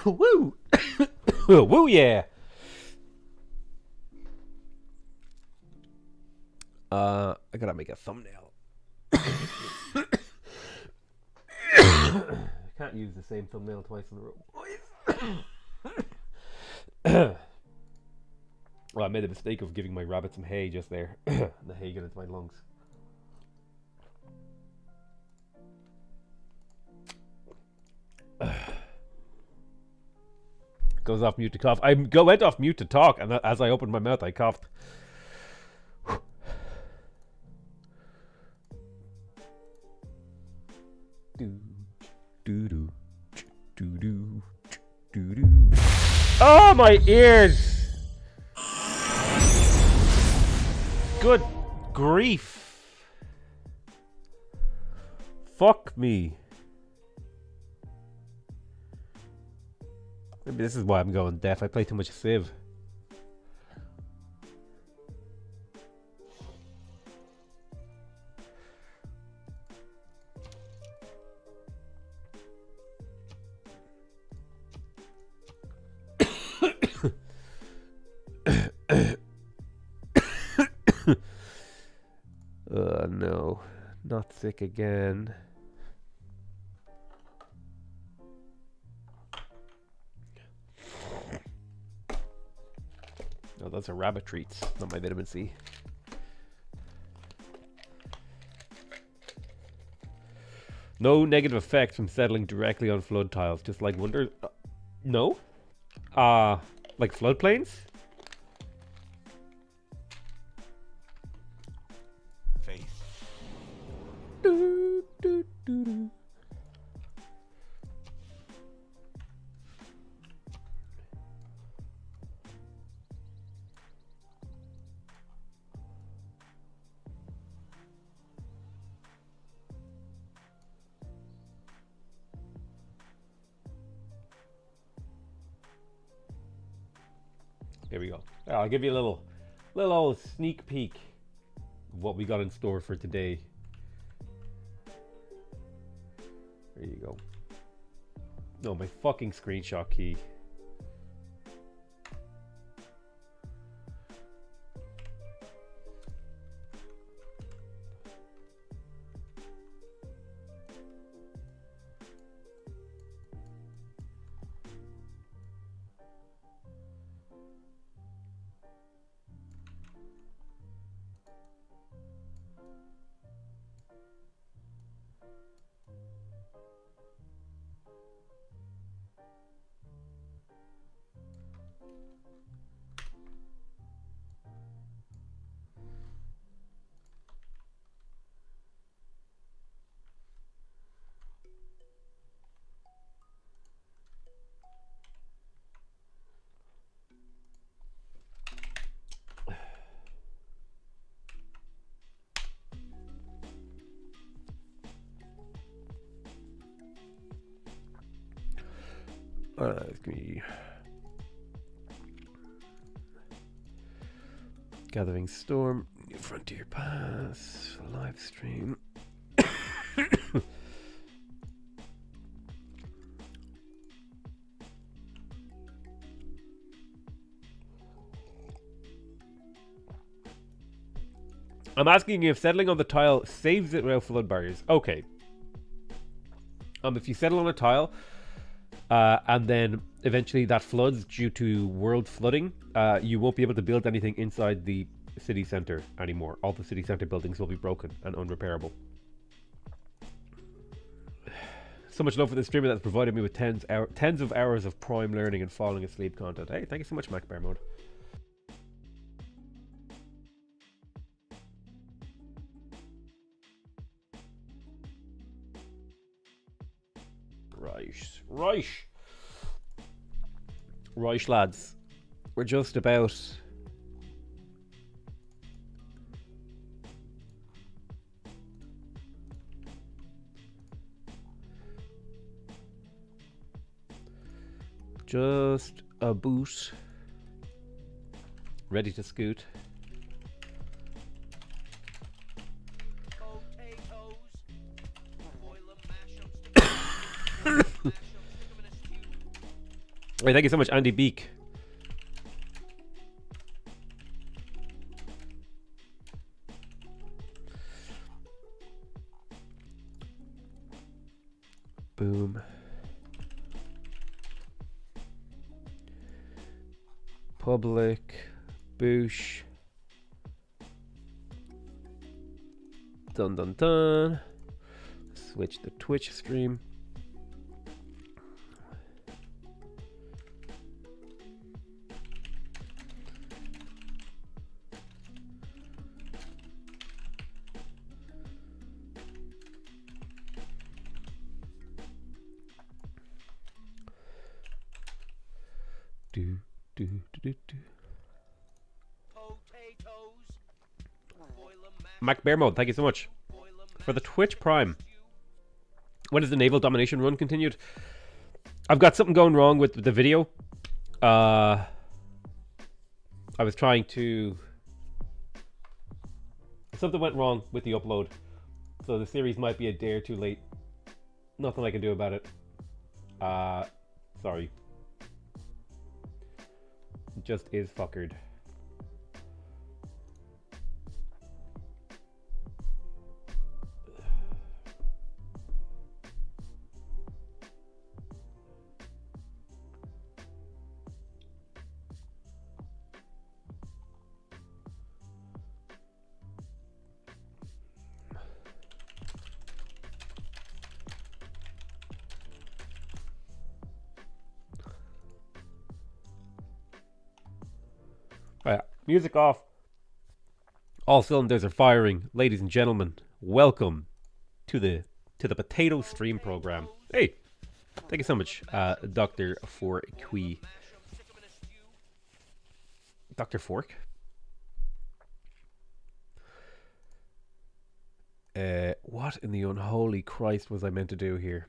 Woo! Woo, yeah! I gotta make a thumbnail. I can't use the same thumbnail twice in a row. Well, I made a mistake of giving my rabbit some hay just there. The hay got into my lungs. Goes off mute to cough. I went off mute to talk, and as I opened my mouth, I coughed. Oh, my ears! Good grief. Fuck me. Maybe this is why I'm going deaf. I play too much Civ. No. Not sick again. Oh, those are rabbit treats, not my vitamin C. No negative effects from settling directly on flood tiles, just like wonder. No? Like floodplains? Faith. Do, do, do, do. Here we go. I'll give you a little old sneak peek of what we got in store for today. There you go. No, my fucking screenshot key. It's gonna be Gathering Storm, New Frontier Pass, live stream. I'm asking if settling on the tile saves it without flood barriers. Okay. If you settle on a tile, and then eventually that floods due to world flooding, you won't be able to build anything inside the city center anymore. All the city center buildings will be broken and unrepairable. So much love for the streamer that's provided me with tens of hours of prime learning and falling asleep content. Hey, thank you so much, Mac Bear Mode. Right, lads. We're just about a boot ready to scoot. Right, thank you so much, Andy Beak. Boom. Public. Boosh. Dun dun dun. Switch the Twitch stream. Mac Bear Mode, thank you so much for the Twitch Prime. When is the naval domination run continued? I've got something going wrong with the video. I was trying to... Something went wrong with the upload. So the series might be a day or two late. Nothing I can do about it. Sorry. It just is fuckered. Music off. All cylinders are firing. Ladies and gentlemen, welcome to the Potato Stream program. Hey, thank you so much, Dr. Forky. Dr. Fork? What in the unholy Christ was I meant to do here?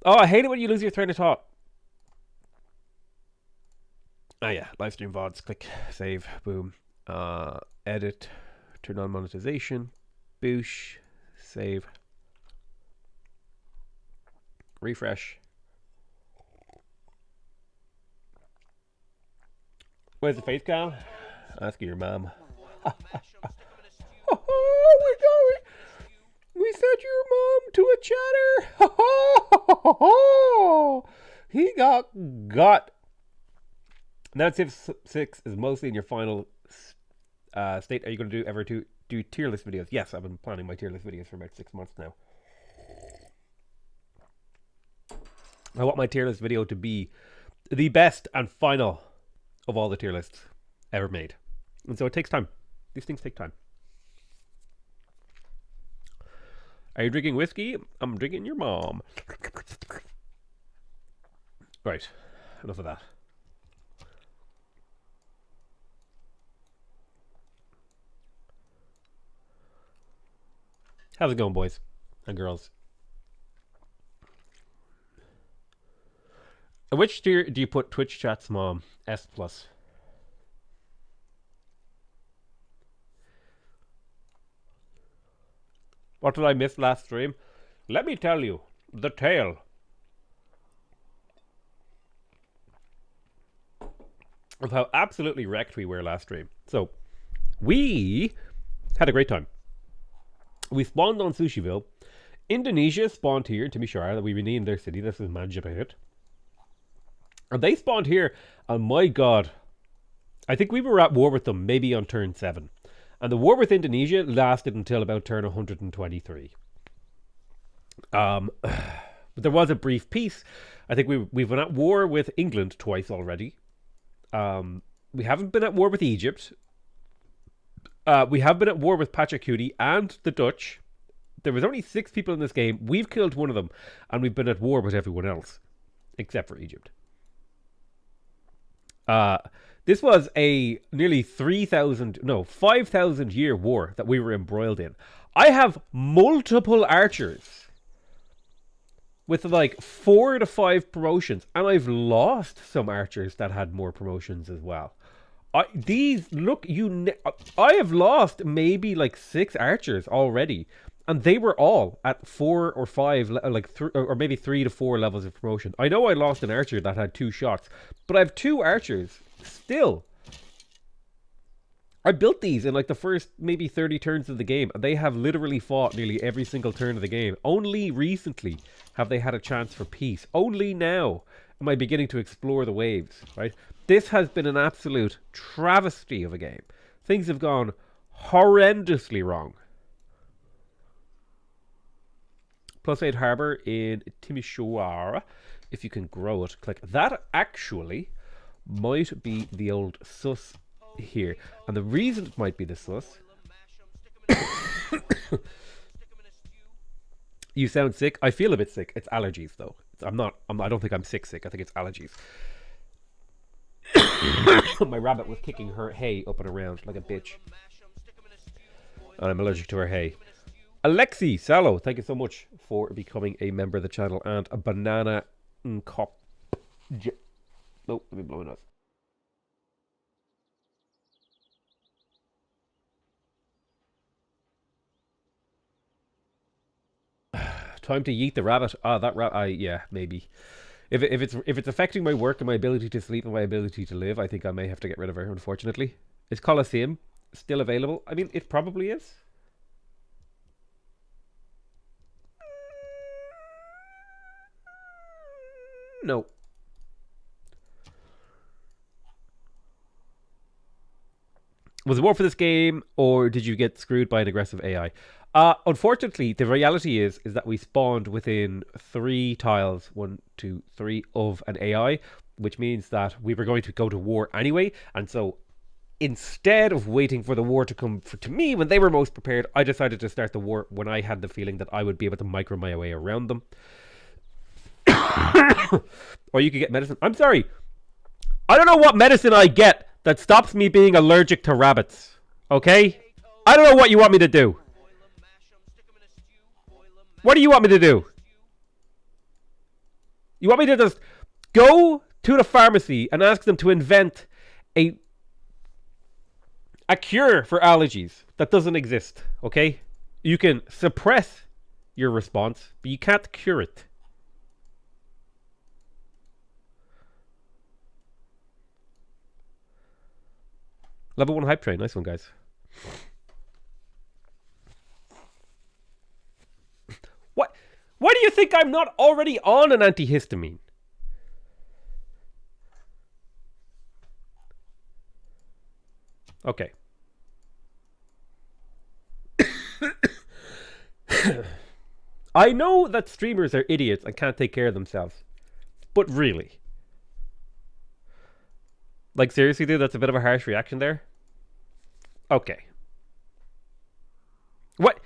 Oh, I hate it when you lose your train of thought. Ah yeah, live stream VODs, click, save, boom, edit, turn on monetization, boosh, save, refresh. Where's the face cam? Ask your mom. We set your mom to a chatter. He got. Now Civ 6 is mostly in your final state. Are you going to do tier list videos? Yes, I've been planning my tier list videos for about 6 months now. I want my tier list video to be the best and final of all the tier lists ever made. And so it takes time. These things take time. Are you drinking whiskey? I'm drinking your mom. Right, enough of that. How's it going, boys and girls? At which tier do you put Twitch chat's mom? S+. What did I miss last stream? Let me tell you the tale of how absolutely wrecked we were last stream. So, we had a great time. We spawned on Sushiville. Indonesia spawned here, to be sure, that we renamed their city. This is Majapahit. And they spawned here, and my god, I think we were at war with them maybe on turn 7. And the war with Indonesia lasted until about turn 123. But there was a brief peace. I think we've been at war with England twice already. We haven't been at war with Egypt. We have been at war with Pachacuti and the Dutch. There was only 6 people in this game. We've killed one of them, and we've been at war with everyone else, except for Egypt. This was a nearly 5,000 year war that we were embroiled in. I have multiple archers with like 4 to 5 promotions, and I've lost some archers that had more promotions as well. I have lost maybe like 6 archers already, And they were all at 4 or 5, or maybe 3 to 4 levels of promotion. I know I lost an archer that had 2 shots, but I have 2 archers still. I built these in like the first maybe 30 turns of the game, and they have literally fought nearly every single turn of the game. Only recently have they had a chance for peace. Only now am I beginning to explore the waves, right? This has been an absolute travesty of a game. Things have gone horrendously wrong. +8 Harbour in Timisoara. If you can grow it, click. That actually might be the old sus here. And the reason it might be the sus... You sound sick? I feel a bit sick. It's allergies, though. I don't think I'm sick. I think it's allergies. My rabbit was kicking her hay up and around like a bitch. And I'm allergic to her hay. Alexi Salo, thank you so much for becoming a member of the channel. And a banana cop. No, let me blow my nose. Time to yeet the rabbit. Ah, that rabbit. Yeah, maybe. If it's affecting my work and my ability to sleep and my ability to live, I think I may have to get rid of her. Unfortunately, is Colosseum still available? I mean, it probably is. No. Was it more for this game, or did you get screwed by an aggressive AI? Unfortunately, the reality is that we spawned within 3 tiles, 1, 2, 3, of an AI, which means that we were going to go to war anyway. And so instead of waiting for the war to come to me when they were most prepared, I decided to start the war when I had the feeling that I would be able to micro my way around them. Or you could get medicine. I'm sorry. I don't know what medicine I get that stops me being allergic to rabbits. Okay? I don't know what you want me to do. What do you want me to do? You want me to just go to the pharmacy and ask them to invent a cure for allergies that doesn't exist, okay? You can suppress your response, but you can't cure it. Level 1 hype train. Nice one, guys. Why do you think I'm not already on an antihistamine? Okay. I know that streamers are idiots and can't take care of themselves. But really? Like, seriously, dude? That's a bit of a harsh reaction there? Okay. What?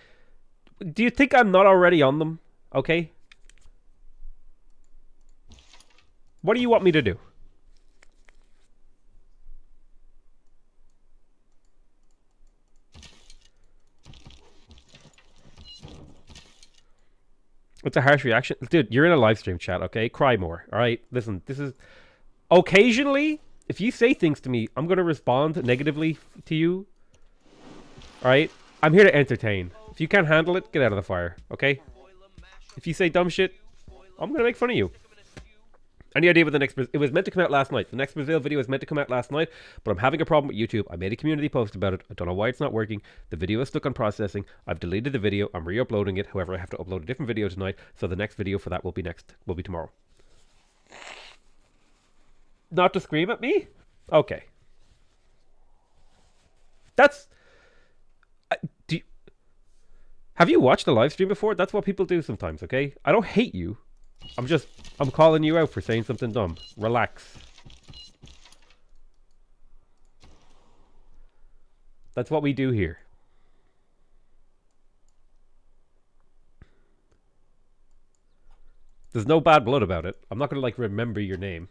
Do you think I'm not already on them? Okay. What do you want me to do? It's a harsh reaction. Dude, you're in a live stream chat, okay? Cry more, alright? Listen, this is... Occasionally, if you say things to me, I'm going to respond negatively to you. Alright? I'm here to entertain. If you can't handle it, get out of the fire, okay? If you say dumb shit, I'm going to make fun of you. Any idea what the next... It was meant to come out last night. The next Brazil video was meant to come out last night, but I'm having a problem with YouTube. I made a community post about it. I don't know why it's not working. The video is stuck on processing. I've deleted the video. I'm re-uploading it. However, I have to upload a different video tonight, so the next video for that will be tomorrow. Not to scream at me? Okay. That's... Have you watched a live stream before? That's what people do sometimes, okay? I don't hate you. I'm calling you out for saying something dumb. Relax. That's what we do here. There's no bad blood about it. I'm not going to, like, remember your name.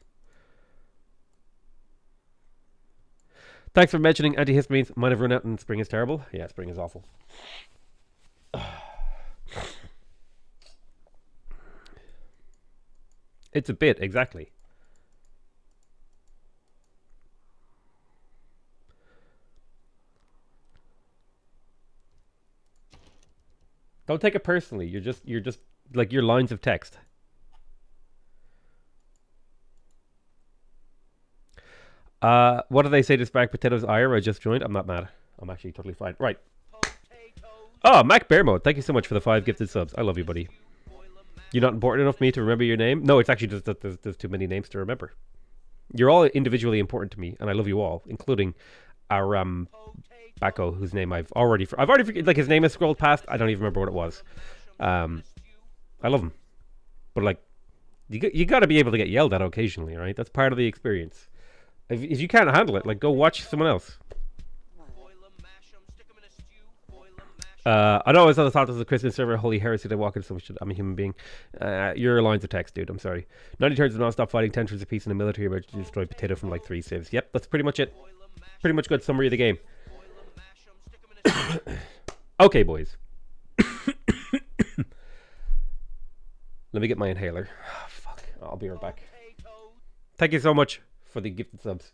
Thanks for mentioning antihistamines. Might have run out and spring is terrible. Yeah, spring is awful. It's a bit, exactly. Don't take it personally. You're just like your lines of text. What do they say to Spark Potatoes Ira? I just joined. I'm not mad. I'm actually totally fine. Right. Oh, Mac Bear Mode. Thank you so much for the 5 gifted subs. I love you, buddy. You're not important enough for me to remember your name? No, it's actually just that there's too many names to remember. You're all individually important to me, and I love you all, including our Bacco, whose name I've already forget, like his name is scrolled past. I don't even remember what it was. I love him, but like you got to be able to get yelled at occasionally, right? That's part of the experience. If you can't handle it, like go watch someone else. I know I always thought this was a Christmas server. Holy heresy! I walk into so much. I'm a human being. Your lines of text, dude. I'm sorry. 90 turns of non-stop fighting, 10 turns of peace in the military about to destroy Potato from like 3 saves. Yep, that's pretty much it. Pretty much good summary of the game. Okay, boys. Let me get my inhaler. Oh, fuck. I'll be right back. Thank you so much for the gifted subs.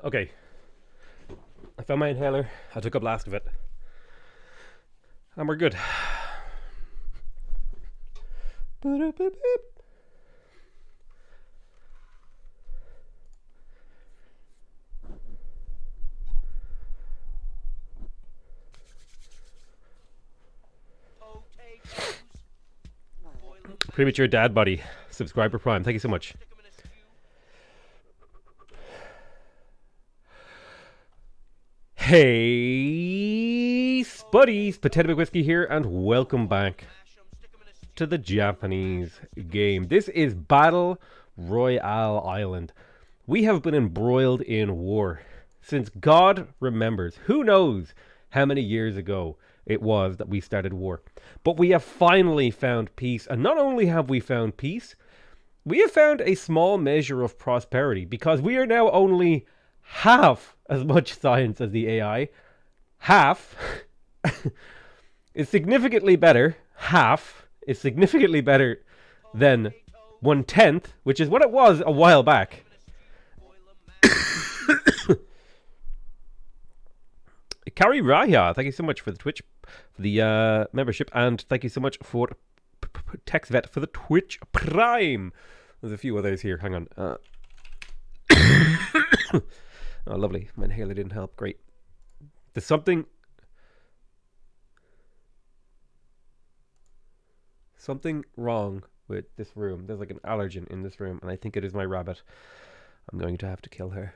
Okay. I found my inhaler. I took a blast of it. And we're good. Premature Dad Buddy. Subscriber Prime. Thank you so much. Hey, Spuddies! PotatoMcWhiskey here, and welcome back to the Japanese game. This is Battle Royale Island. We have been embroiled in war since God remembers. Who knows how many years ago it was that we started war. But we have finally found peace. And not only have we found peace, we have found a small measure of prosperity, because we are now only half as much science as the AI. Half is significantly better. Half is significantly better than 1/10, which is what it was a while back. Kari Raya, thank you so much for the Twitch, for the membership, and thank you so much for TextVet for the Twitch Prime. There's a few others here. Hang on. Oh, lovely. My inhaler didn't help. Great. There's something. something wrong with this room. There's like an allergen in this room, and I think it is my rabbit. I'm going to have to kill her.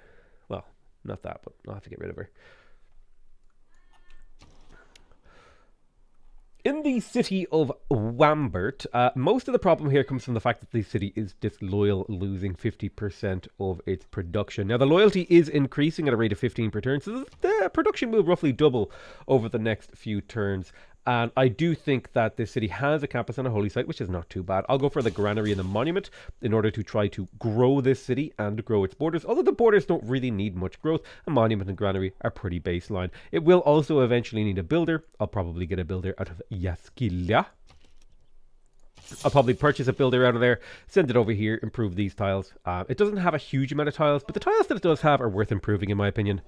Well, not that, but I'll have to get rid of her. In the city of Wambert, most of the problem here comes from the fact that the city is disloyal, losing 50% of its production. Now, the loyalty is increasing at a rate of 15 per turn, so the production will roughly double over the next few turns. And I do think that this city has a campus and a holy site, which is not too bad. I'll go for the granary and the monument in order to try to grow this city and grow its borders. Although the borders don't really need much growth, a monument and granary are pretty baseline. It will also eventually need a builder. I'll probably get a builder out of Yaskilya. I'll probably purchase a builder out of there, send it over here, improve these tiles. It doesn't have a huge amount of tiles, but the tiles that it does have are worth improving in my opinion.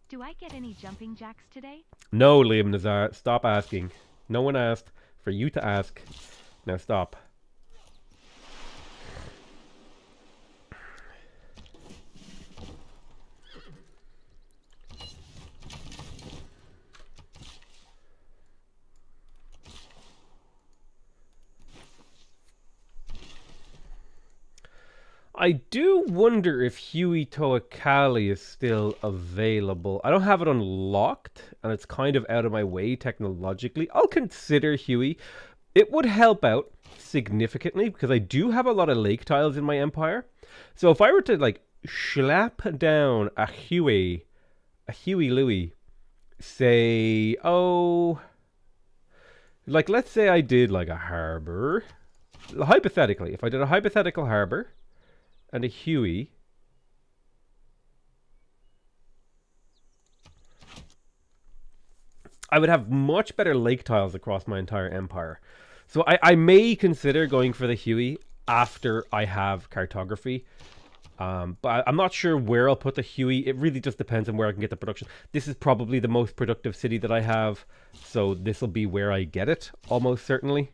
Do I get any jumping jacks today? No, Liam Nazar. Stop asking. No one asked for you to ask. Now stop. I do wonder if Huey Toakali is still available. I don't have it unlocked, and it's kind of out of my way technologically. I'll consider Huey. It would help out significantly, because I do have a lot of lake tiles in my empire. So if I were to, like, slap down a Huey Louie, say, oh, like, let's say I did, like, a harbor. Hypothetically, if I did a hypothetical harbor and a Huey, I would have much better lake tiles across my entire empire. So I may consider going for the Huey after I have cartography. But I'm not sure where I'll put the Huey. It really just depends on where I can get the production. This is probably the most productive city that I have, so this will be where I get it, almost certainly.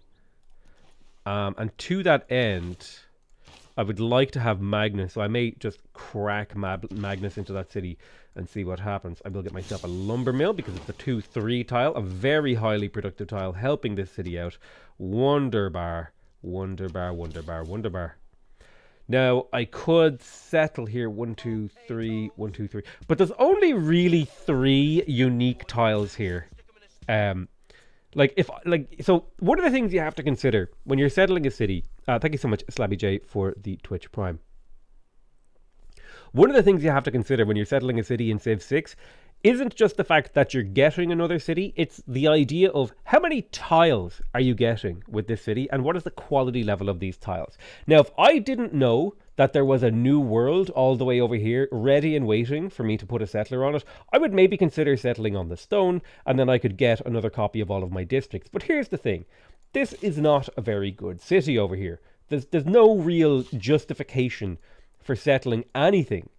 And to that end, I would like to have Magnus, so I may just crack Magnus into that city and see what happens. I will get myself a lumber mill because it's a 2-3 tile, a very highly productive tile, helping this city out. Wonderbar, wonderbar, wonderbar, wonderbar. Now, I could settle here 1, 2, 3, 1, 2, 3, but there's only really 3 unique tiles here. So one of the things you have to consider when you're settling a city, thank you so much, Slabby J, for the Twitch Prime. One of the things you have to consider when you're settling a city in Civ 6 isn't just the fact that you're getting another city, it's the idea of how many tiles are you getting with this city and what is the quality level of these tiles. Now, if I didn't know that there was a new world all the way over here ready and waiting for me to put a settler on it, I would maybe consider settling on the stone, and then I could get another copy of all of my districts. But here's the thing, this is not a very good city over here. There's no real justification for settling anything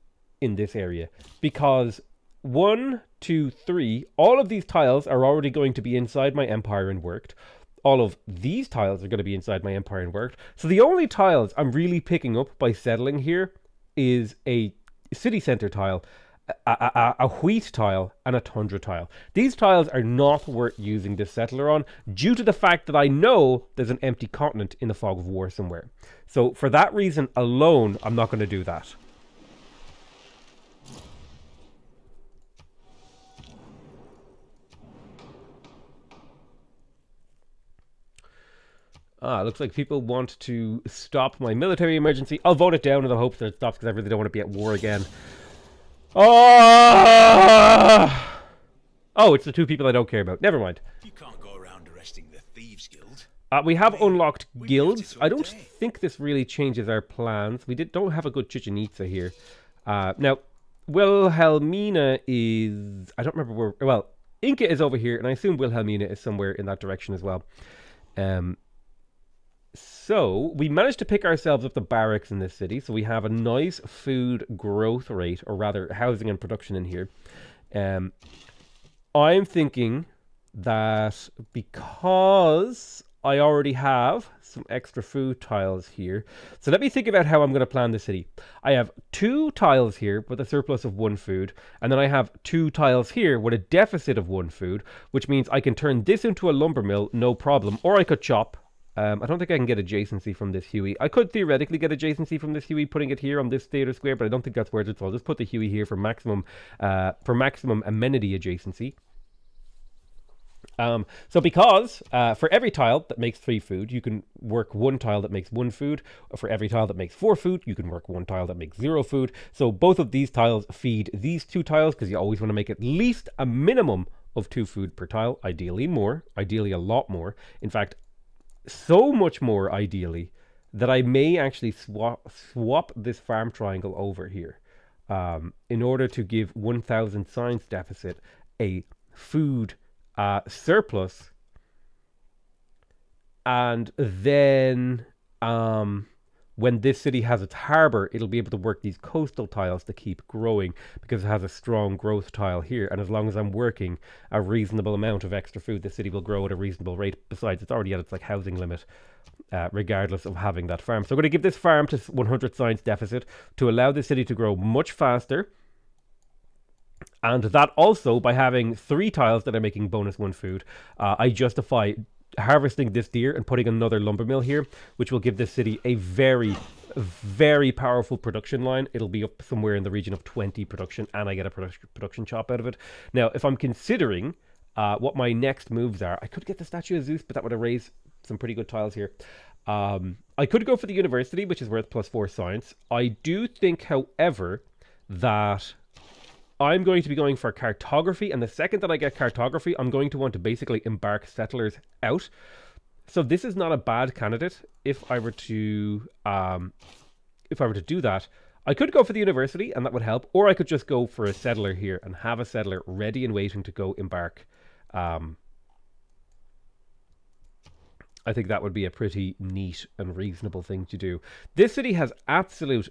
in this area, because 1, 2, 3, all of these tiles are already going to be inside my empire and worked. All of these tiles are going to be inside my empire and worked. So the only tiles I'm really picking up by settling here is a city center tile, a wheat tile, and a tundra tile. These tiles are not worth using this settler on due to the fact that I know there's an empty continent in the fog of war somewhere. So for that reason alone, I'm not going to do that. Looks like people want to stop my military emergency. I'll vote it down in the hopes that it stops because I really don't want to be at war again. Oh, it's the 2 people I don't care about. Never mind. You can't go around arresting the Thieves Guild. We have unlocked guilds. I don't think this really changes our plans. We don't have a good Chichen Itza here. Now, Wilhelmina is... I don't remember where... Well, Inca is over here, and I assume Wilhelmina is somewhere in that direction as well. So, we managed to pick ourselves up the barracks in this city, so we have a nice food growth rate, or rather housing and production in here. I'm thinking that because I already have some extra food tiles here. So let me think about how I'm going to plan the city. I have 2 tiles here with a surplus of 1 food, and then I have 2 tiles here with a deficit of 1 food, which means I can turn this into a lumber mill, no problem, or I could chop. I don't think I can get adjacency from this Huey. I could theoretically get adjacency from this Huey, putting it here on this theater square, but I don't think that's worth it, so I'll just put the Huey here for maximum amenity adjacency. So because for every tile that makes 3 food, you can work 1 tile that makes 1 food. For every tile that makes 4 food, you can work 1 tile that makes 0 food. So both of these tiles feed these 2 tiles, because you always want to make at least a minimum of 2 food per tile. Ideally more, ideally a lot more. In fact, so much more ideally that I may actually swap this farm triangle over here in order to give 1,000 science deficit a food surplus, and then when this city has its harbor, it'll be able to work these coastal tiles to keep growing, because it has a strong growth tile here, and as long as I'm working a reasonable amount of extra food, the city will grow at a reasonable rate. Besides, it's already at its housing limit, regardless of having that farm. So I'm going to give this farm to 100 science deficit to allow the city to grow much faster. And that also, by having 3 tiles that are making bonus 1 food, I justify harvesting this deer and putting another lumber mill here, which will give this city a very, very powerful production line. It'll be up somewhere in the region of 20 production, and I get a production chop out of it. Now, if I'm considering what my next moves are, I could get the Statue of Zeus, but that would erase some pretty good tiles here. I could go for the university, which is worth +4 science. I do think, however, that I'm going to be going for cartography, and the second that I get cartography, I'm going to want to basically embark settlers out. So this is not a bad candidate if I were to do that. I could go for the university, and that would help, or I could just go for a settler here and have a settler ready and waiting to go embark. I think that would be a pretty neat and reasonable thing to do. This city has absolute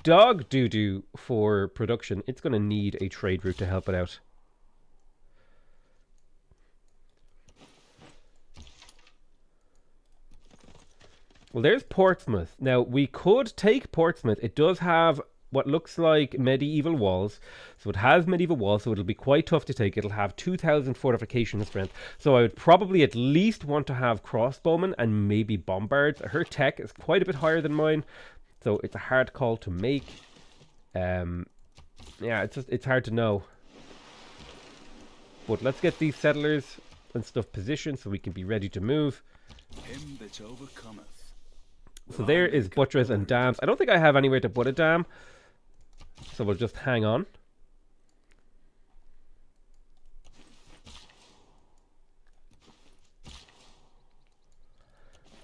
dog doo-doo for production. It's going to need a trade route to help it out. Well, there's Portsmouth. Now, we could take Portsmouth. It does have what looks like medieval walls. So it has medieval walls, so it'll be quite tough to take. It'll have 2,000 fortification strength. So I would probably at least want to have crossbowmen and maybe bombards. Her tech is quite a bit higher than mine, so it's a hard call to make. Yeah, it's hard to know. But let's get these settlers and stuff positioned so we can be ready to move. Him that overcometh. So there is buttress and dams. I don't think I have anywhere to put a dam, so we'll just hang on.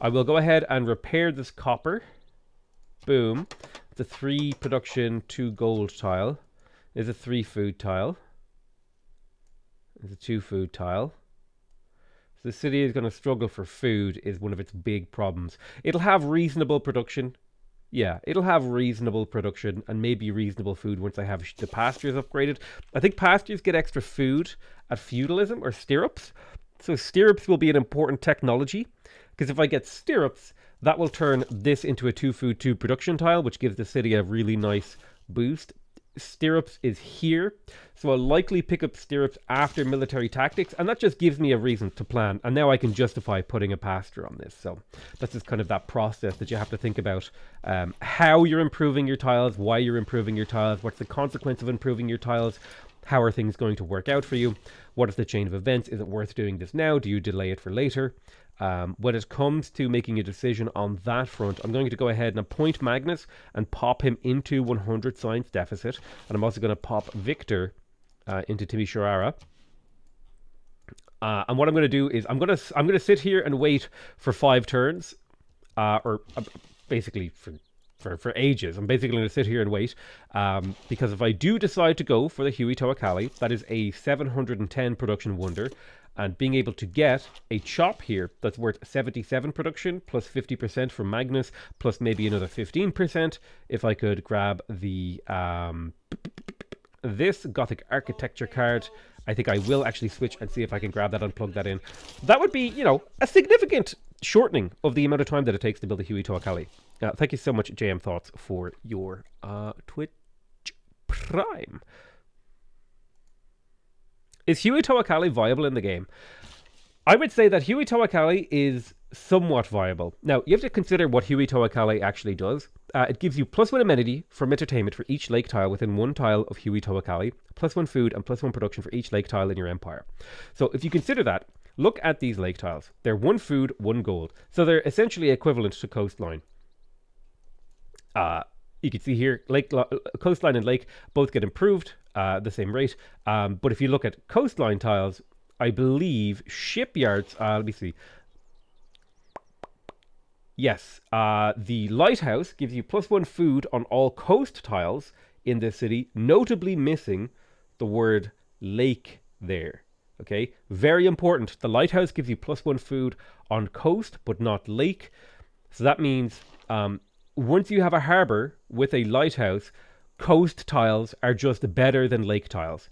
I will go ahead and repair this copper. Boom. It's a 3 production, 2 gold tile. It's a 3 food tile. It's a 2 food tile. So the city is going to struggle for food, is one of its big problems. It'll have reasonable production. Yeah, it'll have reasonable production and maybe reasonable food once I have the pastures upgraded. I think pastures get extra food at feudalism or stirrups. So stirrups will be an important technology, because if I get stirrups, that will turn this into a 2 food, 2 production tile, which gives the city a really nice boost. Stirrups is here, so I'll likely pick up stirrups after military tactics, and that just gives me a reason to plan, and now I can justify putting a pasture on this. So that's just kind of that process that you have to think about, how you're improving your tiles, why you're improving your tiles, what's the consequence of improving your tiles, how are things going to work out for you, what is the chain of events, is it worth doing this now, do you delay it for later? When it comes to making a decision on that front, I'm going to go ahead and appoint Magnus and pop him into 100 science deficit, and I'm also going to pop Victor into Timisoara. And what I'm going to do is I'm going to sit here and wait for 5 turns, basically for ages. I'm basically going to sit here and wait, because if I do decide to go for the Huey Toakali, that is a 710 production wonder. And being able to get a chop here that's worth 77 production plus 50% from Magnus plus maybe another 15% if I could grab the this Gothic architecture card I think I will actually switch and see if I can grab that and plug that in. That would be, you know, a significant shortening of the amount of time that it takes to build a Huey Toakali. Thank you so much, JM Thoughts, for your Twitch Prime. Is Huey Toakali viable in the game? I would say that Huey Toakali is somewhat viable. Now, you have to consider what Huey Toakali actually does. It gives you +1 amenity from entertainment for each lake tile within one tile of Huey Toakali, +1 food, and +1 production for each lake tile in your empire. So if you consider that, look at these lake tiles. They're 1 food, 1 gold. So they're essentially equivalent to coastline. You can see here, coastline and lake both get improved the same rate. But if you look at coastline tiles, I believe shipyards, let me see. Yes, the lighthouse gives you +1 food on all coast tiles in this city, notably missing the word lake there. Okay, very important. The lighthouse gives you +1 food on coast, but not lake. So that means once you have a harbor with a lighthouse, coast tiles are just better than lake tiles.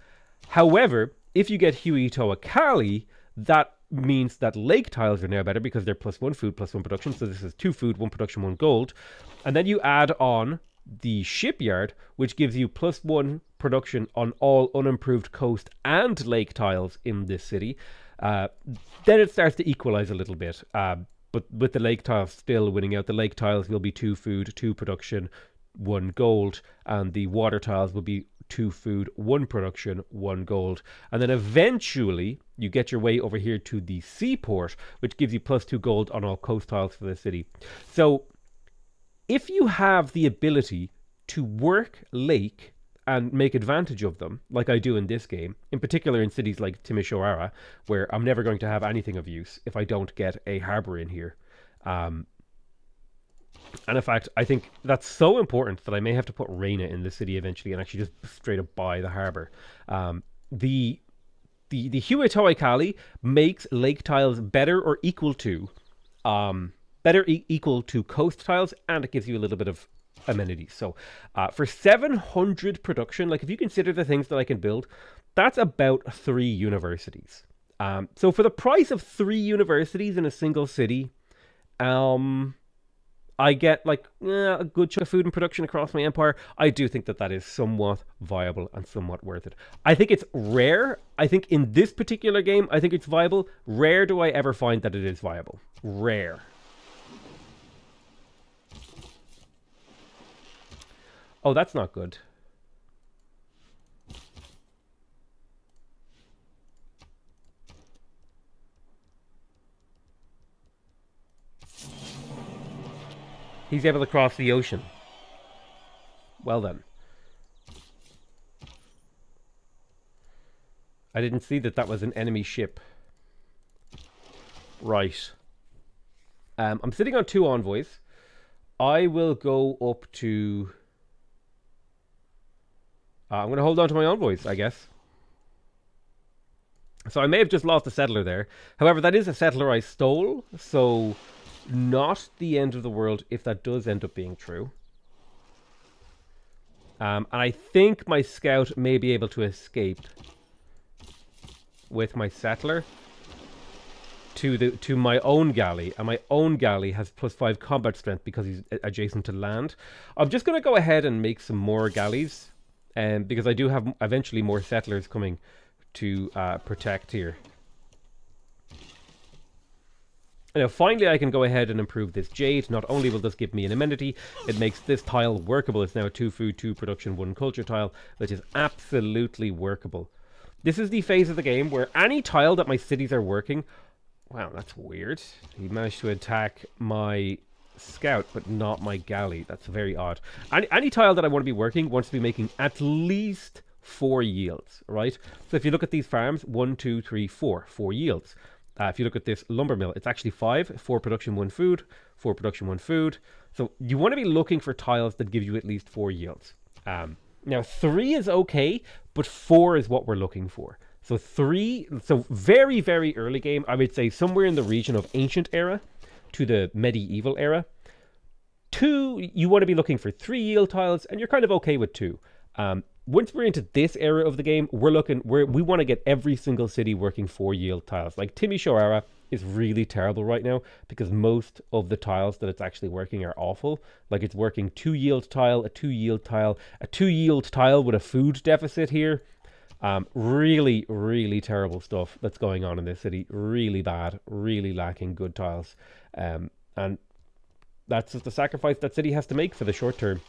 However, if you get Huey Toakali, that means that lake tiles are now better because they're +1 food, +1 production. So this is 2 food, 1 production, 1 gold. And then you add on the shipyard, which gives you +1 production on all unimproved coast and lake tiles in this city. Then it starts to equalize a little bit. But with the lake tiles still winning out, the lake tiles will be 2 food, 2 production, 1 gold, and the water tiles will be 2 food, 1 production, 1 gold. And then eventually you get your way over here to the seaport, which gives you +2 gold on all coast tiles for the city. So if you have the ability to work lake and make advantage of them, like I do in this game, in particular in cities like Timisoara, where I'm never going to have anything of use if I don't get a harbour in here. And in fact, I think that's so important that I may have to put Reina in the city eventually and actually just straight up buy the harbour. The Huey Toakali makes lake tiles better or equal to coast tiles, and it gives you a little bit of amenities. So for 700 production, like if you consider the things that I can build, that's about 3 universities. So for the price of 3 universities in a single city, I get like a good chunk of food and production across my empire. I do think that that is somewhat viable and somewhat worth it. I think it's rare. I think in this particular game, I think it's viable. Rare do I ever find that it is viable. Rare. Oh, that's not good. He's able to cross the ocean. Well then. I didn't see that that was an enemy ship. Right. I'm sitting on 2 envoys. I will go up to... I'm going to hold on to my envoys, I guess. So I may have just lost a settler there. However, that is a settler I stole, so... not the end of the world if that does end up being true. And I think my scout may be able to escape with my settler to my own galley, and my own galley has +5 combat strength because he's adjacent to land. I'm just going to go ahead and make some more galleys, because I do have eventually more settlers coming to protect here. Now, finally, I can go ahead and improve this jade. Not only will this give me an amenity, it makes this tile workable. It's now a 2 food, 2 production, 1 culture tile, which is absolutely workable. This is the phase of the game where any tile that my cities are working... Wow, that's weird. He managed to attack my scout, but not my galley. That's very odd. Any tile that I want to be working wants to be making at least 4 yields, right? So if you look at these farms, 1, 2, 3, 4 yields. If you look at this lumber mill, it's actually 5. 4 production, 1 food. 4 production, 1 food. So you want to be looking for tiles that give you at least 4 yields. Now 3 is okay, but 4 is what we're looking for. So very, very early game, I would say somewhere in the region of ancient era to the medieval era. 2, you want to be looking for 3 yield tiles, and you're kind of okay with 2. once we're into this era of the game, we want to get every single city working 4 yield tiles. Like Timisoara is really terrible right now because most of the tiles that it's actually working are awful. Like it's working 2 yield tile, a 2 yield tile, a 2 yield tile with a food deficit here. Really, really terrible stuff that's going on in this city. Really bad, really lacking good tiles. And that's just the sacrifice that city has to make for the short term.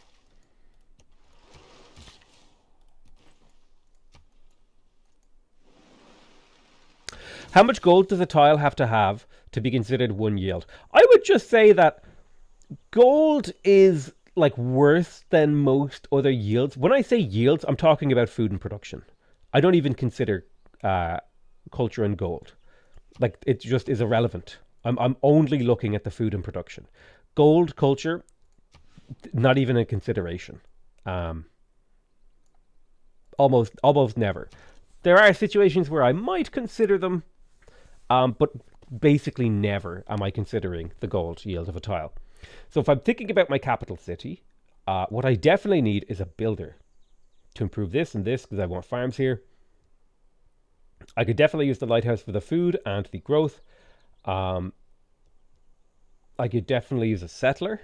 How much gold does a tile have to be considered 1 yield? I would just say that gold is like worse than most other yields. When I say yields, I'm talking about food and production. I don't even consider culture and gold. Like it just is irrelevant. I'm only looking at the food and production. Gold, culture, not even a consideration. Almost never. There are situations where I might consider them. But basically never am I considering the gold yield of a tile. So if I'm thinking about my capital city, what I definitely need is a builder to improve this and this because I want farms here. I could definitely use the lighthouse for the food and the growth. I could definitely use a settler.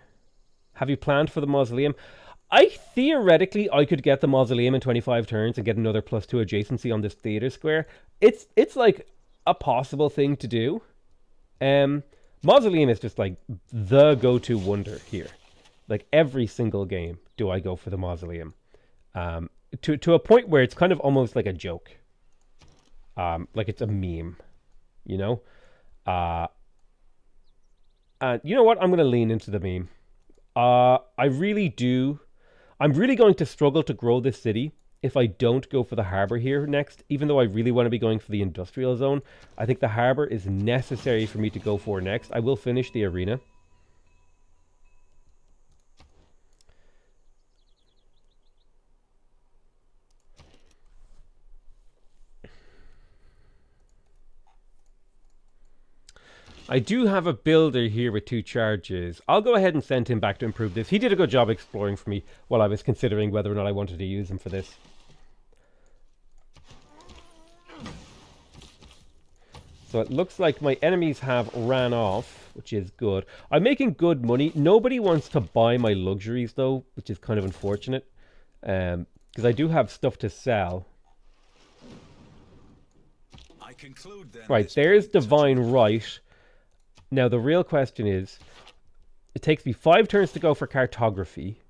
Have you planned for the mausoleum? Theoretically, I could get the mausoleum in 25 turns and get another +2 adjacency on this theater square. It's like a possible thing to do. Mausoleum is just like the go-to wonder here. Like every single game do I go for the mausoleum. To a point where it's kind of almost like a joke. Like it's a meme, you know? And you know what? I'm going to lean into the meme. I'm really going to struggle to grow this city if I don't go for the harbor here next, even though I really want to be going for the industrial zone. I think the harbor is necessary for me to go for next. I will finish the arena. I do have a builder here with 2 charges. I'll go ahead and send him back to improve this. He did a good job exploring for me while I was considering whether or not I wanted to use him for this. So it looks like my enemies have ran off, which is good. I'm making good money. Nobody wants to buy my luxuries though, which is kind of unfortunate. Because I do have stuff to sell. I conclude then Right, there's Divine Right. Now, the real question is, it takes me 5 turns to go for cartography.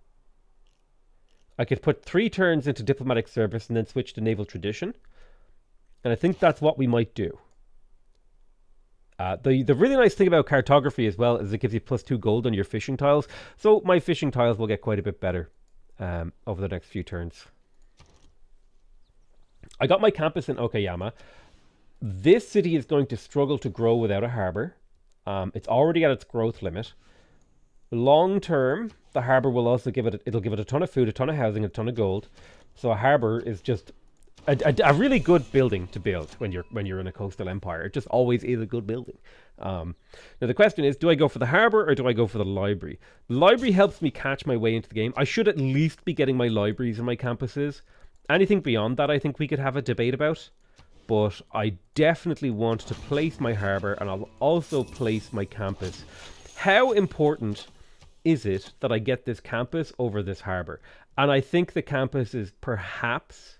I could put 3 turns into diplomatic service and then switch to naval tradition. And I think that's what we might do. The really nice thing about cartography as well is it gives you +2 gold on your fishing tiles. So my fishing tiles will get quite a bit better over the next few turns. I got my campus in Okayama. This city is going to struggle to grow without a harbor. It's already at its growth limit. Long term, the harbor will also it'll give it a ton of food, a ton of housing, a ton of gold. So a harbor is just a really good building to build when you're in a coastal empire. It just always is a good building. Now the question is, do I go for the harbor or do I go for the library? The library helps me catch my way into the game. I should at least be getting my libraries in my campuses. Anything beyond that, I think we could have a debate about. But I definitely want to place my harbor and I'll also place my campus. How important is it that I get this campus over this harbor? And I think the campus is perhaps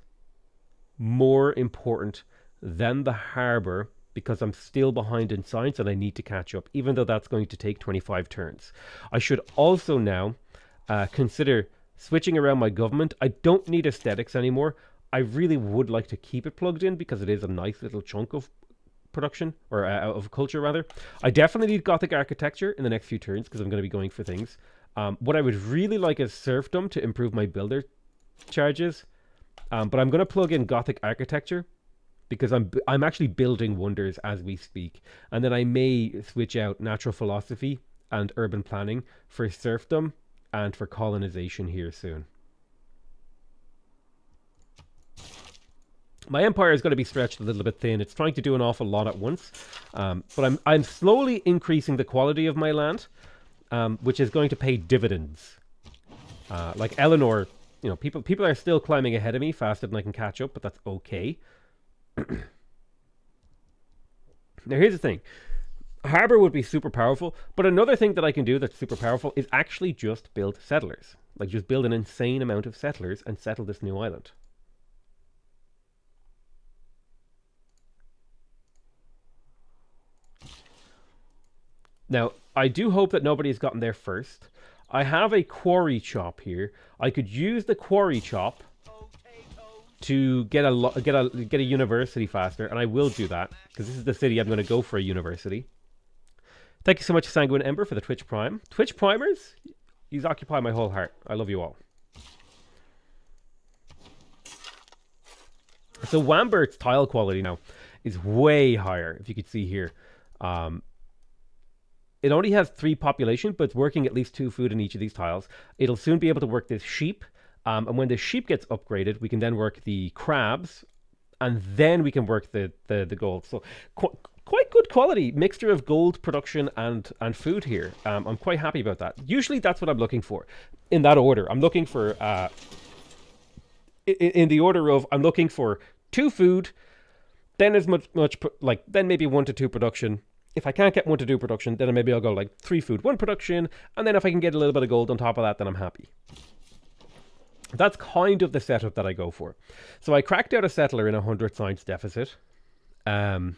more important than the harbor because I'm still behind in science and I need to catch up, even though that's going to take 25 turns. I should also now consider switching around my government. I don't need aesthetics anymore. I really would like to keep it plugged in because it is a nice little chunk of production, or of culture rather. I definitely need Gothic architecture in the next few turns because I'm going to be going for things. What I would really like is serfdom to improve my builder charges. But I'm going to plug in Gothic architecture because I'm actually building wonders as we speak. And then I may switch out natural philosophy and urban planning for serfdom and for colonization here soon. My empire is going to be stretched a little bit thin. It's trying to do an awful lot at once. But I'm slowly increasing the quality of my land, which is going to pay dividends. Like Eleanor you know, people are still climbing ahead of me faster than I can catch up, but that's okay. Now, here's the thing. Harbor would be super powerful, but another thing that I can do that's super powerful is actually just build settlers. Like, just build an insane amount of settlers and settle this new island. Now, I do hope that nobody's gotten there first. I have a quarry chop here. I could use the quarry chop to get a university faster, and I will do that because this is the city I'm going to go for a university. Thank you so much, Sanguine Ember, for the Twitch Prime. Twitch Primers, you occupy my whole heart. I love you all. So Wambert's tile quality now is way higher, if you could see here. It only has 3 population, but it's working at least 2 food in each of these tiles. It'll soon be able to work this sheep. And when the sheep gets upgraded, we can then work the crabs, and then we can work the gold. So quite good quality mixture of gold production and food here. I'm quite happy about that. Usually that's what I'm looking for in that order. I'm looking for in the order of I'm looking for 2 food, then as much like then maybe 1 to 2 production. If I can't get 1 to 2 production, then maybe I'll go like 3 food, 1 production, and then if I can get a little bit of gold on top of that, then I'm happy. That's kind of the setup that I go for. So I cracked out a settler in 100 science deficit. We're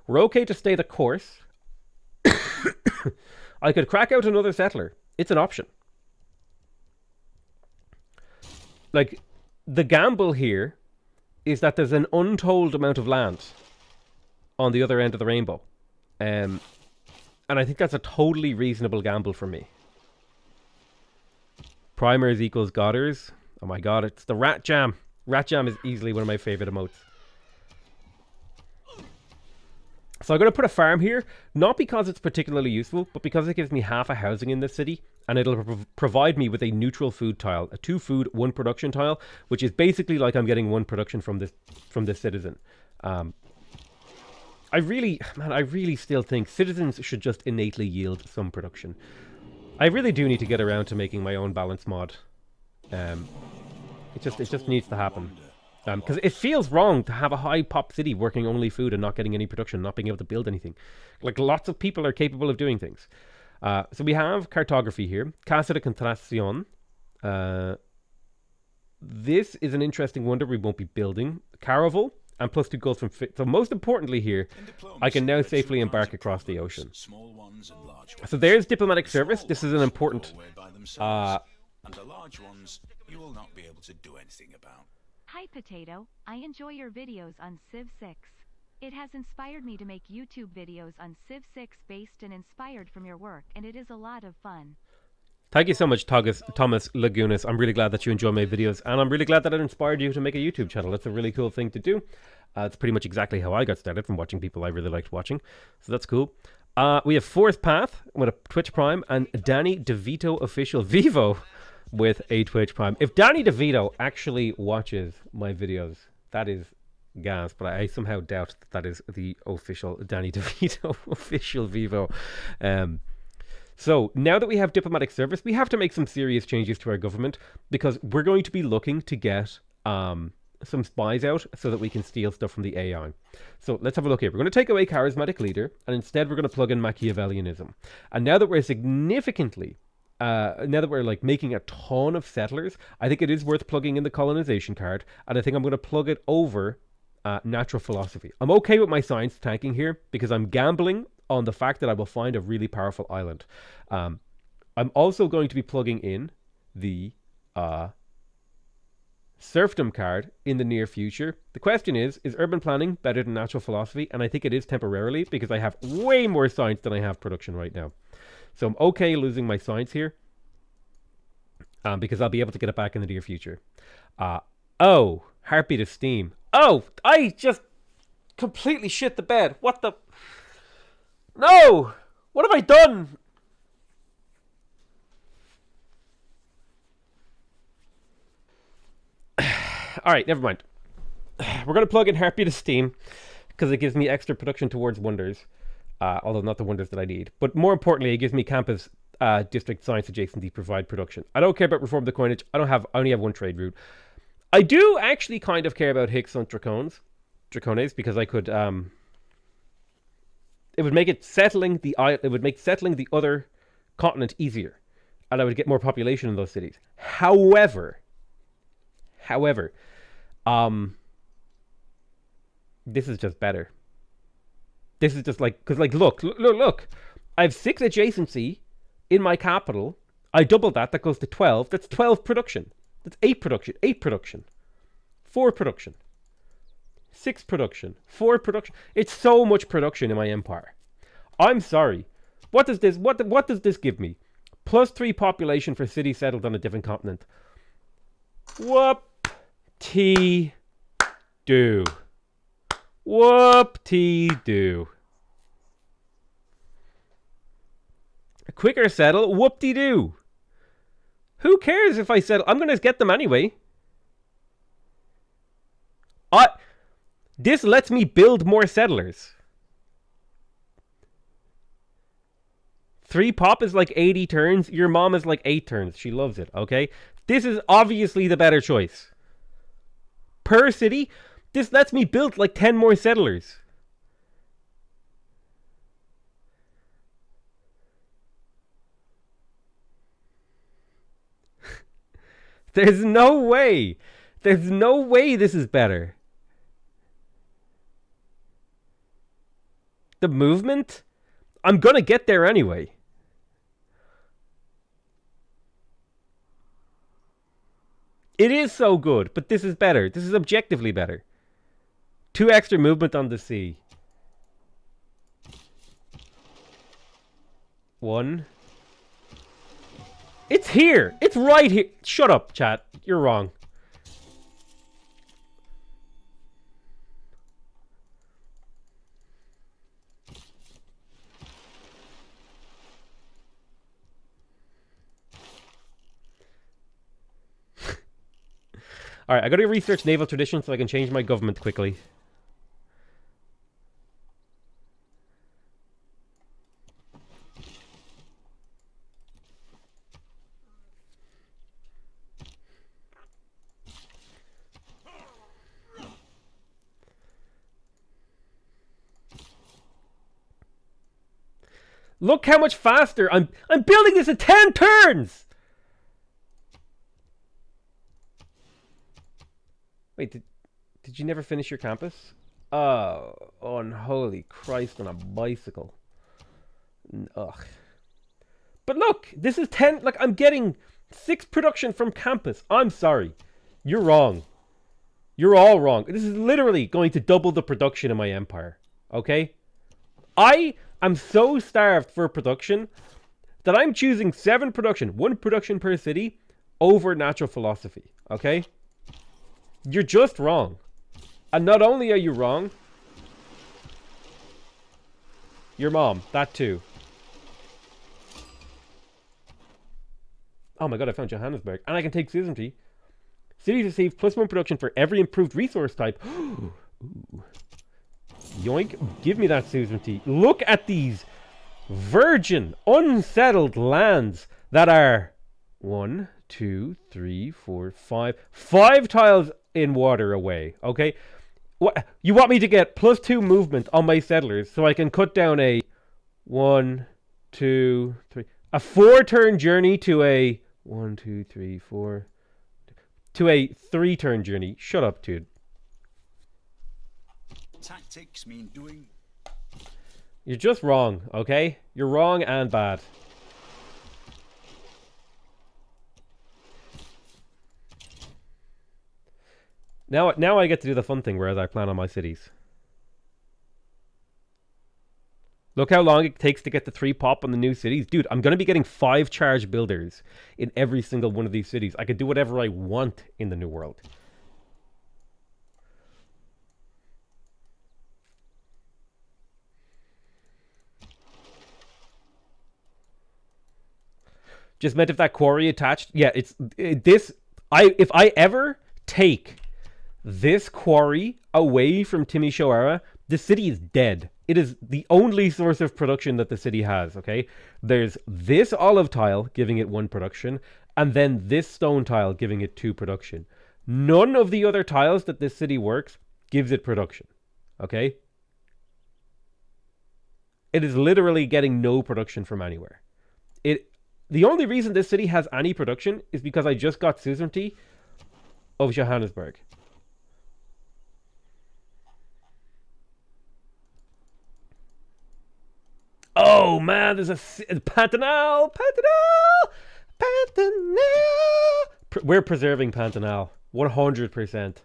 okay to stay the course. I could crack out another settler. It's an option. Like, the gamble here is that there's an untold amount of land on the other end of the rainbow. And I think that's a totally reasonable gamble for me. Primers equals Godders. Oh my god, it's the Rat Jam. Rat Jam is easily one of my favorite emotes. So I'm going to put a farm here, not because it's particularly useful, but because it gives me half a housing in this city, and it'll provide me with a neutral food tile, a 2 food, 1 production tile, which is basically like I'm getting 1 production from this citizen. I really still think citizens should just innately yield some production. I really do need to get around to making my own balance mod. It just needs to happen. Because it feels wrong to have a high pop city working only food and not getting any production, not being able to build anything. Like, lots of people are capable of doing things. So we have cartography here. Casa de Contrastación. This is an interesting wonder we won't be building. Caravel. And plus 2 gold from fit. So most importantly here, I can now safely embark across the ocean. So there's diplomatic service. This is an important... and the large ones you will not be able to do anything about. Hi Potato, I enjoy your videos on Civ 6. It has inspired me to make YouTube videos on Civ 6 based and inspired from your work, and it is a lot of fun. Thank you so much, Thomas Lagunas. I'm really glad that you enjoy my videos, and I'm really glad that it inspired you to make a YouTube channel. It's a really cool thing to do. It's pretty much exactly how I got started, from watching people I really liked watching. So that's cool. We have Fourth Path with a Twitch Prime, and Danny DeVito Official Vivo with a Twitch Prime. If Danny DeVito actually watches my videos, that is gas, but I somehow doubt that is the official Danny DeVito Official Vivo. So now that we have diplomatic service, we have to make some serious changes to our government, because we're going to be looking to get some spies out so that we can steal stuff from the AI. So let's have a look here. We're going to take away charismatic leader, and instead we're going to plug in Machiavellianism. And now that we're significantly, now that we're like making a ton of settlers, I think it is worth plugging in the colonization card, and I think I'm going to plug it over natural philosophy. I'm okay with my science tanking here because I'm gambling on the fact that I will find a really powerful island. I'm also going to be plugging in the serfdom card in the near future. The question is urban planning better than natural philosophy? And I think it is temporarily, because I have way more science than I have production right now. So I'm okay losing my science here, because I'll be able to get it back in the near future. Oh, Heartbeat of Steam. Oh, I just completely shit the bed. What the... No! What have I done? Alright, never mind. We're going to plug in Heartbeat of Steam, because it gives me extra production towards wonders. Although not the wonders that I need. But more importantly, it gives me campus district science adjacency provide production. I don't care about reform the coinage. I only have one trade route. I do actually kind of care about Hicks on Dracones because I could it would make settling the other continent easier, and I would get more population in those cities. However, this is just better. This is just like, because like look, I have 6 adjacency in my capital. I double that goes to 12. That's 12 production. That's 8 production, 8 production, 4 production, 6 production, 4 production. It's so much production in my empire. I'm sorry. What does this give me? +3 population for cities settled on a different continent. Whoop-tee-do. Whoop-tee-do. A quicker settle? Whoop-dee-doo. Who cares if I settle? I'm going to get them anyway. This lets me build more settlers. 3 pop is like 80 turns. Your mom is like 8 turns. She loves it, okay? This is obviously the better choice. Per city, this lets me build like 10 more settlers. There's no way. There's no way this is better. The movement? I'm gonna get there anyway. It is so good, but this is better. This is objectively better. 2 extra movement on the sea. 1. It's here. It's right here. Shut up, chat. You're wrong. Alright, I gotta research naval tradition so I can change my government quickly. Look how much faster I'm building this in 10 turns! Wait, did you never finish your campus? Oh, unholy Christ on a bicycle. Ugh. But look, this is 10, like I'm getting 6 production from campus. I'm sorry. You're wrong. You're all wrong. This is literally going to double the production in my empire. Okay? I'm so starved for production that I'm choosing 7 production, 1 production per city, over natural philosophy. Okay? You're just wrong. And not only are you wrong, your mom, that too. Oh my god, I found Johannesburg. And I can take Susanty. Cities receive +1 production for every improved resource type. Ooh. Yoink. Give me that Susanty. Look at these virgin, unsettled lands that are 1, 2, 3, 4, 5. 5 tiles in water away. Okay? What you want me to get +2 movement on my settlers so I can cut down a 1, 2, 3, a 4-turn journey to a 1, 2, 3, 4 to a 3-turn journey. Shut up, dude. Tactics mean doing. You're just wrong, okay? You're wrong and bad. Now I get to do the fun thing, whereas I plan on my cities. Look how long it takes to get the 3 pop on the new cities. Dude, I'm going to be getting 5 charge builders in every single one of these cities. I can do whatever I want in the new world. Just meant if that quarry attached. Yeah, if I ever take This quarry away from Timisoara, the city is dead. It is the only source of production that the city has, okay? There's this olive tile giving it 1 production, and then this stone tile giving it 2 production. None of the other tiles that this city works gives it production, okay? It is literally getting no production from anywhere. The only reason this city has any production is because I just got suzerainty of Johannesburg. Oh man, there's a Pantanal. We're preserving Pantanal 100%.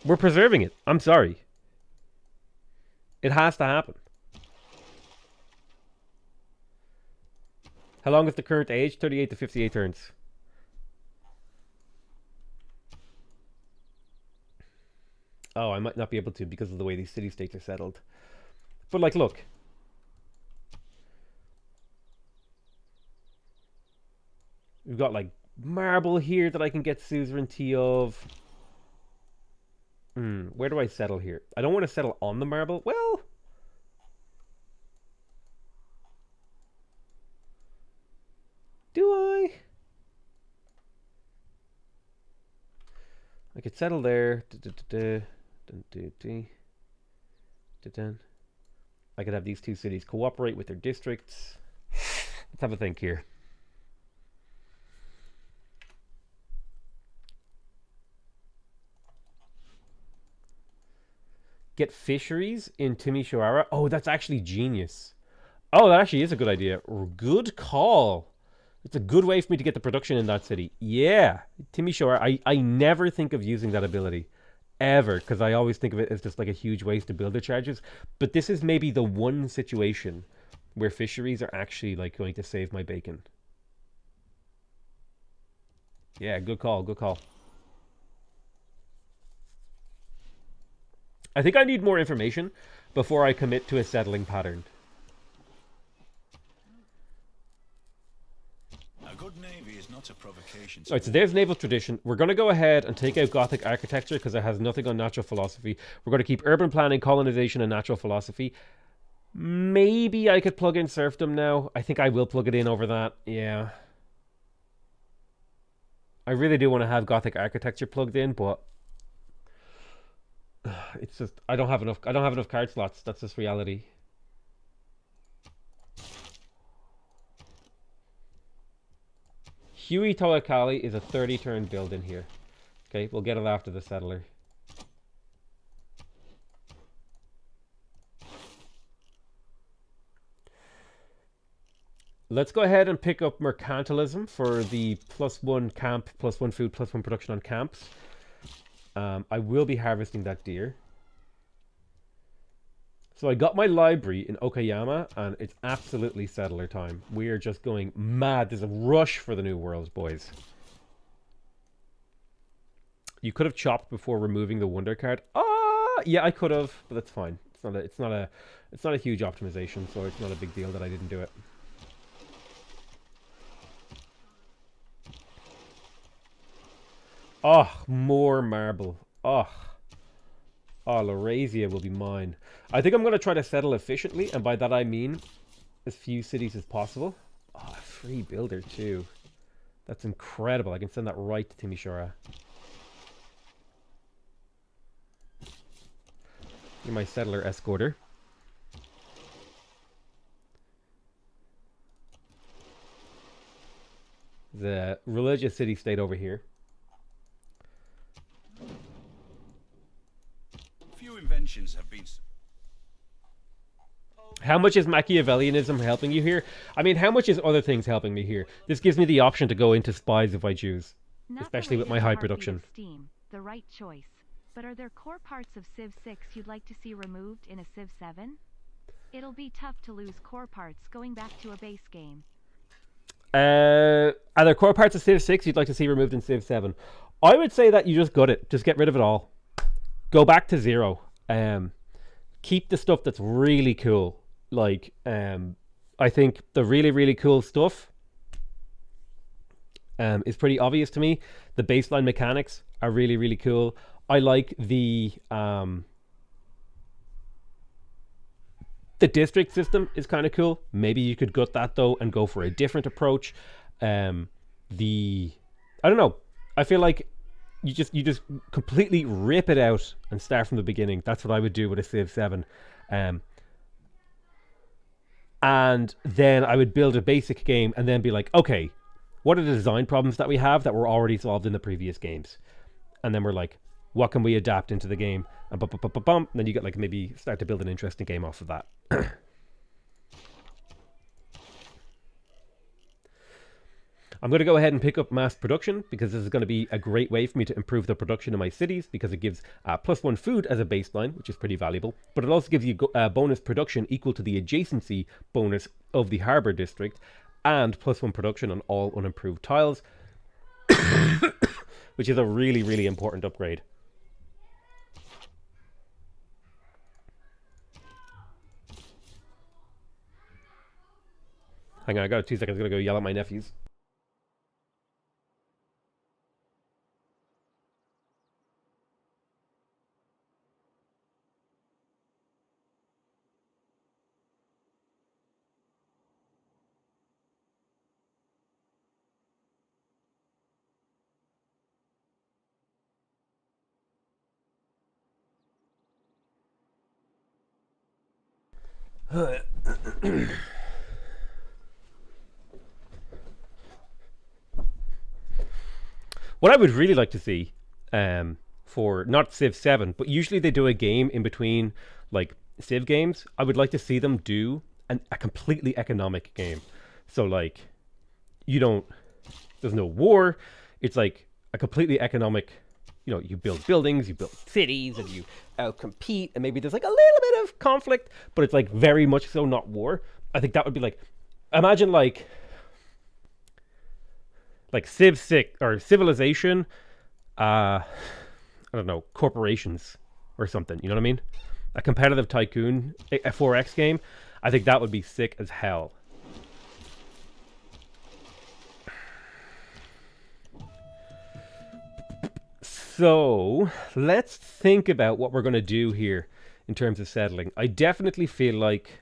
We're preserving it. I'm sorry. It has to happen. How long is the current age? 38 to 58 turns. Oh, I might not be able to because of the way these city-states are settled. But, like, look. We've got, like, marble here that I can get suzerainty of. Where do I settle here? I don't want to settle on the marble. Well... do I? I could settle there. I could have these 2 cities cooperate with their districts. Let's have a think here. Get fisheries in Timisoara. Oh, that's actually genius. Oh, that actually is a good idea. Good call. It's a good way for me to get the production in that city. Yeah. Timisoara. I never think of using that ability. Ever. Because I always think of it as just like a huge waste of builder charges. But this is maybe the one situation where fisheries are actually like going to save my bacon. Yeah, good call. Good call. I think I need more information before I commit to a settling pattern. A good navy is not a provocation. Alright, so there's naval tradition. We're going to go ahead and take out Gothic architecture because it has nothing on natural philosophy. We're going to keep urban planning, colonization, and natural philosophy. Maybe I could plug in serfdom now. I think I will plug it in over that. Yeah. I really do want to have Gothic architecture plugged in, but it's just I don't have enough card slots. That's just reality. Huey Toakali is a 30-turn build in here. Okay, we'll get it after the settler. Let's go ahead and pick up mercantilism for the +1 camp, +1 food, +1 production on camps. I will be harvesting that deer. So I got my library in Okayama, and it's absolutely settler time. We are just going mad. There's a rush for the new world, boys. You could have chopped before removing the wonder card. Yeah, I could have, but that's fine. It's not a huge optimization, so it's not a big deal that I didn't do it. Oh, more marble. Oh, Larazia will be mine. I think I'm going to try to settle efficiently, and by that I mean as few cities as possible. Oh, a free builder too. That's incredible. I can send that right to Timisoara. You're my settler escorter. The religious city-state over here. Few inventions have been... How much is Machiavellianism helping you here? I mean, how much is other things helping me here? This gives me the option to go into spies if I choose. Not Especially the with my high production. Steam, the right choice. But are there core parts of Civ 6 you'd like to see removed in a Civ 7? It'll be tough to lose core parts going back to a base game. Are there core parts of Civ 6 you'd like to see removed in Civ 7? I would say that you just gut it. Just get rid of it all. Go back to 0. Keep the stuff that's really cool. Like, I think the really, really cool stuff is pretty obvious to me. The baseline mechanics are really, really cool. I like the district system is kind of cool. Maybe you could gut that though and go for a different approach. I don't know. I feel like you just completely rip it out and start from the beginning. That's what I would do with a Civ 7. And then I would build a basic game and then be like, okay, what are the design problems that we have that were already solved in the previous games? And then we're like, what can we adapt into the game? And then you get like maybe start to build an interesting game off of that. I'm going to go ahead and pick up mass production because this is going to be a great way for me to improve the production in my cities, because it gives +1 food as a baseline, which is pretty valuable, but it also gives you bonus production equal to the adjacency bonus of the harbour district, and +1 production on all unimproved tiles, which is a really, really important upgrade. Hang on, I got 2 seconds. I'm going to go yell at my nephews. What I would really like to see, for not Civ 7, but usually they do a game in between like Civ games. I would like to see them do a completely economic game. So like, there's no war. It's like a completely economic, you build buildings, you build cities, and you outcompete, and maybe there's like a little bit of conflict, but it's like very much so not war. I think that would be like, imagine like Civ 6 or Civilization, I don't know, corporations or something, you know what I mean? A competitive tycoon, a 4X game. I think that would be sick as hell. So let's think about what we're going to do here in terms of settling. I definitely feel like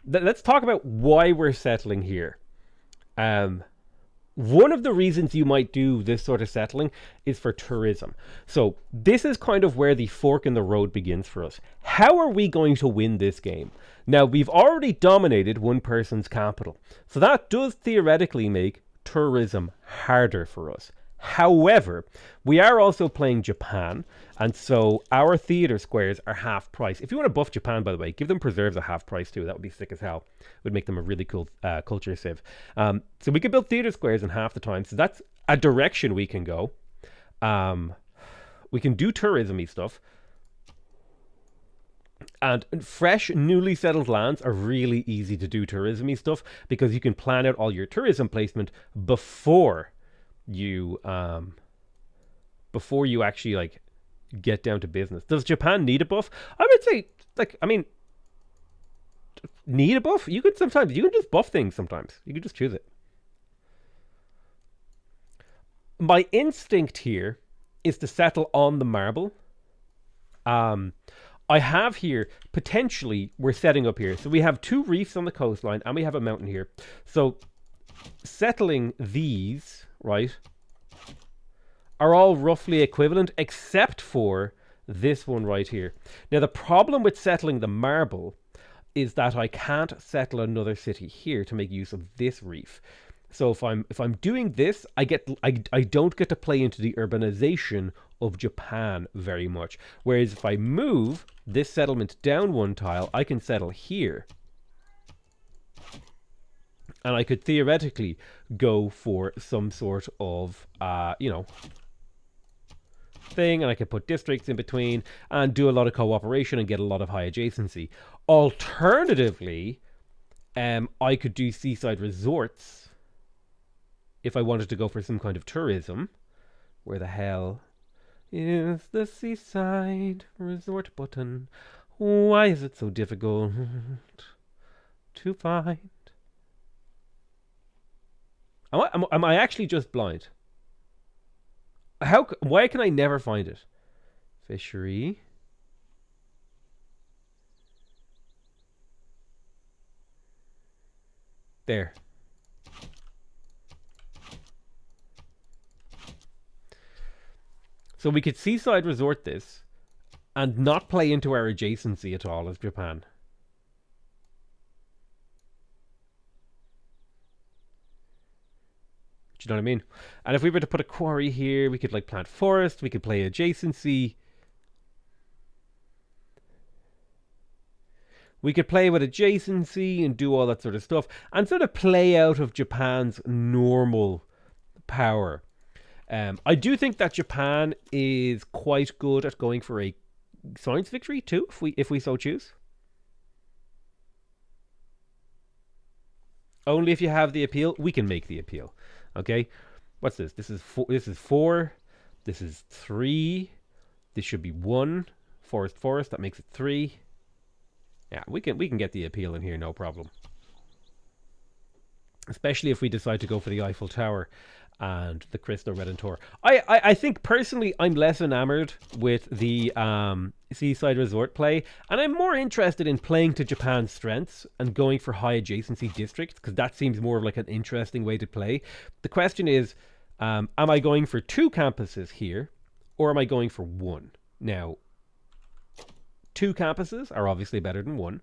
let's talk about why we're settling here. One of the reasons you might do this sort of settling is for tourism. So this is kind of where the fork in the road begins for us. How are we going to win this game? Now, we've already dominated one person's capital, so that does theoretically make tourism harder for us. However, we are also playing Japan, and so our theatre squares are half price. If you want to buff Japan, by the way, give them preserves at half price too. That would be sick as hell. It would make them a really cool culture civ. So we can build theatre squares in half the time. So that's a direction we can go. We can do tourism-y stuff. And fresh, newly settled lands are really easy to do tourism-y stuff because you can plan out all your tourism placement before you actually like get down to business. Does Japan need a buff? I would say, need a buff? You can just buff things sometimes. You can just choose it. My instinct here is to settle on the marble. I have here, potentially, we're setting up here. So we have 2 reefs on the coastline and we have a mountain here. So settling these, right, are all roughly equivalent except for this one right here. Now the problem with settling the marble is that I can't settle another city here to make use of this reef. So if I'm doing this, I don't get to play into the urbanization of Japan very much. Whereas if I move this settlement down 1 tile, I can settle here. And I could theoretically go for some sort of, thing, and I could put districts in between and do a lot of cooperation and get a lot of high adjacency. Alternatively, I could do seaside resorts if I wanted to go for some kind of tourism. Where the hell is the seaside resort button? Why is it so difficult to find? Am I actually just blind? Why can I never find it? Fishery. There. So we could seaside resort this and not play into our adjacency at all as Japan. Do you know what I mean? And if we were to put a quarry here, we could like plant forest, we could play adjacency. We could play with adjacency and do all that sort of stuff and sort of play out of Japan's normal power. I do think that Japan is quite good at going for a science victory too, if we so choose. Only if you have the appeal, we can make the appeal. Okay, what's this? This is four. This is 4. This is 3. This should be 1. Forest. That makes it 3. Yeah, we can get the appeal in here, no problem. Especially if we decide to go for the Eiffel Tower and the Cristo Redentor. I think personally I'm less enamored with the seaside resort play, and I'm more interested in playing to Japan's strengths and going for high adjacency districts, because that seems more of like an interesting way to play. The question is, am I going for 2 campuses here, or am I going for 1? Now, 2 campuses are obviously better than 1.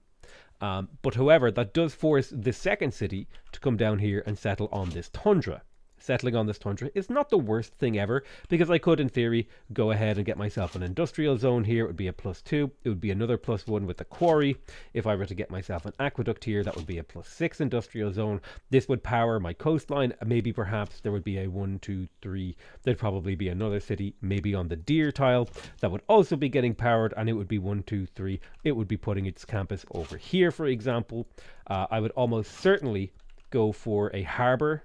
But however, that does force the second city to come down here and settle on this tundra. Settling on this tundra is not the worst thing ever, because I could, in theory, go ahead and get myself an industrial zone here. It would be a +2. It would be another +1 with the quarry. If I were to get myself an aqueduct here, that would be a +6 industrial zone. This would power my coastline. Maybe perhaps there would be a 1, 2, 3. There'd probably be another city, maybe on the deer tile, that would also be getting powered, and it would be 1, 2, 3. It would be putting its campus over here, for example. I would almost certainly go for a harbour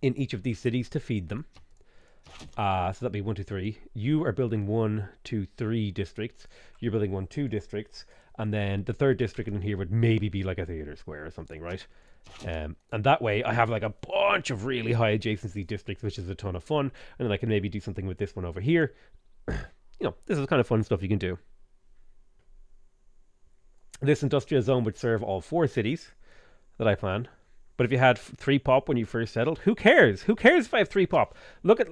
in each of these cities to feed them. So that'd be 1, 2, 3. You are building 1, 2, 3 districts. You're building 1, 2 districts. And then the third district in here would maybe be like a theatre square or something, right? And that way I have like a bunch of really high adjacency districts, which is a ton of fun. And then I can maybe do something with this one over here. This is kind of fun stuff you can do. This industrial zone would serve all 4 cities that I plan. But if you had 3 pop when you first settled, who cares? Who cares if I have 3 pop?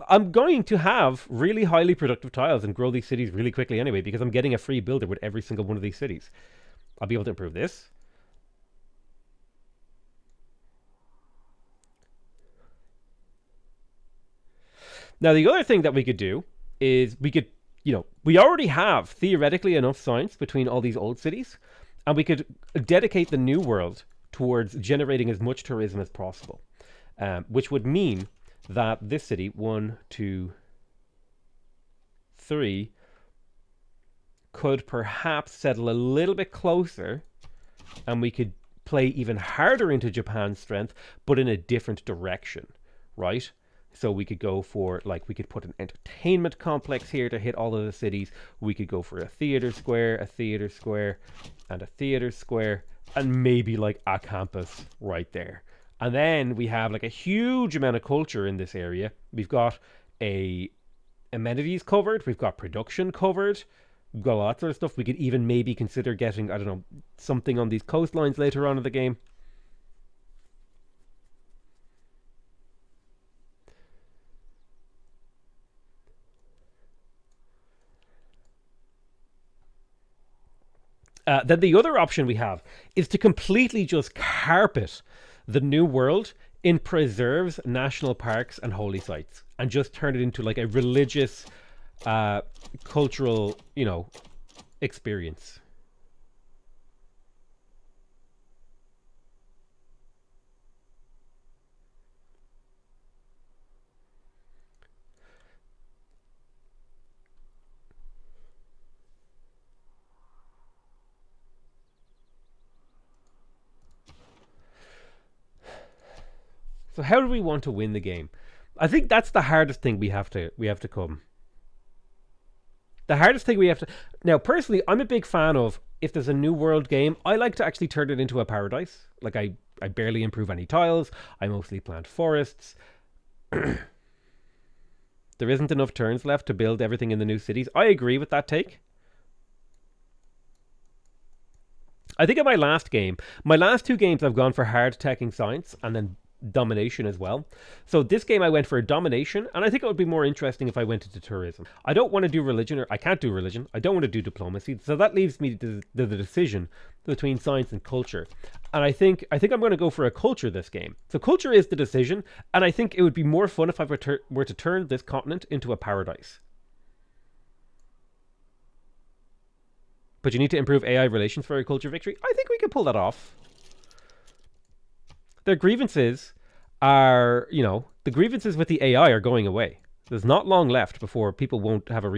I'm going to have really highly productive tiles and grow these cities really quickly anyway, because I'm getting a free builder with every single one of these cities. I'll be able to improve this. Now, the other thing that we could do is we could, we already have theoretically enough science between all these old cities, and we could dedicate the new world towards generating as much tourism as possible, which would mean that this city, 1, 2, 3, could perhaps settle a little bit closer, and we could play even harder into Japan's strength, but in a different direction, right? So we could go for, we could put an entertainment complex here to hit all of the cities. We could go for a theater square, and a theater square, and maybe like a campus right there. And then we have like a huge amount of culture in this area. We've got amenities covered. We've got production covered. We've got a lot of stuff. We could even maybe consider getting, I don't know, something on these coastlines later on in the game. Then the other option we have is to completely just carpet the new world in preserves, national parks, and holy sites, and just turn it into like a religious, cultural, experience. So how do we want to win the game? I think that's the hardest thing we have to come. The hardest thing we have to... Now, personally, I'm a big fan of if there's a new world game, I like to actually turn it into a paradise. Like I barely improve any tiles. I mostly plant forests. There isn't enough turns left to build everything in the new cities. I agree with that take. I think in my last two games I've gone for hard teching science and then domination as well. So this game I went for domination, and I think it would be more interesting if I went into tourism. I don't want to do religion, or I can't do religion. I don't want to do diplomacy. So that leaves me to the decision between science and culture. And I think I'm going to go for a culture this game. So culture is the decision, and I think it would be more fun if I were to turn this continent into a paradise. But you need to improve AI relations for a culture victory. I think we can pull that off. Their grievances are, the grievances with the AI are going away. There's not long left before people don't have a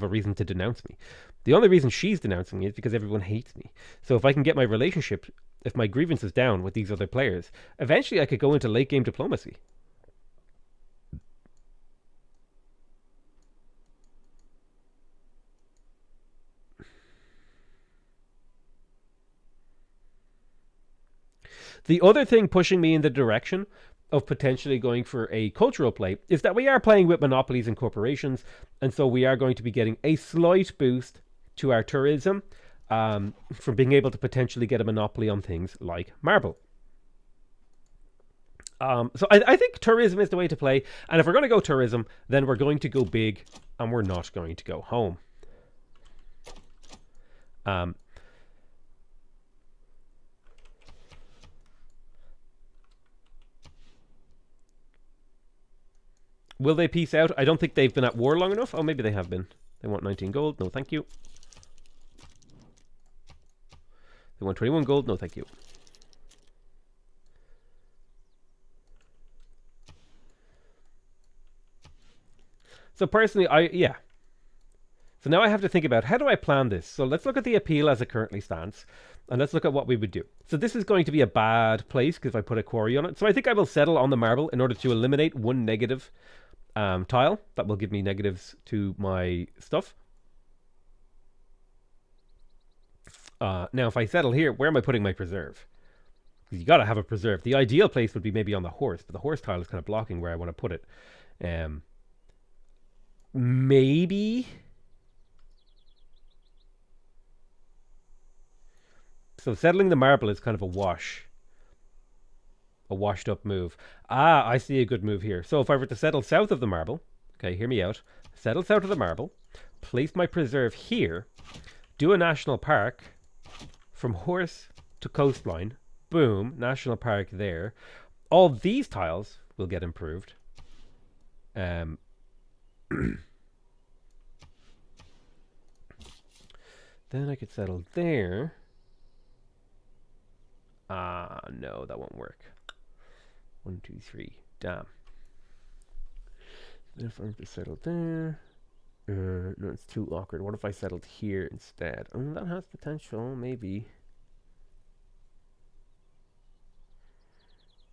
reason to denounce me. The only reason she's denouncing me is because everyone hates me. So if I can get my relationship, if my grievance is down with these other players, eventually I could go into late game diplomacy. The other thing pushing me in the direction of potentially going for a cultural play is that we are playing with monopolies and corporations, and so we are going to be getting a slight boost to our tourism from being able to potentially get a monopoly on things like marble. So I think tourism is the way to play, and if we're going to go tourism, then we're going to go big, and we're not going to go home. Will they peace out? I don't think they've been at war long enough. Oh, maybe they have been. They want 19 gold. No, thank you. They want 21 gold. No, thank you. So personally, So now I have to think about, how do I plan this? So let's look at the appeal as it currently stands. And let's look at what we would do. So this is going to be a bad place because if I put a quarry on it. So I think I will settle on the marble in order to eliminate one negative tile. That will give me negatives to my stuff. Now, if I settle here, where am I putting my preserve? Because you got to have a preserve. The ideal place would be maybe on the horse, but the horse tile is kind of blocking where I want to put it. Maybe. So settling the marble is kind of a wash. A washed up move. Ah, I see a good move here. So if I were to settle south of the marble, okay, hear me out. Settle south of the marble, place my preserve here, do a national park from horse to coastline. Boom, national park there. All these tiles will get improved. Then I could settle there. No, that won't work. 1, 2, 3. Damn. Then if I were to settle there. No, it's too awkward. What if I settled here instead? Oh, that has potential, maybe.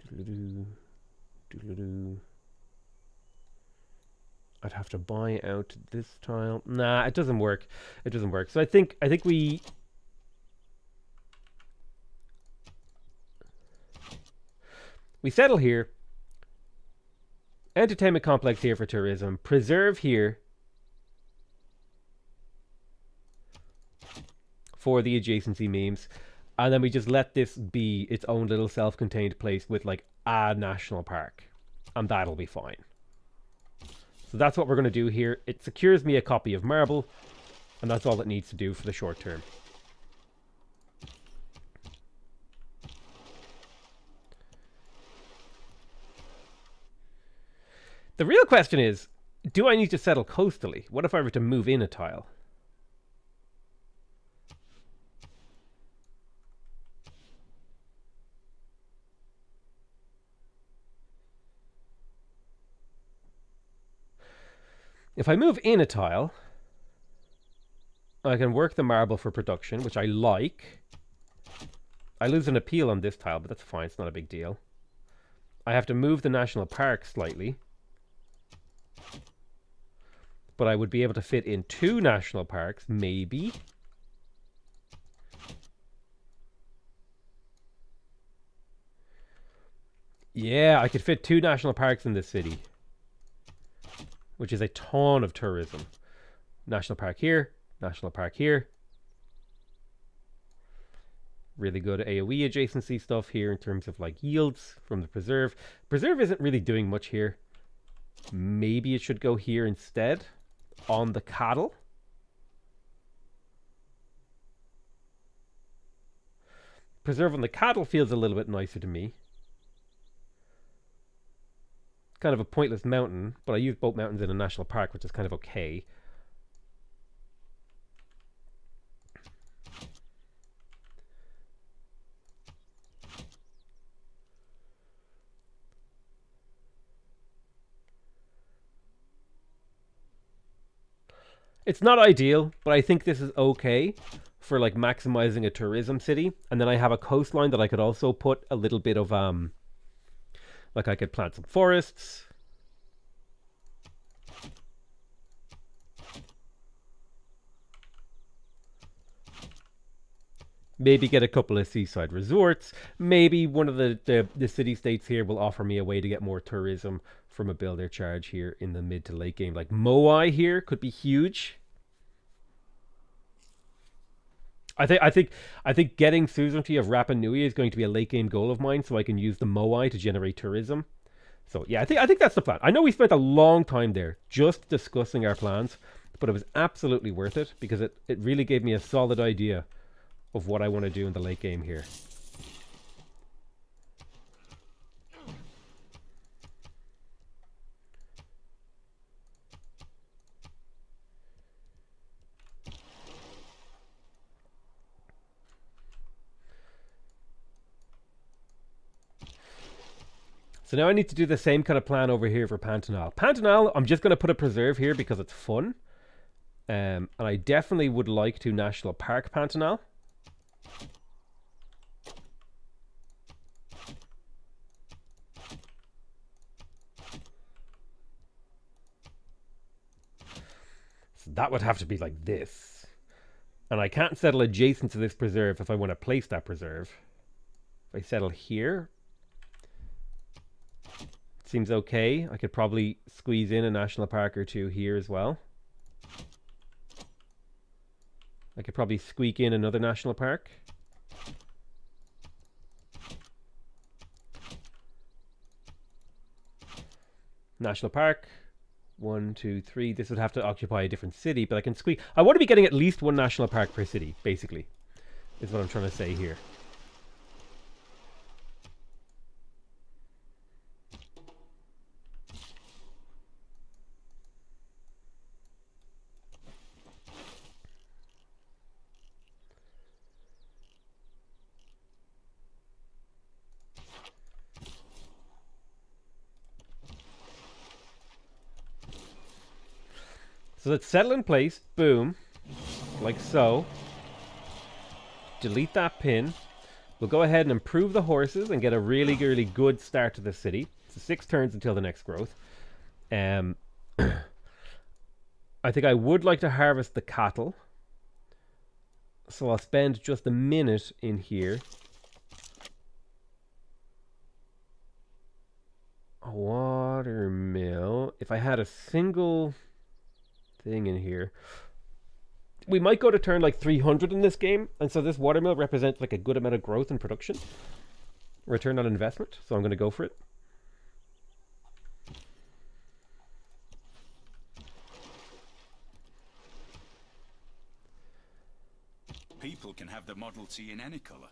Doodle-doo. Doodle-doo. I'd have to buy out this tile. Nah, it doesn't work. It doesn't work. So I think we settle here. Entertainment complex here for tourism. Preserve here for the adjacency memes. And then we just let this be its own little self-contained place with like a national park. And that'll be fine. So that's what we're going to do here. It secures me a copy of marble. And that's all it needs to do for the short term. The real question is, do I need to settle coastally? What if I were to move in a tile? If I move in a tile, I can work the marble for production, which I like. I lose an appeal on this tile, but that's fine. It's not a big deal. I have to move the national park slightly. But I would be able to fit in 2 national parks, maybe. Yeah, I could fit 2 national parks in this city, which is a ton of tourism. National park here, national park here. Really good AoE adjacency stuff here in terms of like yields from the preserve. Preserve isn't really doing much here. Maybe it should go here instead on the cattle. Preserve on the cattle feels a little bit nicer to me. Kind of a pointless mountain, but I use both mountains in a national park, which is kind of okay. It's not ideal, but I think this is okay for like maximizing a tourism city. And then I have a coastline that I could also put a little bit of like I could plant some forests. Maybe get a couple of seaside resorts. Maybe one of the city-states here will offer me a way to get more tourism from a builder charge here in the mid to late game. Like Moai here could be huge. I think getting suzerainty of Rapa Nui is going to be a late game goal of mine, so I can use the Moai to generate tourism. So yeah, I think that's the plan. I know we spent a long time there just discussing our plans, but it was absolutely worth it because it really gave me a solid idea of what I want to do in the late game here. So now I need to do the same kind of plan over here for Pantanal. Pantanal, I'm just going to put a preserve here because it's fun. And I definitely would like to National Park Pantanal. So that would have to be like this. And I can't settle adjacent to this preserve if I want to place that preserve. If I settle here, seems okay. I could probably squeeze in a national park or two here as well. I could probably squeak in another national park. National park. 1, 2, 3. This would have to occupy a different city, but I can squeak. I want to be getting at least one national park per city, basically, is what I'm trying to say here. So let's settle in place, boom, like so. Delete that pin. We'll go ahead and improve the horses and get a really, really good start to the city. So 6 turns until the next growth. I think I would like to harvest the cattle. So I'll spend just a minute in here. A water mill. If I had a single thing in here, we might go to turn like 300 in this game, and so this watermill represents like a good amount of growth in production, return on investment, so I'm going to go for it. People can have the Model T in any color.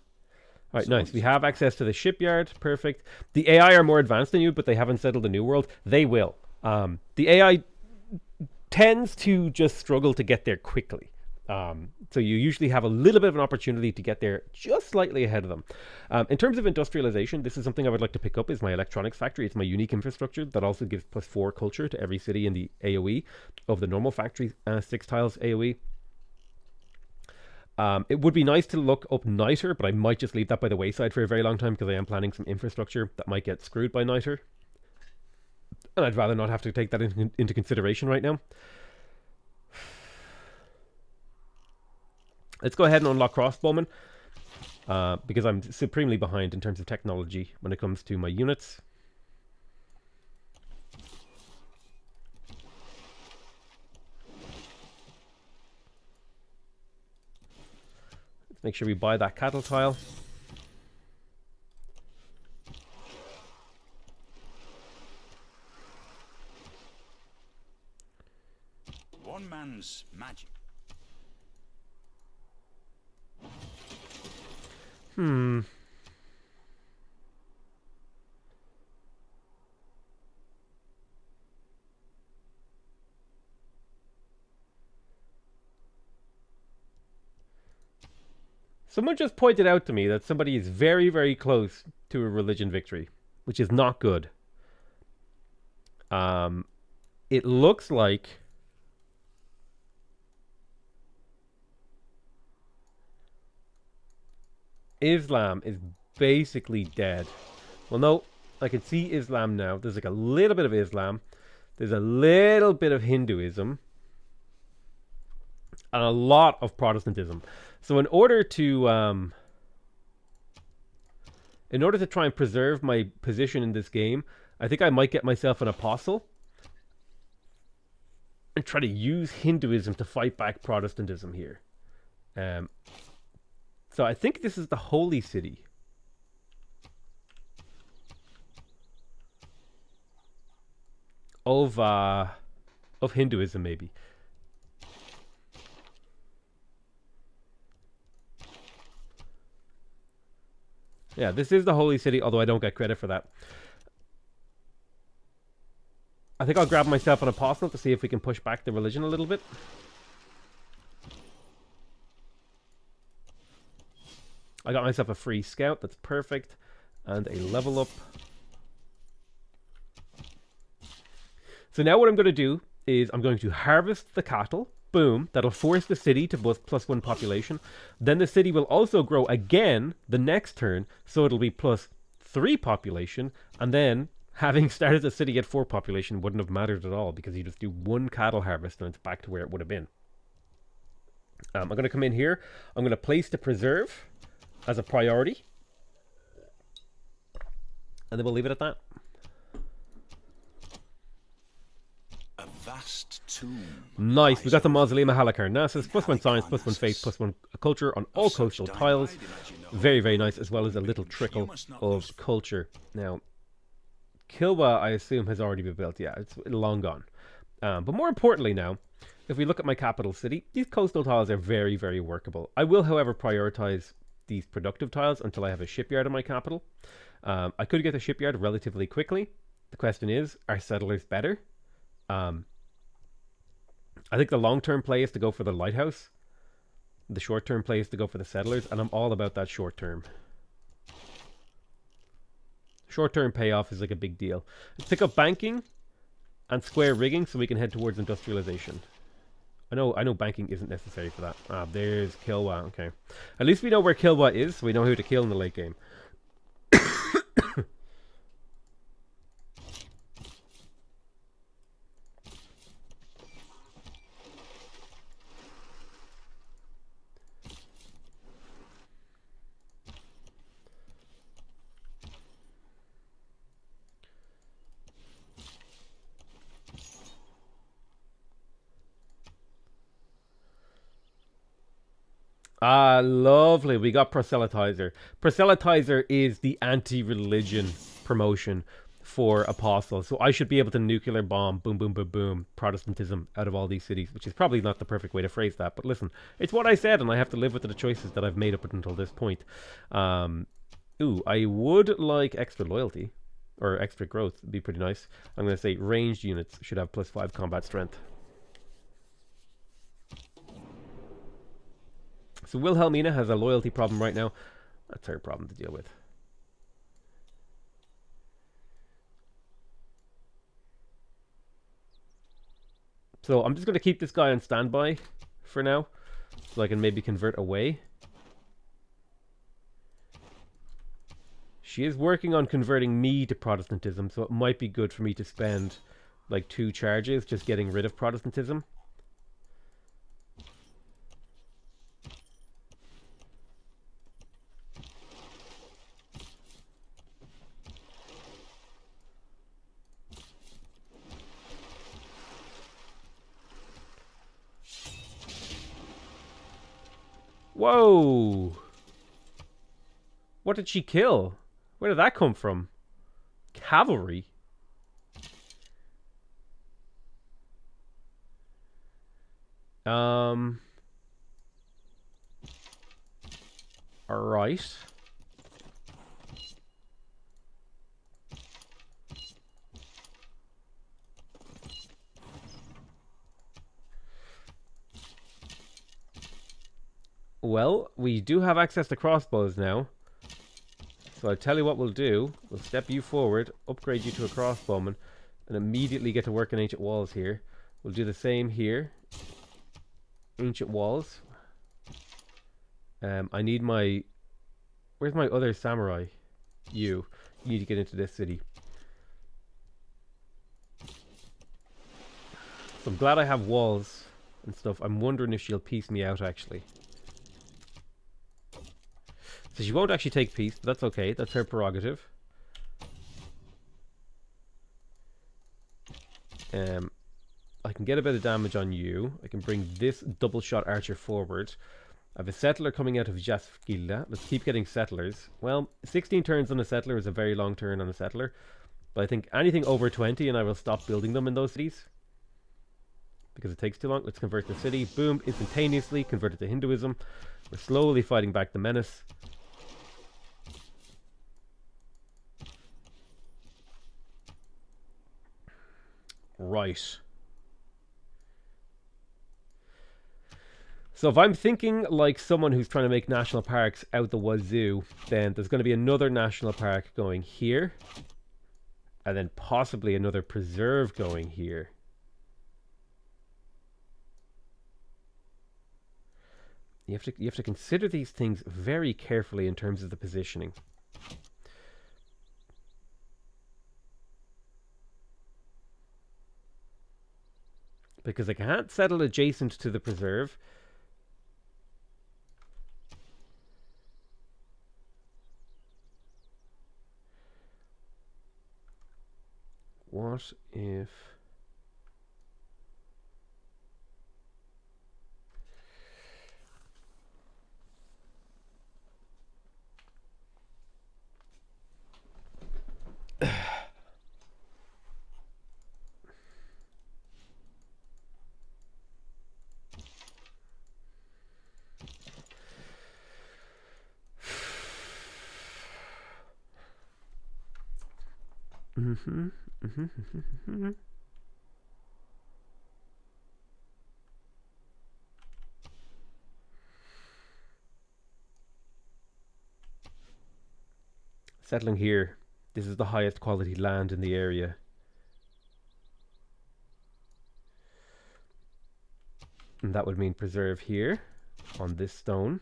All right, nice. We have access to the shipyard. Perfect. The AI are more advanced than you, but they haven't settled the New World. They will. The AI tends to just struggle to get there quickly. So you usually have a little bit of an opportunity to get there just slightly ahead of them. In terms of industrialization, this is something I would like to pick up, is my electronics factory. It's my unique infrastructure that also gives +4 culture to every city in the AoE of the normal factory 6 tiles AoE. It would be nice to look up Niter, but I might just leave that by the wayside for a very long time because I am planning some infrastructure that might get screwed by Niter. And I'd rather not have to take that into consideration right now. Let's go ahead and unlock crossbowmen, because I'm supremely behind in terms of technology when it comes to my units. Make sure we buy that cattle tile. One man's magic. Someone just pointed out to me that somebody is very, very close to a religion victory, which is not good. It looks like Islam is basically dead. Well, no, I can see Islam now. There's like a little bit of Islam. There's a little bit of Hinduism. And a lot of Protestantism. So in order to try and preserve my position in this game, I think I might get myself an apostle and try to use Hinduism to fight back Protestantism here. So I think this is the holy city. Of Hinduism, maybe. Yeah, this is the holy city, although I don't get credit for that. I think I'll grab myself an apostle to see if we can push back the religion a little bit. I got myself a free scout, that's perfect. And a level up. So now what I'm going to do is I'm going to harvest the cattle. Boom. That'll force the city to +1 population. Then the city will also grow again the next turn, so it'll be +3 population. And then, having started the city at 4 population wouldn't have mattered at all, because you just do 1 cattle harvest and it's back to where it would have been. I'm going to come in here. I'm going to place to preserve as a priority. And then we'll leave it at that. A vast tomb. Nice, we got the Mausoleum of Halicarnassus, +1 science, +1 faith, +1 culture on all coastal tiles. Very, very nice, as well as a little trickle of culture. Now, Kilwa, I assume, has already been built. Yeah, it's long gone. But more importantly now, if we look at my capital city, these coastal tiles are very, very workable. I will, however, prioritize these productive tiles until I have a shipyard in my capital. I could get the shipyard relatively quickly. The question is, are settlers better? I think the long-term play is to go for the lighthouse. The short-term play is to go for the settlers, and I'm all about that short-term. Short-term payoff is like a big deal. Let's pick up banking and square rigging so we can head towards industrialization. I know banking isn't necessary for that. Ah, there's Kilwa, okay. At least we know where Kilwa is, so we know who to kill in the late game. Ah, lovely. We got Proselytizer. Proselytizer is the anti-religion promotion for Apostle. So I should be able to nuclear bomb, boom, boom, boom, boom, Protestantism out of all these cities, which is probably not the perfect way to phrase that. But listen, it's what I said, and I have to live with the choices that I've made up until this point. Ooh, I would like extra loyalty, or extra growth. It'd be pretty nice. I'm going to say ranged units should have +5 combat strength. So Wilhelmina has a loyalty problem right now. That's her problem to deal with. So I'm just going to keep this guy on standby for now, so I can maybe convert away. She is working on converting me to Protestantism, so it might be good for me to spend like 2 charges just getting rid of Protestantism. Whoa! What did she kill? Where did that come from? Cavalry? Alright. Well, we do have access to crossbows now. So I'll tell you what we'll do. We'll step you forward, upgrade you to a crossbowman, and immediately get to work on ancient walls here. We'll do the same here. Ancient walls. I need my... Where's my other samurai? You need to get into this city. So I'm glad I have walls and stuff. I'm wondering if she'll piece me out, actually. So she won't actually take peace, but that's okay. That's her prerogative. I can get a bit of damage on you. I can bring this double shot archer forward. I have a settler coming out of Jaskilda. Let's keep getting settlers. Well, 16 turns on a settler is a very long turn on a settler. But I think anything over 20 and I will stop building them in those cities. Because it takes too long. Let's convert the city. Boom, instantaneously convert it to Hinduism. We're slowly fighting back the menace. Right. So if I'm thinking like someone who's trying to make national parks out the wazoo, then there's going to be another national park going here. And then possibly another preserve going here. You have to consider these things very carefully in terms of the positioning. Because I can't settle adjacent to the preserve. What if... Settling here. This is the highest quality land in the area. And that would mean preserve here on this stone.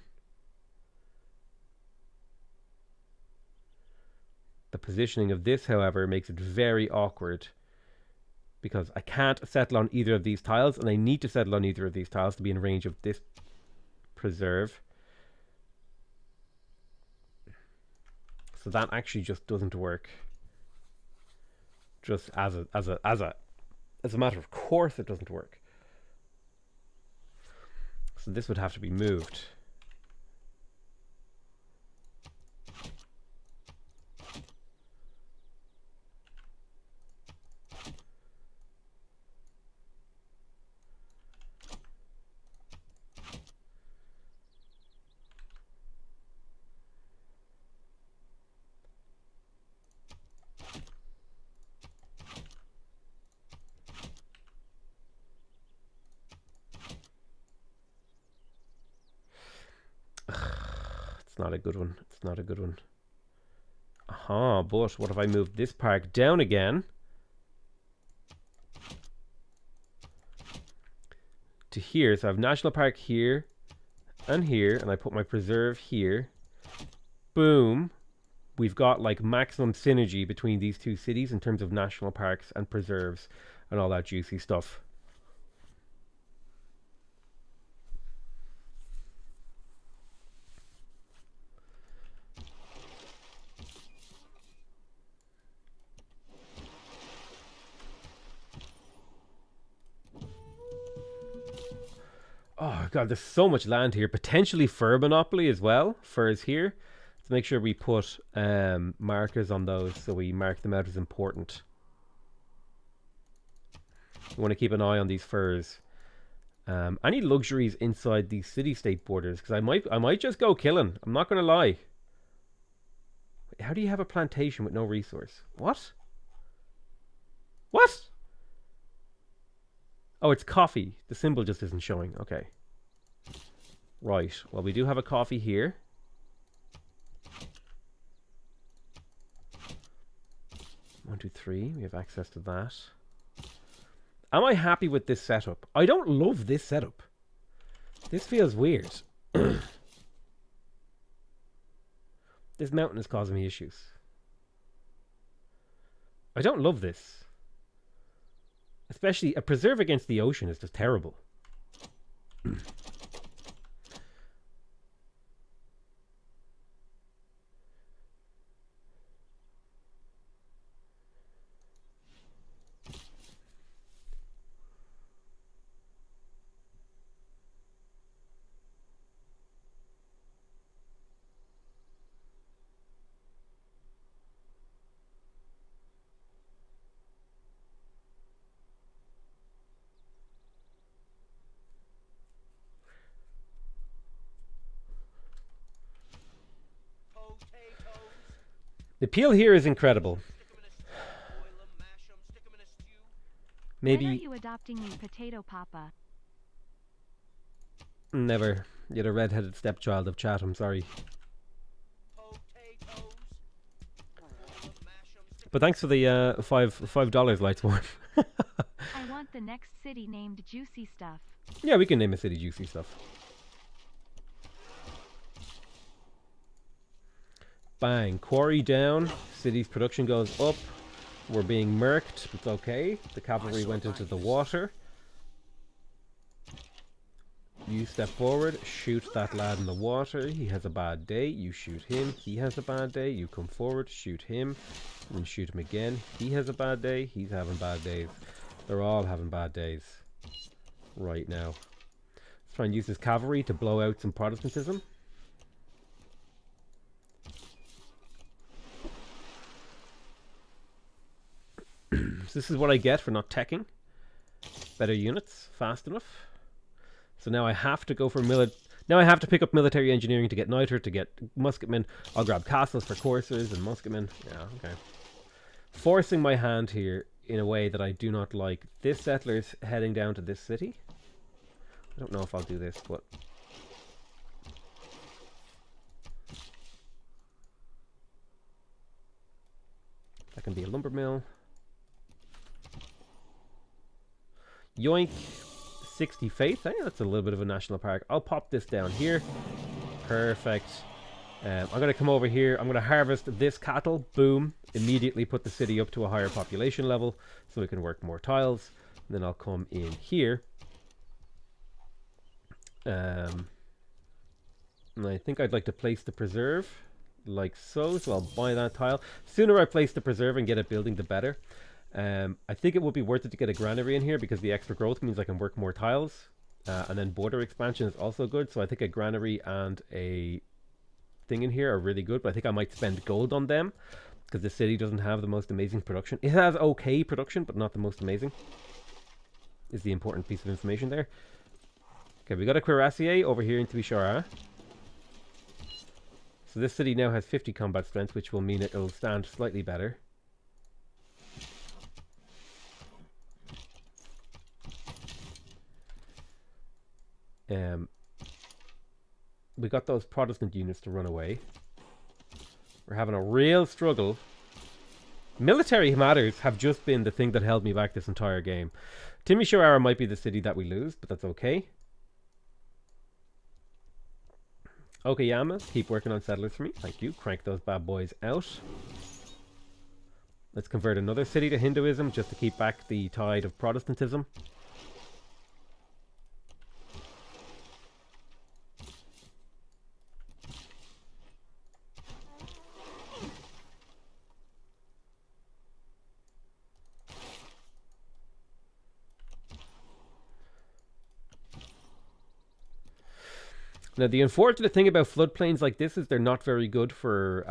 The positioning of this, however, makes it very awkward because I can't settle on either of these tiles, and I need to settle on either of these tiles to be in range of this preserve. So that actually just doesn't work. Just as a matter of course, it doesn't work. So this would have to be moved. Not a good one. It's not a good one. Aha, but what if I moved this park down again to here? So I have national park here and here, and I put my preserve here. Boom. We've got like maximum synergy between these two cities in terms of national parks and preserves and all that juicy stuff. Oh god, there's so much land here. Potentially fur monopoly as well. Fur is here. Let's make sure we put markers on those so we mark them out as important. We want to keep an eye on these furs. Any luxuries inside these city-state borders? Because I might just go killing. I'm not going to lie. How do you have a plantation with no resource? What? What? Oh, it's coffee. The symbol just isn't showing. Okay. Right. Well, we do have a coffee here. One, two, three. We have access to that. Am I happy with this setup? I don't love this setup. This feels weird. This mountain is causing me issues. I don't love this. Especially a preserve against the ocean is just terrible. The peel here is incredible. Maybe... When are you adopting me, Potato Papa? Never. You're the red-headed stepchild of Chatham, sorry. But thanks for the $5 Lightsworn. I want the next city named Juicy Stuff. Yeah, we can name a city Juicy Stuff. Bang. Quarry down. City's production goes up. We're being murked. It's okay. The cavalry went into the water. You step forward. Shoot that lad in the water. He has a bad day. You shoot him. He has a bad day. You come forward. Shoot him. And shoot him again. He has a bad day. He's having bad days. They're all having bad days. Right now. Let's try and use this cavalry to blow out some Protestantism. So this is what I get for not teching better units fast enough. So now I have to go for now I have to pick up military engineering to get niter, to get musketmen. I'll grab castles for coursers and musketmen. Yeah, okay. Forcing my hand here in a way that I do not like. This settler's heading down to this city. I don't know if I'll do this, but... that can be a lumber mill. Yoink. 60 faith. I think that's a little bit of a national park. I'll pop this down here. Perfect. I'm going to come over here. I'm going to harvest this cattle. Boom. Immediately put the city up to a higher population level so we can work more tiles. And then I'll come in here. And I think I'd like to place the preserve like so. So I'll buy that tile. Sooner I place the preserve and get it building, the better. I think it would be worth it to get a granary in here because the extra growth means I can work more tiles. And then border expansion is also good. So I think a granary and a thing in here are really good. But I think I might spend gold on them because the city doesn't have the most amazing production. It has okay production, but not the most amazing. Is the important piece of information there. Okay, we got a cuirassier over here in Tibishara. So this city now has 50 combat strength, which will mean it will stand slightly better. We got those Protestant units to run away. We're having a real struggle. Military matters have just been the thing that held me back this entire game. Timisoara might be the city that we lose, but that's okay. Okayama, keep working on settlers for me. Thank you. Crank those bad boys out. Let's convert another city to Hinduism just to keep back the tide of Protestantism. Now, the unfortunate thing about floodplains like this is they're not very good for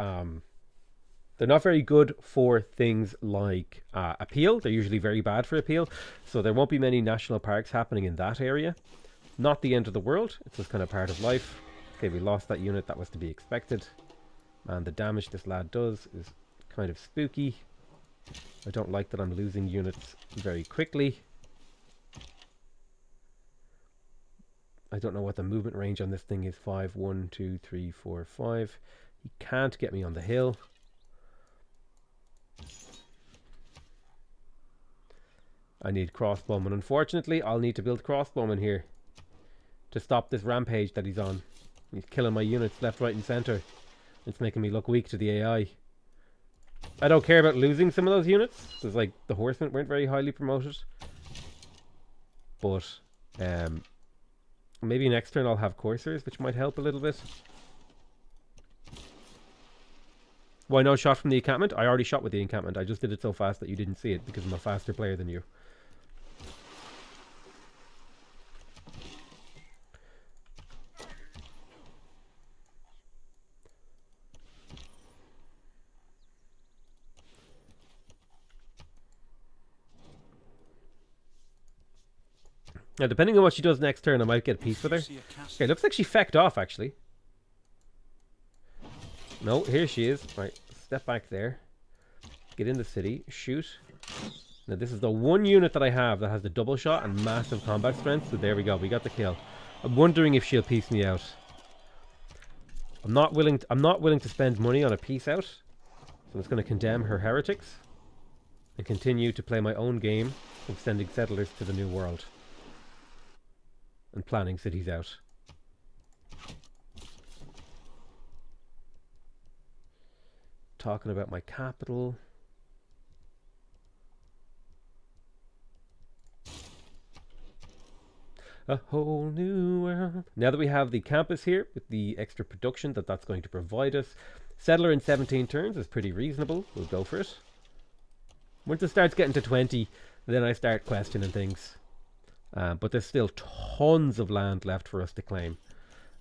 things like appeal. They're usually very bad for appeal, so there won't be many national parks happening in that area. Not the end of the world. It's just kind of part of life. Okay, we lost that unit. That was to be expected. And the damage this lad does is kind of spooky. I don't like that I'm losing units very quickly. I don't know what the movement range on this thing is. 5, 1, 2, 3, 4, 5. He can't get me on the hill. I need crossbowmen. Unfortunately, I'll need to build crossbowmen here to stop this rampage that he's on. He's killing my units left, right, and center. It's making me look weak to the AI. I don't care about losing some of those units, because like the horsemen weren't very highly promoted. But maybe next turn I'll have coursers, which might help a little bit. Why no shot from the encampment? I already shot with the encampment. I just did it so fast that you didn't see it because I'm a faster player than you. Now, depending on what she does next turn, I might get a piece with her. Okay, looks like she fecked off, actually. No, here she is. Right, step back there. Get in the city. Shoot. Now, this is the one unit that I have that has the double shot and massive combat strength. So there we go. We got the kill. I'm wondering if she'll piece me out. I'm not willing to spend money on a piece out. So I'm just going to condemn her heretics and continue to play my own game of sending settlers to the New World and planning cities out. Talking about my capital. A whole new world. Now that we have the campus here with the extra production that's going to provide us, settler in 17 turns is pretty reasonable. We'll go for it. Once it starts getting to 20, then I start questioning things. But there's still tons of land left for us to claim.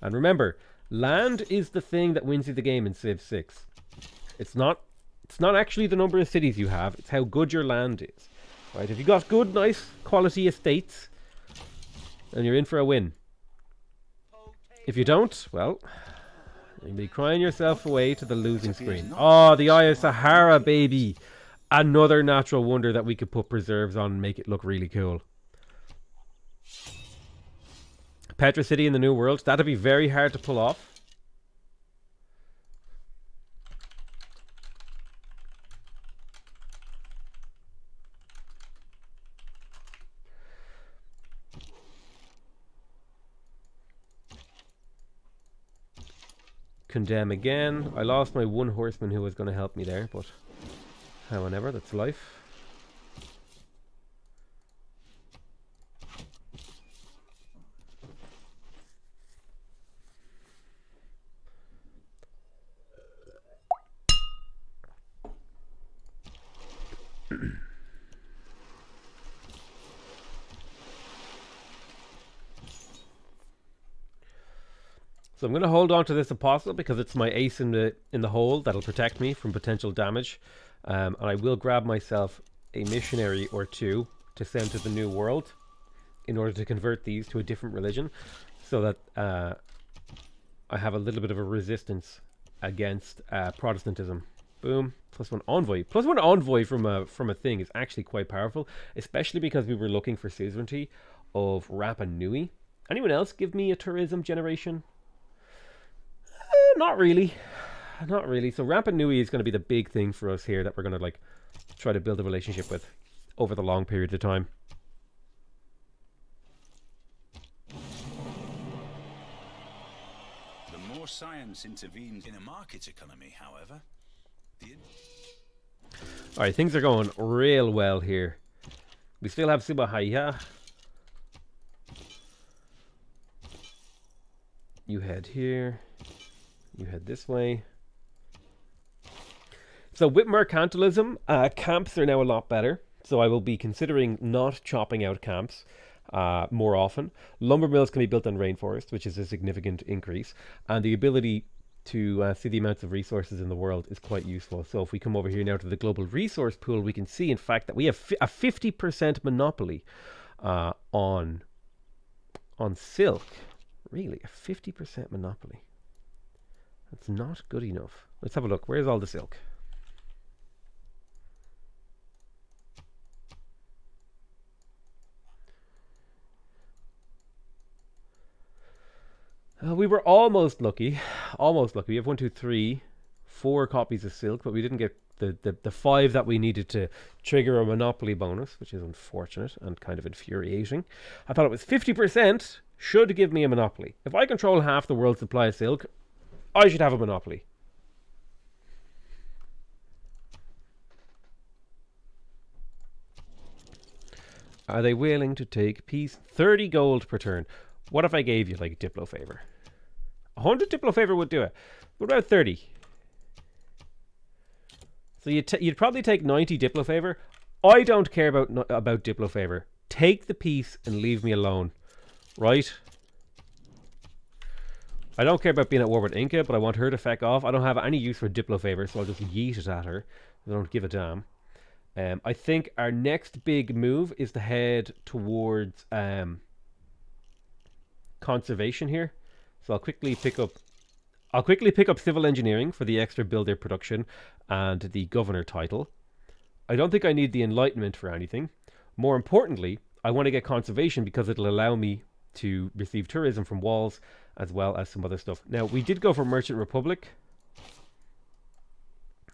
And remember, land is the thing that wins you the game in Civ 6. It's not actually the number of cities you have, it's how good your land is. Right? If you got good, nice, quality estates, then you're in for a win. If you don't, well, you'll be crying yourself away to the losing screen. Oh, the Eye of Sahara, baby! Another natural wonder that we could put preserves on and make it look really cool. Petra City in the New World. That'd be very hard to pull off. Condemn again. I lost my one horseman who was going to help me there, but however, that's life. So I'm going to hold on to this apostle because it's my ace in the hole that'll protect me from potential damage. And I will grab myself a missionary or two to send to the New World in order to convert these to a different religion, so that I have a little bit of a resistance against Protestantism. Boom. +1 envoy. +1 envoy from a thing is actually quite powerful, especially because we were looking for suzerainty of Rapa Nui. Anyone else give me a tourism generation? Not really. Not really. So Rapa Nui is going to be the big thing for us here that we're going to like try to build a relationship with over the long period of time. The more science intervenes in a market economy, however, Alright, things are going real well here. We still have Subahaya. You head here. You head this way. So with mercantilism, camps are now a lot better. So I will be considering not chopping out camps. more often. Lumber mills can be built on rainforest, which is a significant increase. And the ability to see the amounts of resources in the world is quite useful. So if we come over here now to the global resource pool, we can see, in fact, that we have a 50% monopoly on silk. Really, a 50% monopoly. That's not good enough. Let's have a look. Where's all the silk? We were almost lucky. Almost lucky. We have 1, 2, 3, 4 copies of silk, but we didn't get the 5 that we needed to trigger a monopoly bonus, which is unfortunate and kind of infuriating. I thought it was 50% should give me a monopoly. If I control half the world's supply of silk, I should have a monopoly. Are they willing to take peace? 30 gold per turn. What if I gave you like Diplo favor? 100 Diplo favor would do it. What about 30? So you'd probably take 90 Diplo favor. I don't care about Diplo favor. Take the peace and leave me alone. Right? I don't care about being at war with Inca, but I want her to feck off. I don't have any use for Diplo favor, so I'll just yeet it at her. I don't give a damn. I think our next big move is to head towards conservation here. So I'll quickly pick up civil engineering for the extra builder production and the governor title. I don't think I need the enlightenment for anything. More importantly, I want to get conservation because it'll allow me to receive tourism from walls as well as some other stuff. Now, we did go for Merchant Republic.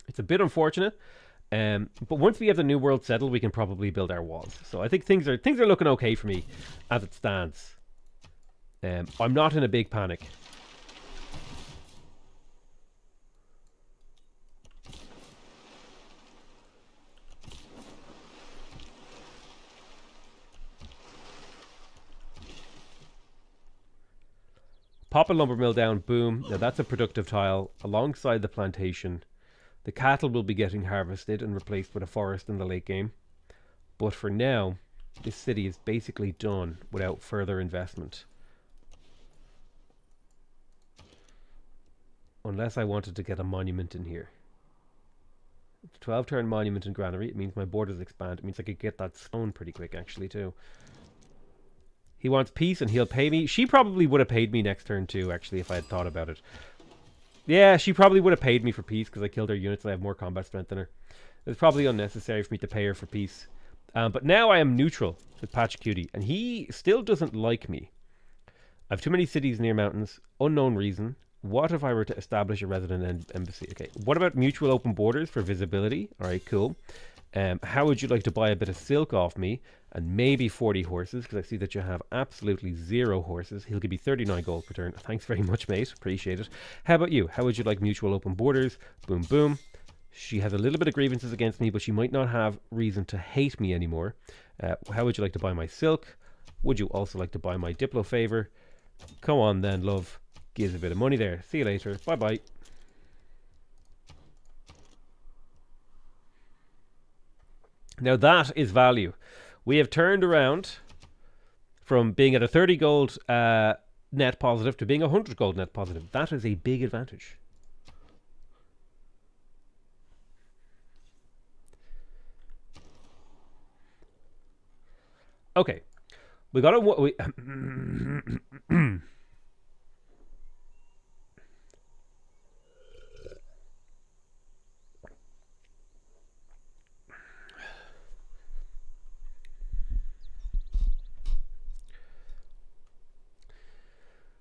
It's a bit unfortunate. But once we have the New World settled, we can probably build our walls. So I think things are looking okay for me as it stands. I'm not in a big panic. Pop a lumber mill down, boom. Now that's a productive tile alongside the plantation. The cattle will be getting harvested and replaced with a forest in the late game. But for now, this city is basically done without further investment. Unless I wanted to get a monument in here. 12-turn monument and granary. It means my borders expand. It means I could get that stone pretty quick, actually, too. He wants peace and he'll pay me. She probably would have paid me next turn, too, actually, if I had thought about it. Yeah, she probably would have paid me for peace because I killed her units and I have more combat strength than her. It's probably unnecessary for me to pay her for peace. But now I am neutral with Patch Cutie, and he still doesn't like me. I have too many cities near mountains. Unknown reason. What if I were to establish a resident embassy? Okay, what about mutual open borders for visibility? Alright, cool. How would you like to buy a bit of silk off me? And maybe 40 horses, because I see that you have absolutely 0 horses. He'll give you 39 gold per turn. Thanks very much, mate. Appreciate it. How about you? How would you like mutual open borders? Boom, boom. She has a little bit of grievances against me, but she might not have reason to hate me anymore. How would you like to buy my silk? Would you also like to buy my Diplo favor? Come on then, love. Gives a bit of money there. See you later. Bye-bye. Now that is value. We have turned around from being at a 30 gold net positive to being a 100 gold net positive. That is a big advantage. Okay. We got a...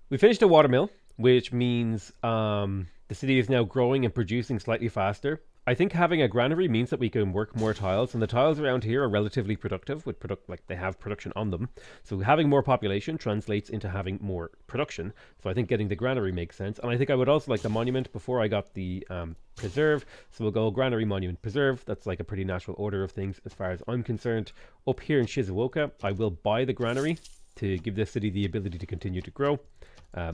We finished a watermill, which means the city is now growing and producing slightly faster. I think having a granary means that we can work more tiles, and the tiles around here are relatively productive, with like they have production on them. So having more population translates into having more production. So I think getting the granary makes sense. And I think I would also like the monument before I got the preserve. So we'll go granary, monument, preserve. That's like a pretty natural order of things as far as I'm concerned. Up here in Shizuoka, I will buy the granary to give this city the ability to continue to grow.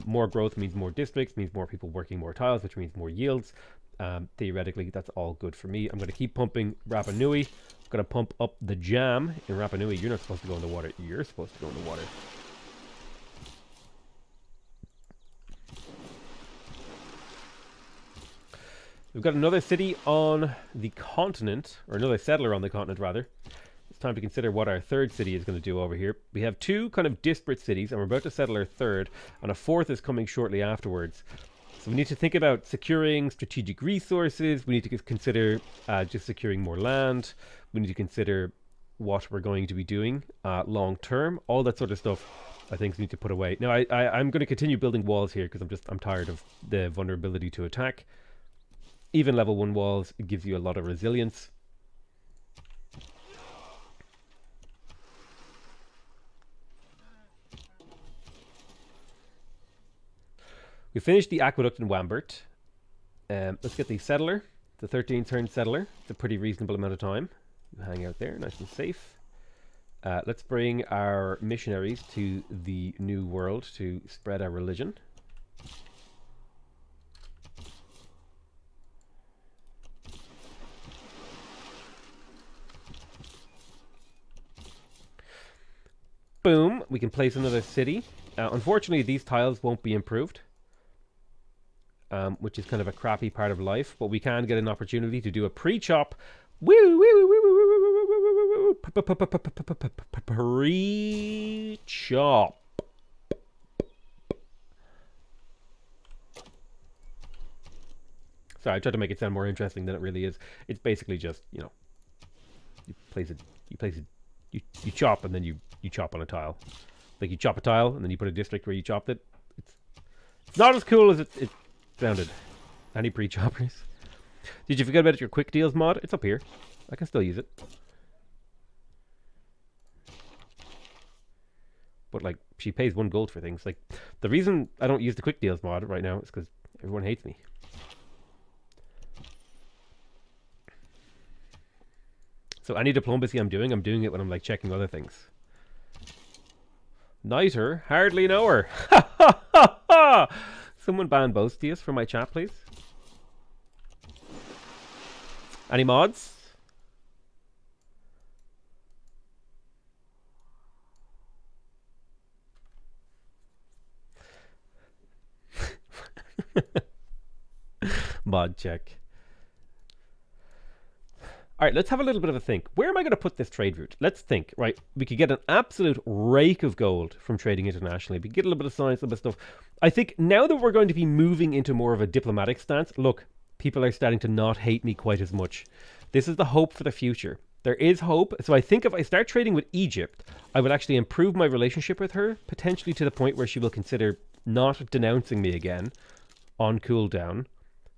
More growth means more districts, means more people working more tiles, which means more yields. Theoretically, that's all good for me. I'm going to keep pumping Rapa Nui. Gotta pump up the jam in Rapa Nui. You're not supposed to go in the water. You're supposed to go in the water. We've got another city on the continent, or another settler on the continent, rather. It's time to consider what our third city is going to do over here. We have two kind of disparate cities, and we're about to settle our third, and a fourth is coming shortly afterwards. So we need to think about securing strategic resources. We need to consider just securing more land. We need to consider what we're going to be doing long term. All that sort of stuff, I think, need to put away. Now, I'm going to continue building walls here because I'm tired of the vulnerability to attack. Even level 1 walls, it gives you a lot of resilience. We finished the aqueduct in Wambert. Let's get the settler, the 13-turn settler. It's a pretty reasonable amount of time. You hang out there, nice and safe. Let's bring our missionaries to the New World to spread our religion. Boom, we can place another city. Unfortunately, these tiles won't be improved, which is kind of a crappy part of life, but we can get an opportunity to do a pre-chop. Pre-chop. Sorry, I tried to make it sound more interesting than it really is. It's basically just, you know, you chop and then you chop on a tile. Like you chop a tile and then you put a district where you chopped it. It's not as cool as it sounded. Any pre-choppers? Did you forget about your quick deals mod? It's up here. I can still use it. But like, she pays 1 gold for things. Like, the reason I don't use the quick deals mod right now is because everyone hates me. So any diplomacy I'm doing it when I'm like checking other things. Niter? Hardly know her. Ha ha ha ha! Someone ban Bostius for my chat, please. Any mods? Mod check. All right, let's have a little bit of a think. Where am I going to put this trade route? Let's think, right? We could get an absolute rake of gold from trading internationally. We could get a little bit of science, a little bit of stuff. I think now that we're going to be moving into more of a diplomatic stance, look, people are starting to not hate me quite as much. This is the hope for the future. There is hope. So I think if I start trading with Egypt, I would actually improve my relationship with her, potentially to the point where she will consider not denouncing me again on cooldown.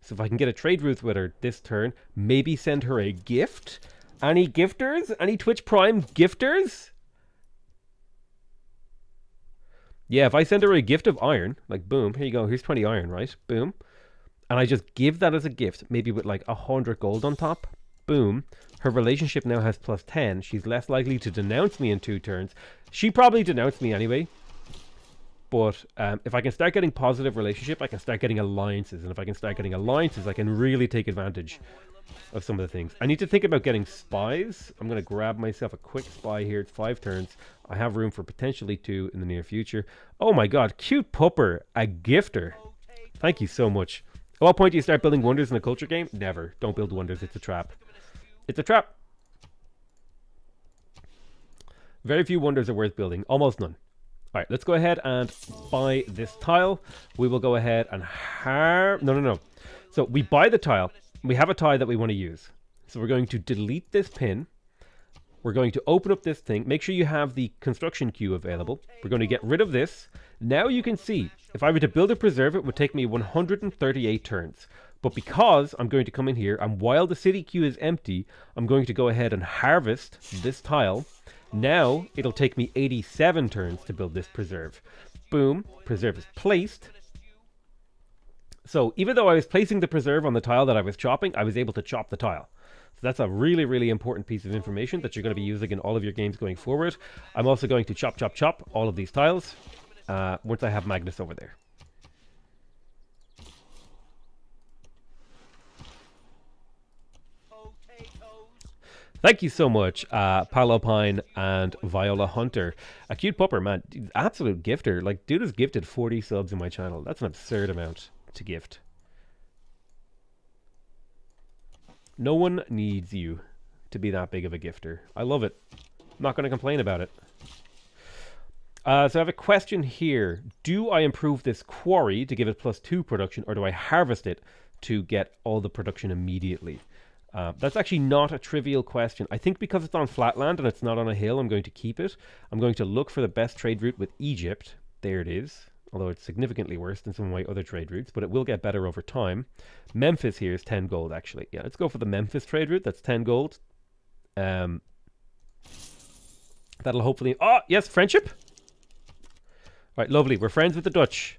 So if I can get a trade route with her this turn, maybe send her a gift. Any gifters? Any Twitch Prime gifters? Yeah, if I send her a gift of iron, like boom, here you go, here's 20 iron, right? Boom. And I just give that as a gift, maybe with like 100 gold on top. Boom. Her relationship now has +10. She's less likely to denounce me in 2 turns. She probably denounced me anyway. But if I can start getting positive relationship, I can start getting alliances. And if I can start getting alliances, I can really take advantage of some of the things. I need to think about getting spies. I'm going to grab myself a quick spy here. It's 5 turns. I have room for potentially 2 in the near future. Oh my god, cute pupper, a gifter. Thank you so much. At what point do you start building wonders in a culture game? Never. Don't build wonders. It's a trap. It's a trap. Very few wonders are worth building. Almost none. All right, let's go ahead and buy this tile. We will go ahead and No. So we buy the tile. We have a tile that we want to use. So we're going to delete this pin. We're going to open up this thing. Make sure you have the construction queue available. We're going to get rid of this. Now you can see, if I were to build a preserve, it would take me 138 turns. But because I'm going to come in here, and while the city queue is empty, I'm going to go ahead and harvest this tile. Now, it'll take me 87 turns to build this preserve. Boom, preserve is placed. So, even though I was placing the preserve on the tile that I was chopping, I was able to chop the tile. So that's a really, really important piece of information that you're going to be using in all of your games going forward. I'm also going to chop all of these tiles once I have Magnus over there. Thank you so much, Palopine and Viola Hunter. A cute pupper, man. Absolute gifter. Like, dude has gifted 40 subs in my channel. That's an absurd amount to gift. No one needs you to be that big of a gifter. I love it. I'm not going to complain about it. So I have a question here. Do I improve this quarry to give it +2 production, or do I harvest it to get all the production immediately? That's actually not a trivial question. I think because it's on flatland and it's not on a hill, I'm going to keep it. I'm going to look for the best trade route with Egypt. There it is. Although it's significantly worse than some of my other trade routes, but it will get better over time. Memphis here is 10 gold, actually. Yeah, let's go for the Memphis trade route. That's 10 gold. That'll hopefully... Oh, yes, friendship. Right, lovely. We're friends with the Dutch.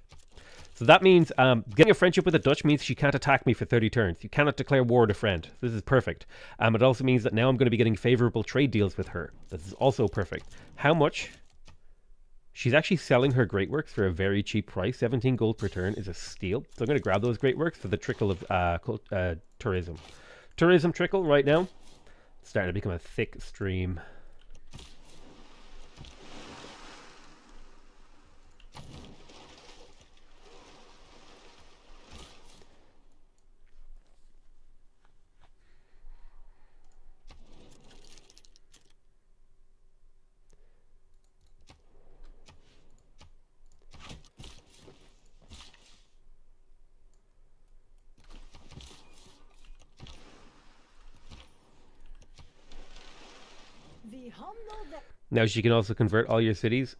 So that means getting a friendship with the Dutch means she can't attack me for 30 turns. You cannot declare war to friend. This is perfect. It also means that now I'm going to be getting favorable trade deals with her. This is also perfect. How much? She's actually selling her great works for a very cheap price. 17 gold per turn is a steal. So I'm going to grab those great works for the trickle of tourism. Tourism trickle right now. It's starting to become a thick stream. Now she can also convert all your cities.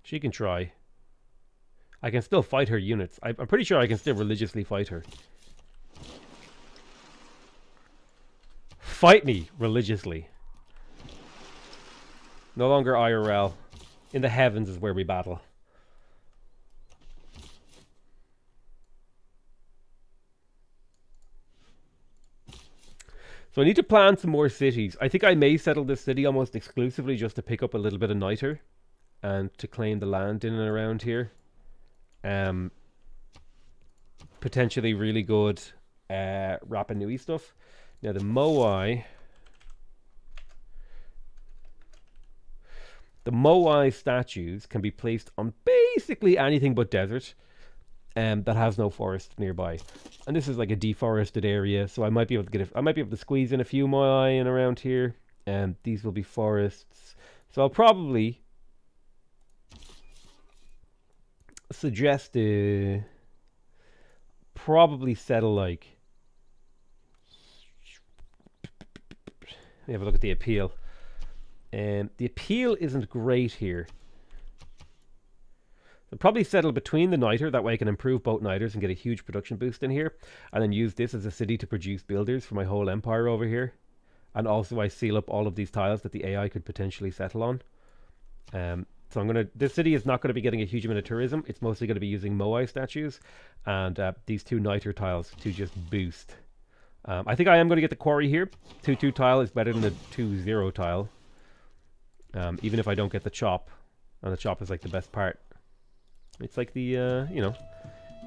She can try. I can still fight her units. I'm pretty sure I can still religiously fight her. Fight me religiously. No longer IRL. In the heavens is where we battle. So I need to plan some more cities. I think I may settle this city almost exclusively just to pick up a little bit of niter and to claim the land in and around here. Potentially really good Rapa Nui stuff. Now the Moai statues can be placed on basically anything but desert. That has no forest nearby, and this is like a deforested area, so I might be able to get I might be able to squeeze in a few moai in around here, and these will be forests. So I'll probably suggest probably settle like. Let me have a look at the appeal. The appeal isn't great here. I'll probably settle between the niter, that way I can improve both niters and get a huge production boost in here, and then use this as a city to produce builders for my whole empire over here. And also I seal up all of these tiles that the AI could potentially settle on. So this city is not going to be getting a huge amount of tourism. It's mostly going to be using Moai statues and these 2 niter tiles to just boost. I think I am going to get the quarry here. 2-2 tile is better than the 2-0 tile. Even if I don't get the chop, and the chop is like the best part. It's like the,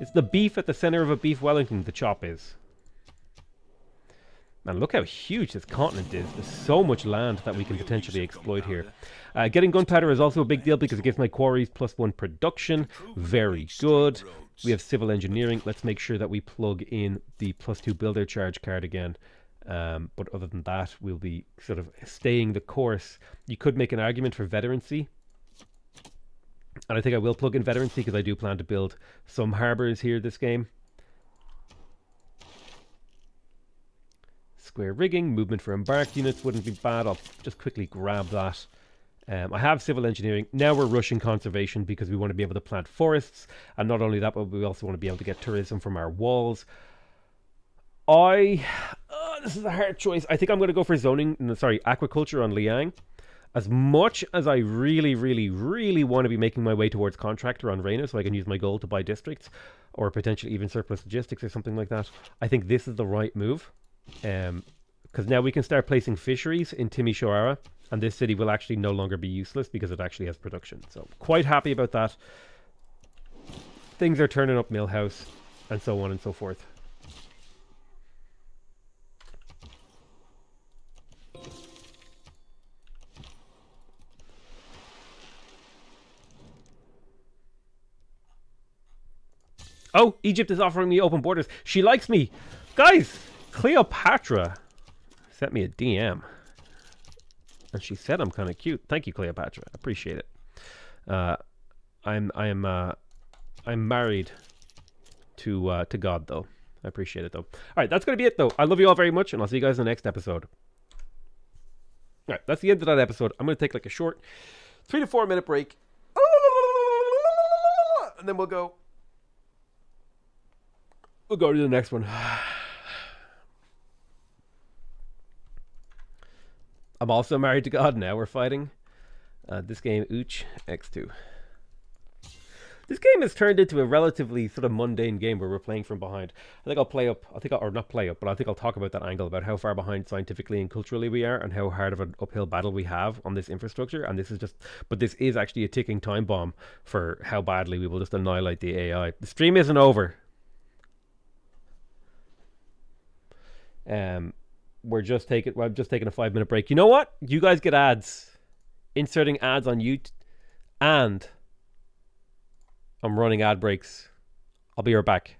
it's the beef at the center of a beef Wellington, the chop is. Man, look how huge this continent is. There's so much land that we can potentially exploit here. Getting gunpowder is also a big deal because it gives my quarries +1 production. Very good. We have civil engineering. Let's make sure that we plug in the +2 builder charge card again. But other than that, we'll be sort of staying the course. You could make an argument for veterancy. And I think I will plug in veterancy because I do plan to build some harbours here this game. Square rigging, movement for embarked units wouldn't be bad. I'll just quickly grab that. I have civil engineering. Now we're rushing conservation because we want to be able to plant forests. And not only that, but we also want to be able to get tourism from our walls. This is a hard choice. I think I'm going to go for aquaculture on Liang. As much as I really, really, really want to be making my way towards contractor on Reina so I can use my gold to buy districts or potentially even surplus logistics or something like that, I think this is the right move. Because now we can start placing fisheries in Timisoara and this city will actually no longer be useless because it actually has production. So quite happy about that. Things are turning up Millhouse and so on and so forth. Oh, Egypt is offering me open borders. She likes me. Guys, Cleopatra sent me a DM. And she said I'm kind of cute. Thank you, Cleopatra. I appreciate it. I'm married to God, though. I appreciate it, though. All right, that's going to be it, though. I love you all very much, and I'll see you guys in the next episode. All right, that's the end of that episode. I'm going to take like a short 3 to 4 minute break. And then we'll go to the next one. I'm also married to God now. We're fighting this game, Ooch X2. This game has turned into a relatively sort of mundane game where we're playing from behind. I think I'll play up, or not play up, but I think I'll talk about that angle about how far behind scientifically and culturally we are and how hard of an uphill battle we have on this infrastructure. And this is actually a ticking time bomb for how badly we will just annihilate the AI. The stream isn't over. I'm just taking a 5-minute break. You know what? You guys get ads. Inserting ads on YouTube, and I'm running ad breaks. I'll be right back.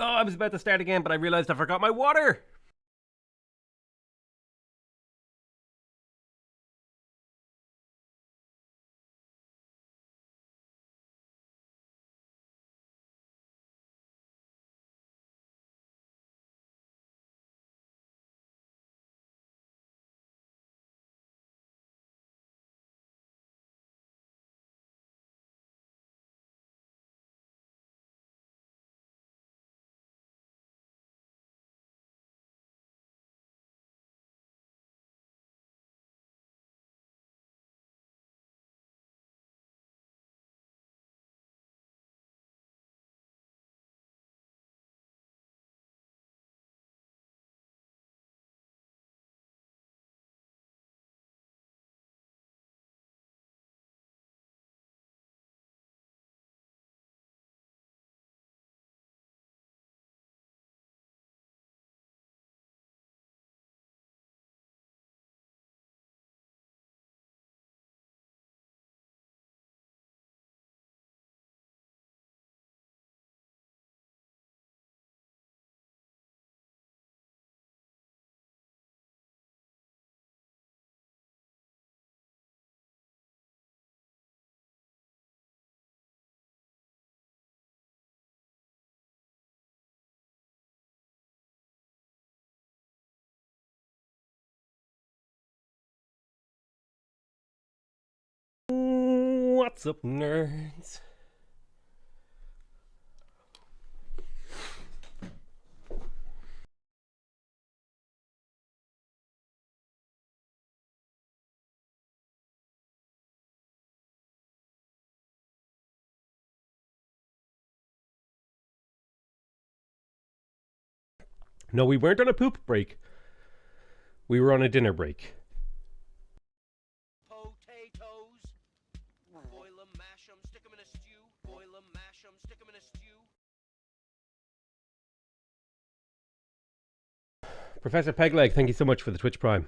Oh, I was about to start again, but I realized I forgot my water. What's up, nerds? No, we weren't on a poop break. We were on a dinner break. Potatoes. Boil 'em, mash 'em, stick 'em in a stew. Boil 'em, mash 'em, stick 'em in a stew. Professor Pegleg, thank you so much for the Twitch Prime.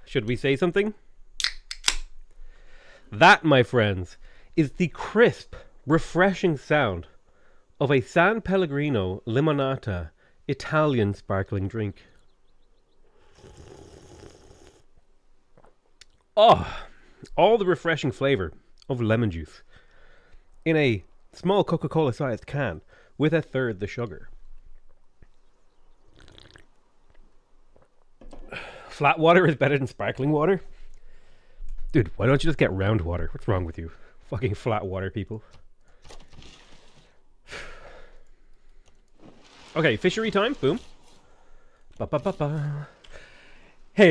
Should we say something? That, my friends, is the crisp, refreshing sound of a San Pellegrino Limonata Italian sparkling drink. Oh, all the refreshing flavor of lemon juice in a small Coca-Cola sized can with a third the sugar. Flat water is better than sparkling water? Dude, why don't you just get round water? What's wrong with you? Fucking flat water people. Okay, fishery time. Boom. Ba ba ba ba. Hey,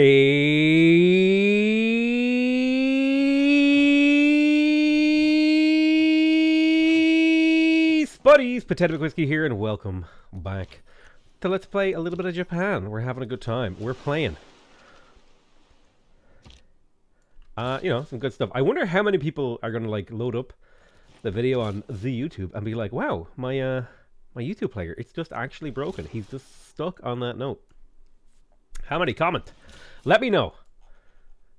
Spuddies! PotatoMcWhiskey here, and welcome back to Let's Play a little bit of Japan. We're having a good time. We're playing. You know, some good stuff. I wonder how many people are gonna like load up the video on the YouTube and be like, "Wow, my YouTube player, it's just actually broken. He's just stuck on that note." How many comment? Let me know.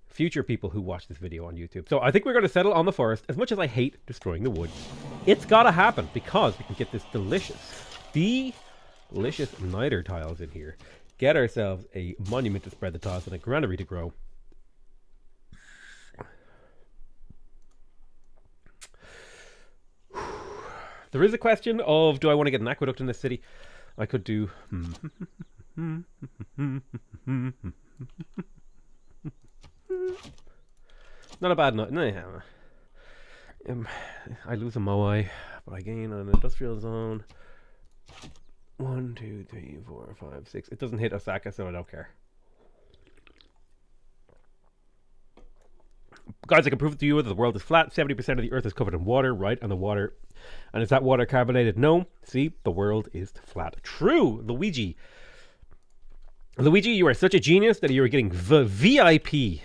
Future people who watch this video on YouTube. So I think we're going to settle on the forest. As much as I hate destroying the wood, it's got to happen because we can get this delicious niter tiles in here. Get ourselves a monument to spread the tiles and a granary to grow. There is a question of, do I want to get an aqueduct in this city? I could do... Not a bad night. No, I lose a moai, but I gain an industrial zone. 2, 3, 4, 5, 6. It doesn't hit Osaka, so I don't care. Guys, I can prove it to you that the world is flat. 70% of the Earth is covered in water, right? And is that water carbonated? No. See, the world is flat. True, Luigi. Luigi, you are such a genius that you are getting the VIP.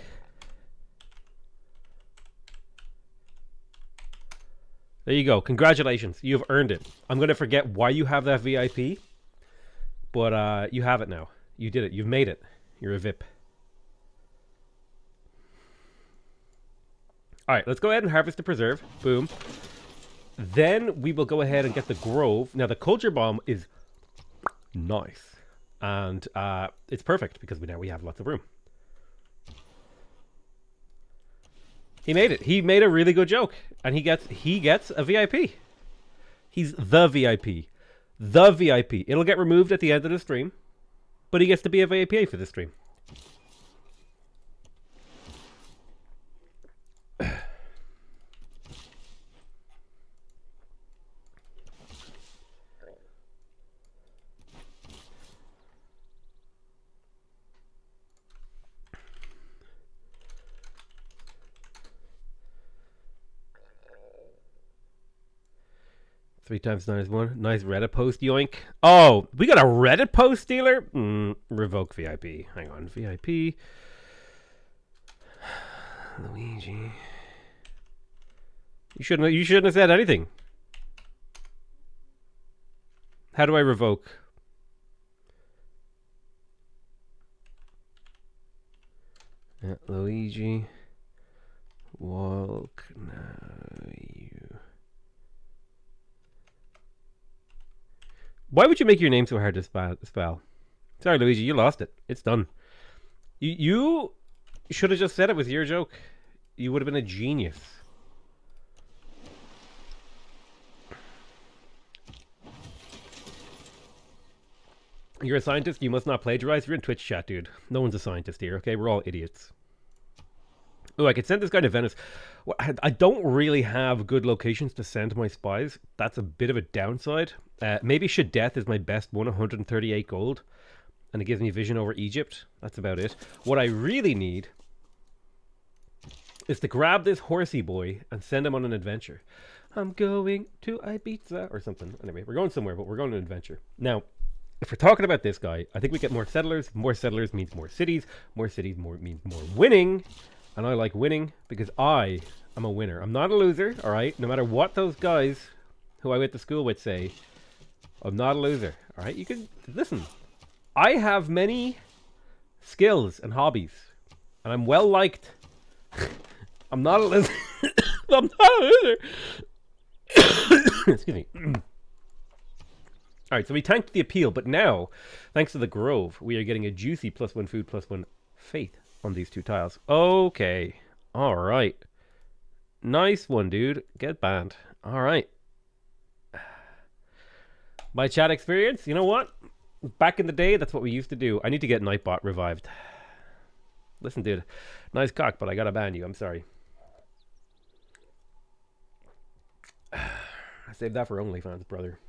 There you go. Congratulations. You have earned it. I'm going to forget why you have that VIP, but you have it now. You did it. You've made it. You're a VIP. All right, let's go ahead and harvest the preserve. Boom. Then we will go ahead and get the grove. Now, the culture bomb is nice. And it's perfect because now we have lots of room. He made it. He made a really good joke. And he gets a VIP. He's the VIP. The VIP. It'll get removed at the end of the stream. But he gets to be a VIP for the stream. 3 times 9 is 1. Nice Reddit post, yoink. Oh, we got a Reddit post dealer? Revoke VIP. Hang on, VIP. Luigi. You shouldn't have said anything. How do I revoke? Luigi. Walk now you. Why would you make your name so hard to spell? Sorry, Luigi, you lost it. It's done. You should have just said it was your joke. You would have been a genius. You're a scientist, you must not plagiarize. You're in Twitch chat, dude. No one's a scientist here, okay? We're all idiots. Oh, I could send this guy to Venice. Well, I don't really have good locations to send my spies. That's a bit of a downside. Maybe Shadeth is my best one, 138 gold. And it gives me vision over Egypt. That's about it. What I really need is to grab this horsey boy and send him on an adventure. I'm going to Ibiza or something. Anyway, we're going somewhere, but we're going on an adventure. Now, if we're talking about this guy, I think we get more settlers. More settlers means more cities. More cities means more winning. And I like winning because I am a winner. I'm not a loser, all right? No matter what those guys who I went to school with say, I'm not a loser, all right? You can listen. I have many skills and hobbies, and I'm well liked. I'm not a loser. I'm not a loser. Excuse me. All right, so we tanked the appeal, but now, thanks to the Grove, we are getting a juicy +1 food, +1 faith on these 2 tiles. Okay. All right. Nice one, dude. Get banned. All right. My chat experience, you know what? Back in the day, that's what we used to do. I need to get Nightbot revived. Listen, dude. Nice cock, but I gotta ban you. I'm sorry. I saved that for OnlyFans, brother.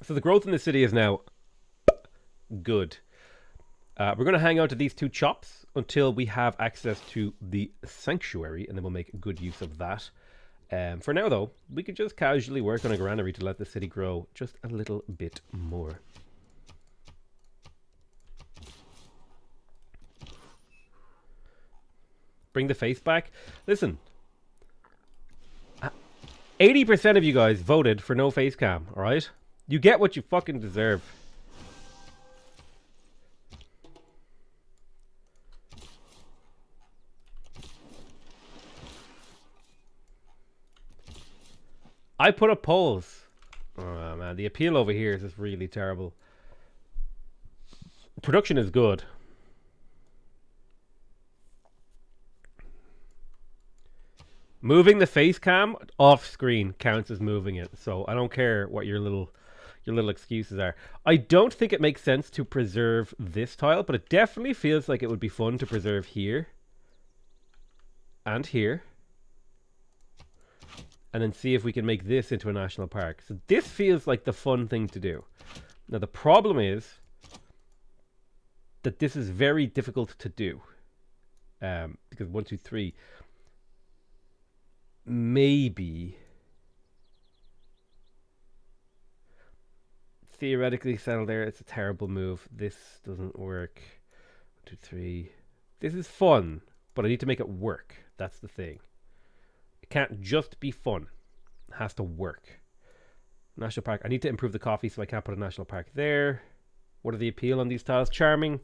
So the growth in the city is now good. We're going to hang out to these 2 chops until we have access to the sanctuary, and then we'll make good use of that. For now, though, we could just casually work on a granary to let the city grow just a little bit more. Bring the face back. Listen, 80% of you guys voted for no face cam, all right? You get what you fucking deserve. I put up polls. Oh man, the appeal over here is just really terrible. Production is good. Moving the face cam off screen counts as moving it, so I don't care what your little excuses are. I don't think it makes sense to preserve this tile, but it definitely feels like it would be fun to preserve here and here and then see if we can make this into a national park. So this feels like the fun thing to do. Now the problem is that this is very difficult to do, because 1, 2, 3 maybe theoretically settle there. It's a terrible move. This doesn't work. 1, 2, 3. This is fun, but I need to make it work. That's the thing. It can't just be fun. It has to work. National park. I need to improve the coffee, so I can't put a national park there. What are the appeal on these tiles? Charming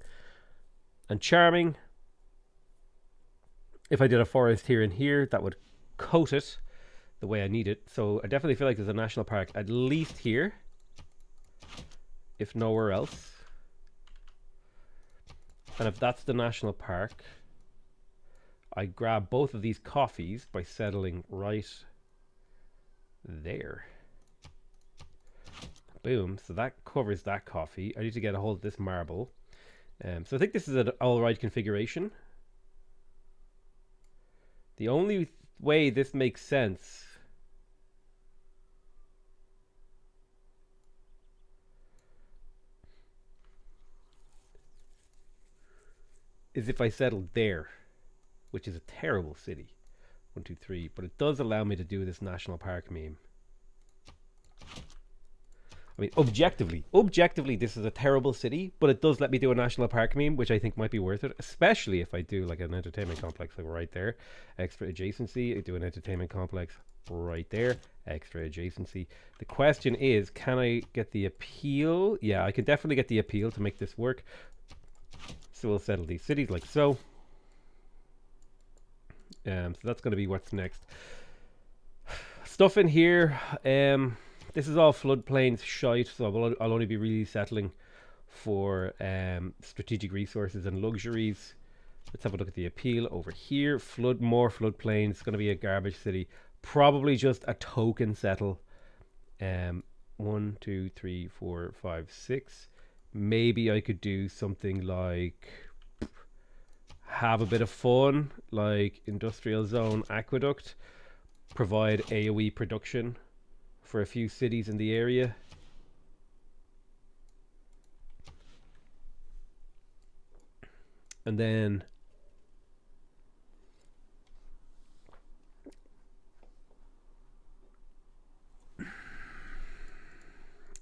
and charming. If I did a forest here and here, that would coat it the way I need it. So I definitely feel like there's a national park at least here, if nowhere else. And if that's the national park, I grab both of these coffees by settling right there. Boom. So that covers that coffee. I need to get a hold of this marble. So I think this is an alright configuration. The only way this makes sense is if I settled there, which is a terrible city. 1, 2, 3. But it does allow me to do this national park meme. I mean, objectively, this is a terrible city, but it does let me do a national park meme, which I think might be worth it, especially if I do like an entertainment complex like right there, extra adjacency. I do an entertainment complex right there, extra adjacency. The question is, can I get the appeal? Yeah, I can definitely get the appeal to make this work. So we'll settle these cities like so. So that's going to be what's next. Stuff in here. This is all floodplains shite, so I'll only be really settling for strategic resources and luxuries. Let's have a look at the appeal over here. More floodplains. It's going to be a garbage city. Probably just a token settle. 1, 2, 3, 4, 5, 6. Maybe I could do something like have a bit of fun, like industrial zone aqueduct, provide AoE production for a few cities in the area. And then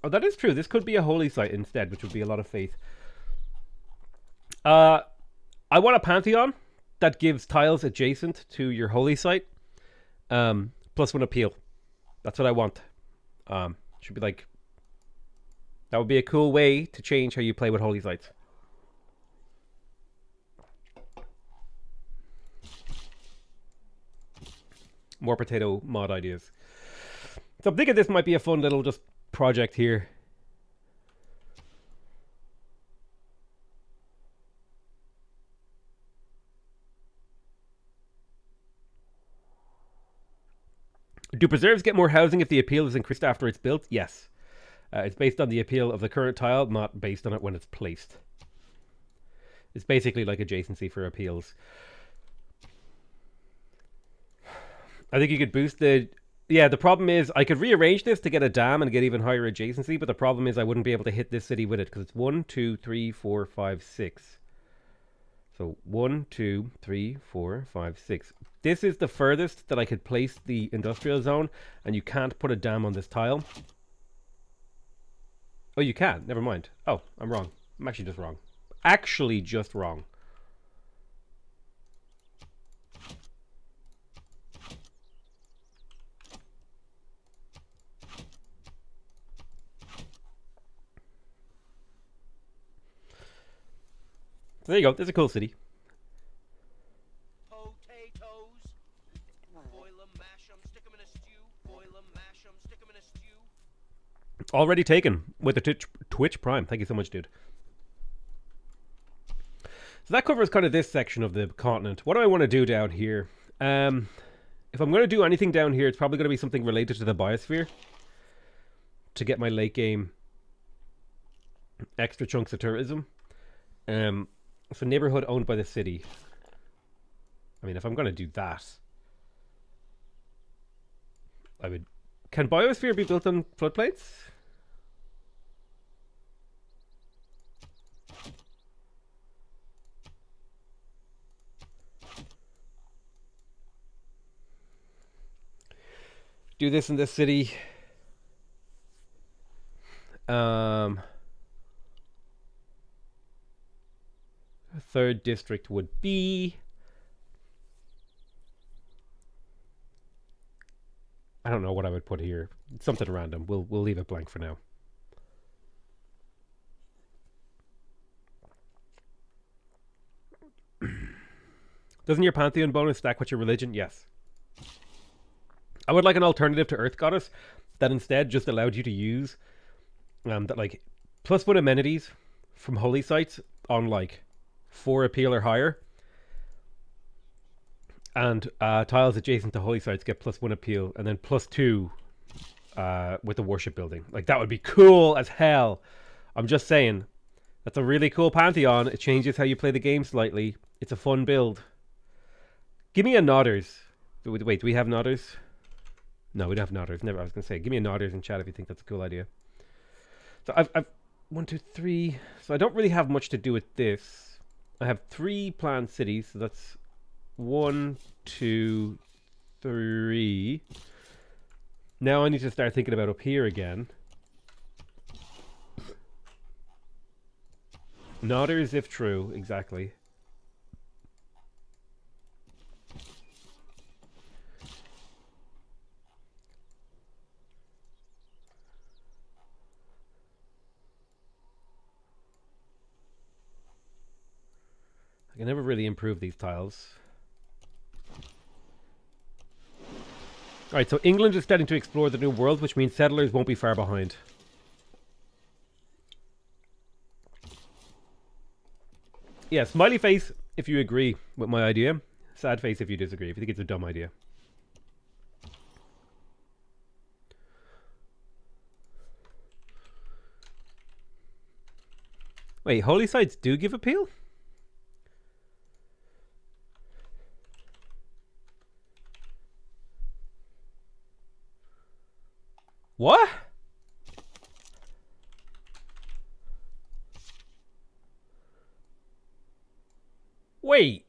oh, that is true. This could be a holy site instead, which would be a lot of faith. I want a pantheon that gives tiles adjacent to your holy site, +1 appeal. That's what I want. Should be like, that would be a cool way to change how you play with holy sites. More potato mod ideas. So I'm thinking this might be a fun little just project here. Do preserves get more housing if the appeal is increased after it's built? Yes. It's based on the appeal of the current tile, not based on it when it's placed. It's basically like adjacency for appeals. I think you could boost the... Yeah, the problem is I could rearrange this to get a dam and get even higher adjacency, but the problem is I wouldn't be able to hit this city with it because it's 1, 2, 3, 4, 5, 6. So 1, 2, 3, 4, 5, 6. This is the furthest that I could place the industrial zone, and you can't put a dam on this tile. Oh, you can. Never mind. Oh, I'm wrong. I'm actually just wrong. Actually just wrong. So there you go. There's a cool city. Potatoes. Boil 'em, mash 'em, stick 'em in a stew. Boil 'em, mash 'em, stick 'em in a stew. Already taken with the Twitch Prime. Thank you so much, dude. So that covers kind of this section of the continent. What do I want to do down here? If I'm going to do anything down here, it's probably going to be something related to the biosphere to get my late game extra chunks of tourism. So neighborhood owned by the city. I mean, if I'm going to do that, I would. Can Biosphere be built on floodplains? Do this in this city. Third district would be. I don't know what I would put here. Something random. We'll leave it blank for now. Doesn't your Pantheon bonus stack with your religion? Yes. I would like an alternative to Earth Goddess that instead just allowed you to use that like +1 amenities from holy sites on like 4 appeal or higher, and tiles adjacent to holy sites get +1 appeal, and then +2 with the worship building. Like that would be cool as hell. I'm just saying, that's a really cool Pantheon. It changes how you play the game slightly. It's a fun build. Give me a Nodders. Wait, do we have Nodders? No, we don't have Nodders. Never. I was going to say, give me a Nodders in chat if you think that's a cool idea. So I've 1, 2, 3. So I don't really have much to do with this. I have 3 planned cities. So that's 1, 2, 3. Now I need to start thinking about up here again. Nodders if true, exactly. I can never really improve these tiles. Alright, so England is starting to explore the New World, which means settlers won't be far behind. Yeah, smiley face if you agree with my idea. Sad face if you disagree, if you think it's a dumb idea. Wait, holy sites do give appeal? What? Wait.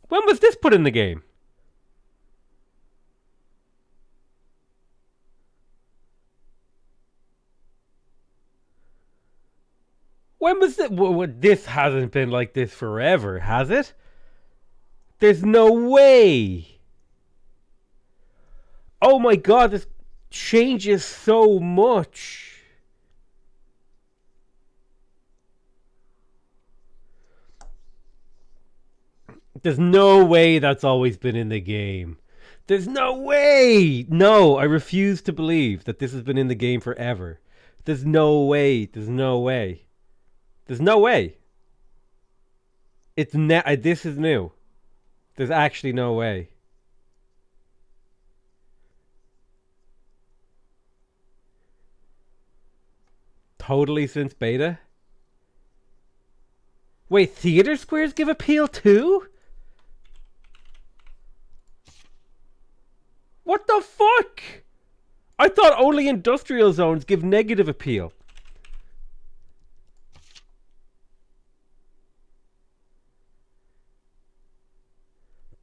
When was this put in the game? When was it? This hasn't been like this forever, has it? There's no way. Oh my god, this changes so much. There's no way that's always been in the game. There's no way. No, I refuse to believe that this has been in the game forever. There's no way. There's no way. There's no way. This is new. There's actually no way. Totally since beta? Wait, theater squares give appeal too? What the fuck? I thought only industrial zones give negative appeal.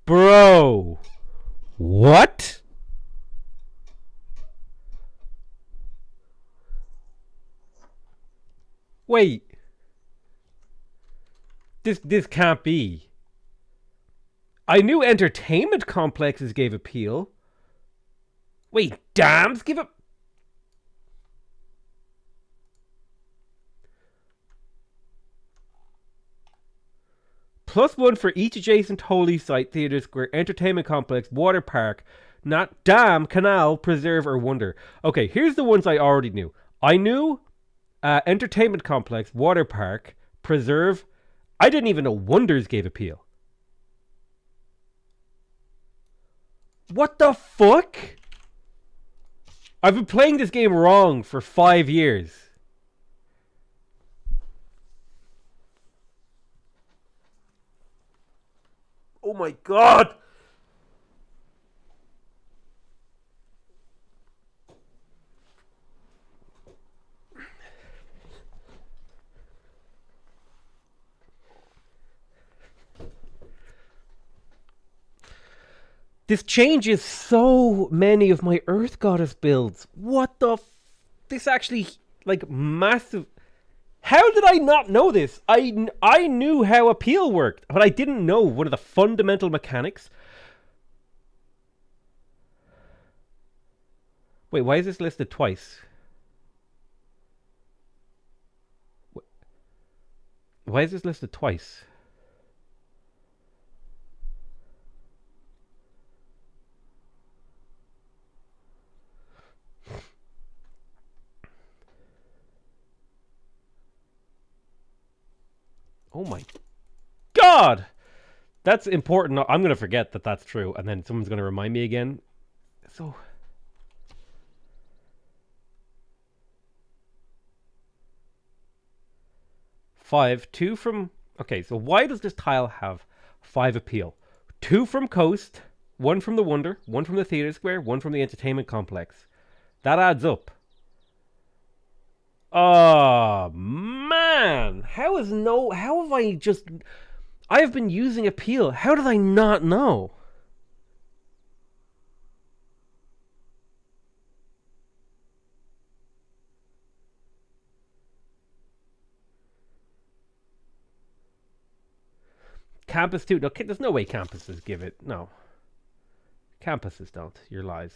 Bro. What? Wait. This can't be. I knew entertainment complexes gave appeal. Wait, dams give up. +1 for each adjacent holy site, theater square, entertainment complex, water park, not dam, canal, preserve, or wonder. Okay, here's the ones I already knew. I knew entertainment complex, water park, preserve. I didn't even know wonders gave appeal. What the fuck? I've been playing this game wrong for 5 years. Oh my god! This changes so many of my Earth Goddess builds. What the this actually, like, massive... How did I not know this? I knew how appeal worked, but I didn't know one of the fundamental mechanics. Wait, why is this listed twice? Why is this listed twice? Oh my God! That's important. I'm going to forget that that's true, and then someone's going to remind me again. So... 5, 2 from... Okay, so why does this tile have 5 appeal? 2 from Coast, 1 from the Wonder, 1 from the Theatre Square, 1 from the Entertainment Complex. That adds up. Oh, man! How have I just... I have been using appeal. How did I not know? Campus too. No, there's no way campuses give it. No. Campuses don't. Your lies.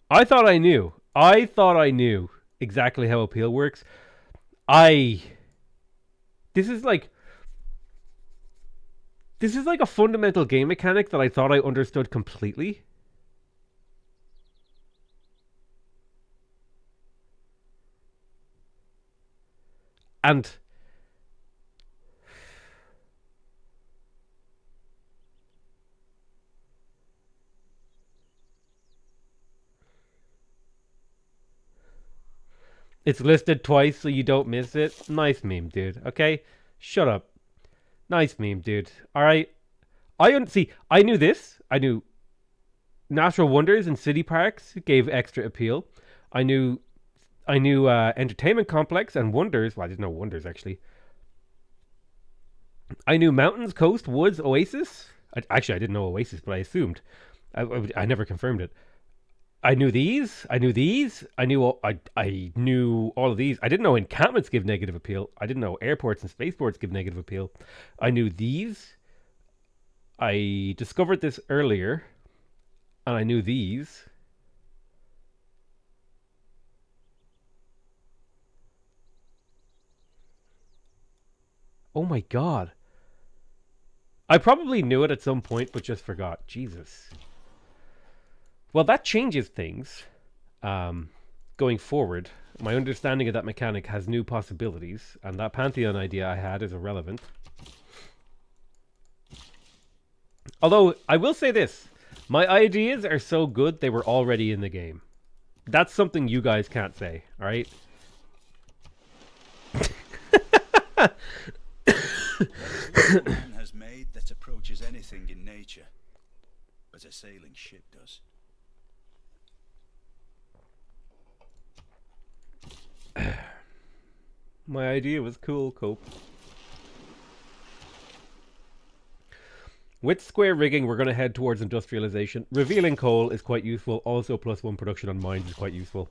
I thought I knew. I thought I knew exactly how appeal works. This is like a fundamental game mechanic that I thought I understood completely. And it's listed twice so you don't miss it. Nice meme, dude. Okay? Shut up. Nice meme, dude. Alright. I knew this. I knew Natural Wonders and City Parks gave extra appeal. I knew Entertainment Complex and Wonders. Well, I didn't know Wonders, actually. I knew Mountains, Coast, Woods, Oasis. I didn't know Oasis, but I assumed. I never confirmed it. I knew these. I knew all of these. I didn't know encampments give negative appeal. I didn't know airports and spaceports give negative appeal. I knew these. I discovered this earlier. And I knew these. Oh my God. I probably knew it at some point, but just forgot. Jesus. Well, that changes things. Going forward, my understanding of that mechanic has new possibilities, and that Pantheon idea I had is irrelevant. Although, I will say this. My ideas are so good, they were already in the game. That's something you guys can't say, alright? Man has made that approaches anything in nature, but a sailing ship does. My idea was cool, Cope. With square rigging, we're going to head towards industrialization. Revealing coal is quite useful. Also, +1 production on mines is quite useful.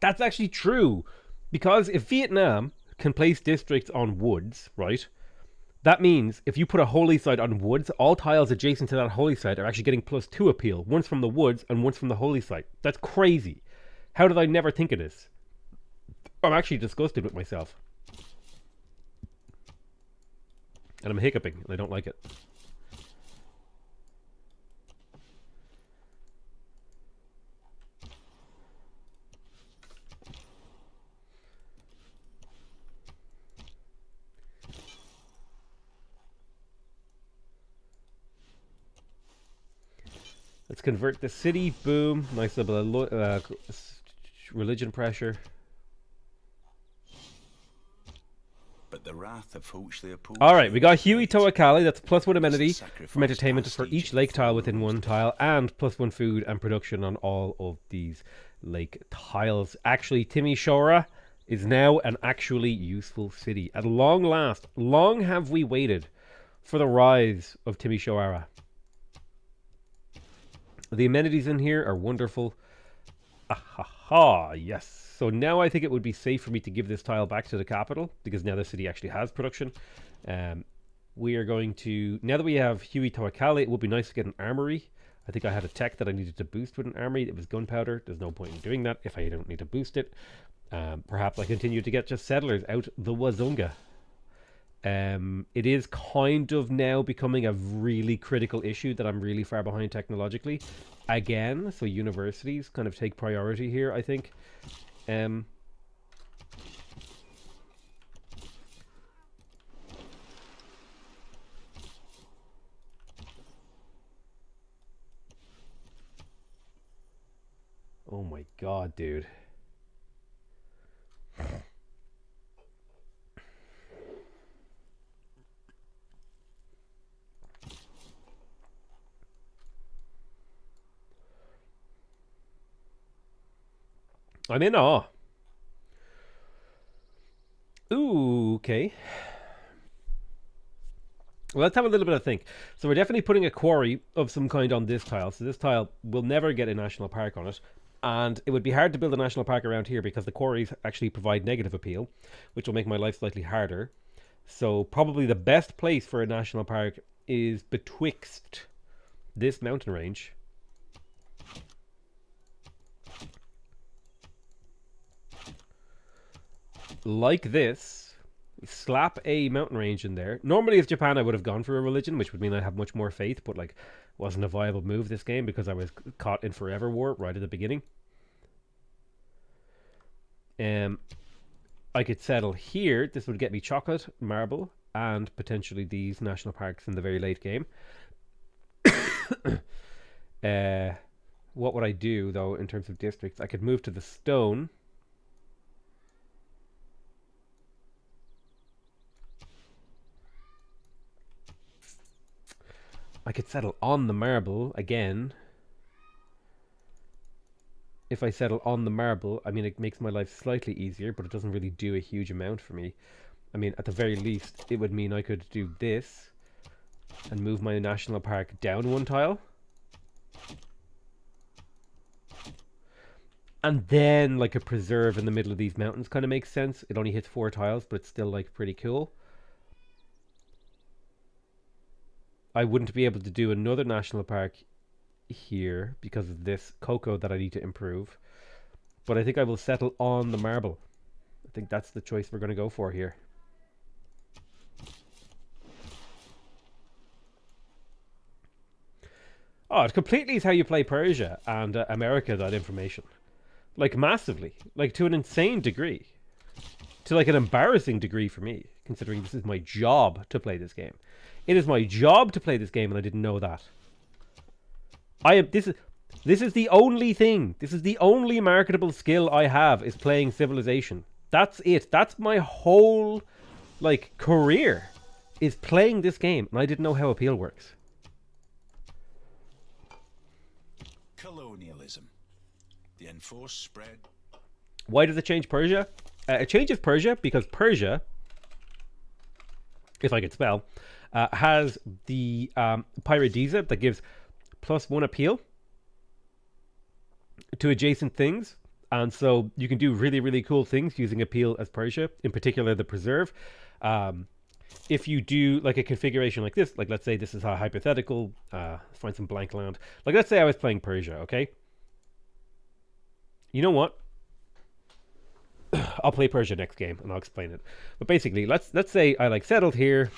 That's actually true. Because if Vietnam can place districts on woods, right? That means if you put a holy site on woods, all tiles adjacent to that holy site are actually getting +2 appeal. Once from the woods and once from the holy site. That's crazy. How did I never think of this? I'm actually disgusted with myself. And I'm hiccuping, and I don't like it. Let's convert the city. Boom. Nice little religion pressure. But the wrath of Alright, we got Huey Toakali. That's +1 amenity from entertainment for each lake tile within one tile, and +1 food and production on all of these Lake tiles. Actually, Timisoara is now an actually useful city. At long last, long have we waited for the rise of Timisoara. The amenities in here are wonderful. Yes. So now I think it would be safe for me to give this tile back to the capital, because now the city actually has production. We are going to, now that we have Huey Tawakale, it would be nice to get an armory. I think I had a tech that I needed to boost with an armory. It was gunpowder. There's no point in doing that if I don't need to boost it. Perhaps I continue to get just settlers out the Wazunga. It is kind of now becoming a really critical issue that I'm really far behind technologically. Again, so universities kind of take priority here, I think. Oh my god, dude. I'm in awe. Ooh, okay. Well, let's have a little bit of think. So we're definitely putting a quarry of some kind on this tile. So this tile will never get a national park on it. And it would be hard to build a national park around here because the quarries actually provide negative appeal, which will make my life slightly harder. So probably the best place for a national park is betwixt this mountain range like this, slap a mountain range in there. Normally, if Japan, I would have gone for a religion, which would mean I have much more faith, but like, wasn't a viable move this game because I was caught in forever war right at the beginning. I could settle here. This would get me chocolate, marble, and potentially these national parks in the very late game. What would I do, though, in terms of districts? I could move to the stone. I could settle on the marble again. If I settle on the marble, I mean, it makes my life slightly easier, but it doesn't really do a huge amount for me. I mean, at the very least, it would mean I could do this and move my national park down one tile. And then, like, a preserve in the middle of these mountains kind of makes sense. It only hits 4 tiles, but it's still, like, pretty cool. I wouldn't be able to do another national park here because of this cocoa that I need to improve. But I think I will settle on the marble. I think that's the choice we're going to go for here. Oh, it completely is how you play Persia and America, that information. Like, massively. Like, to an insane degree. To, like, an embarrassing degree for me, considering this is my job to play this game. It is my job to play this game, and I didn't know that. This is the only thing. This is the only marketable skill I have, is playing Civilization. That's it. That's my whole, like, career, is playing this game, and I didn't know how appeal works. Colonialism. The enforced spread. Why does it change Persia? It changes Persia because Persia, if I could spell, has the Pyrodisa that gives +1 appeal to adjacent things. And so you can do really, really cool things using appeal as Persia, in particular the preserve. If you do like a configuration like this, like let's say this is a hypothetical, find some blank land. Like let's say I was playing Persia, okay? You know what? I'll play Persia next game and I'll explain it. But basically, let's say I like settled here.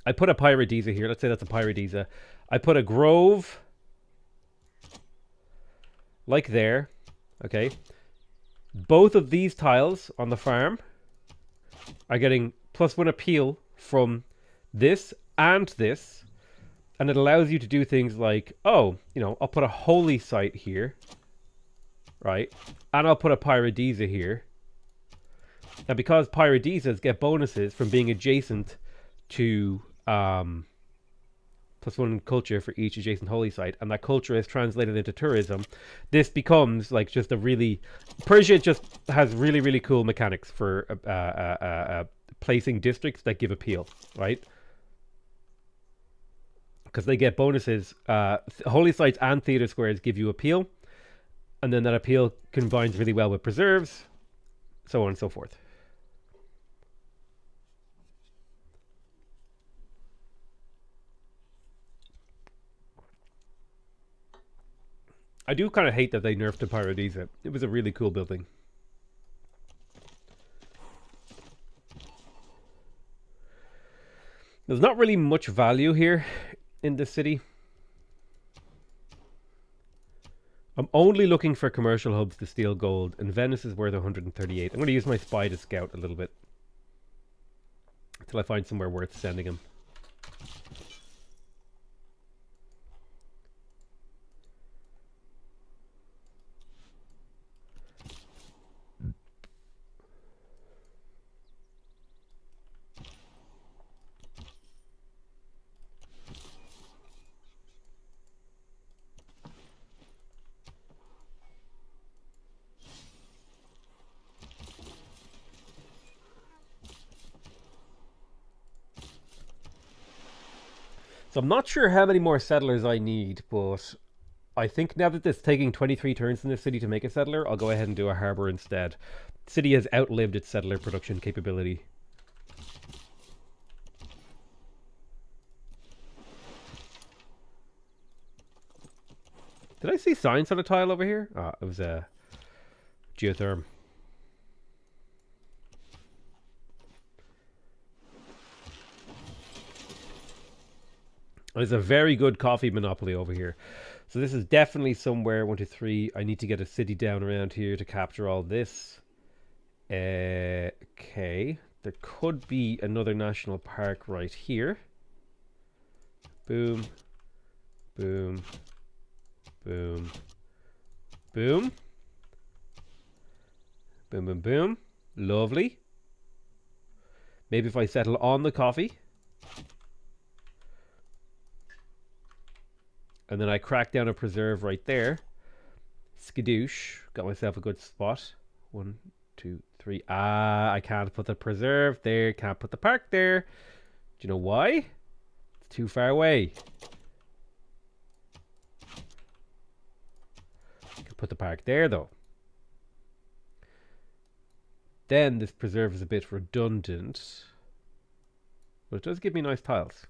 I put a Pyrodisa here. Let's say that's a Pyrodisa. I put a grove like there. Okay. Both of these tiles on the farm are getting +1 appeal from this and this. And it allows you to do things like, oh, you know, I'll put a holy site here. Right? And I'll put a Pyrodisa here. Now, because Pyrodisas get bonuses from being adjacent to +1 culture for each adjacent holy site, and that culture is translated into tourism, this becomes like just a really... Persia just has really, really cool mechanics for placing districts that give appeal, right? Because they get bonuses. Holy sites and theater squares give you appeal, and then that appeal combines really well with preserves, so on and so forth. I do kind of hate that they nerfed the Paradisa. It was a really cool building. There's not really much value here in the city. I'm only looking for commercial hubs to steal gold, and Venice is worth 138. I'm going to use my spy to scout a little bit until I find somewhere worth sending him. So I'm not sure how many more settlers I need, but I think now that it's taking 23 turns in this city to make a settler, I'll go ahead and do a harbour instead. The city has outlived its settler production capability. Did I see science on a tile over here? Ah, it was a geotherm. There's a very good coffee monopoly over here. So this is definitely somewhere, 1, 2, 3. I need to get a city down around here to capture all this. Okay. There could be another national park right here. Boom. Boom. Boom. Boom. Boom, boom, boom. Lovely. Maybe if I settle on the coffee. And then I crack down a preserve right there. Skadoosh. Got myself a good spot. 1, 2, 3. Ah, I can't put the preserve there. Can't put the park there. Do you know why? It's too far away. I can put the park there though. Then this preserve is a bit redundant. But it does give me nice tiles.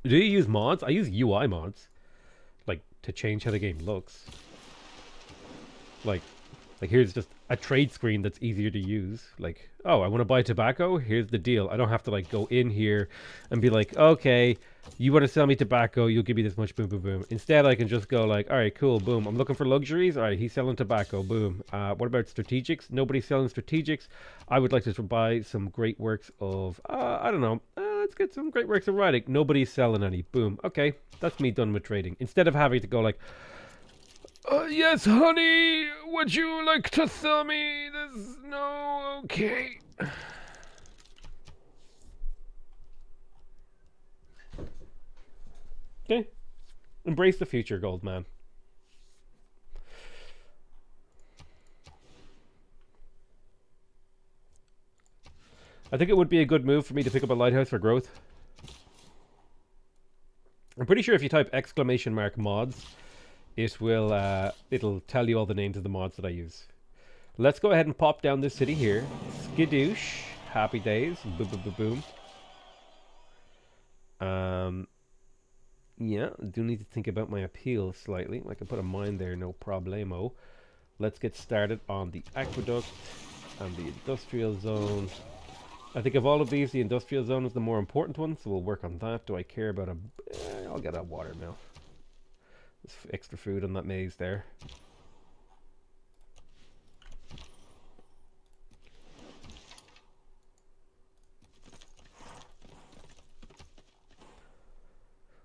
Do you use mods? I use UI mods, like to change how the game looks. Like here's just a trade screen that's easier to use. Like, oh, I want to buy tobacco. Here's the deal. I don't have to like go in here and be like, okay, you want to sell me tobacco? You'll give me this much. Boom, boom, boom. Instead, I can just go like, all right, cool, boom. I'm looking for luxuries. All right, he's selling tobacco. Boom. What about strategics? Nobody's selling strategics. I would like to buy some great works of, I don't know. Let's get some great works of writing. Nobody's selling any. Boom. Okay, that's me done with trading. Instead of having to go like, yes, honey, would you like to sell me this? No, okay. Okay. Embrace the future, gold man. I think it would be a good move for me to pick up a lighthouse for growth. I'm pretty sure if you type !mods, it will it'll tell you all the names of the mods that I use. Let's go ahead and pop down this city here. Skadoosh. Happy days. Boom, boom, boom, boom. Yeah, I do need to think about my appeal slightly. I can put a mine there, no problemo. Let's get started on the aqueduct and the industrial zone. I think of all of these, the industrial zone is the more important one, so we'll work on that. Do I care about a... I'll get a watermill. There's extra food on that maize there.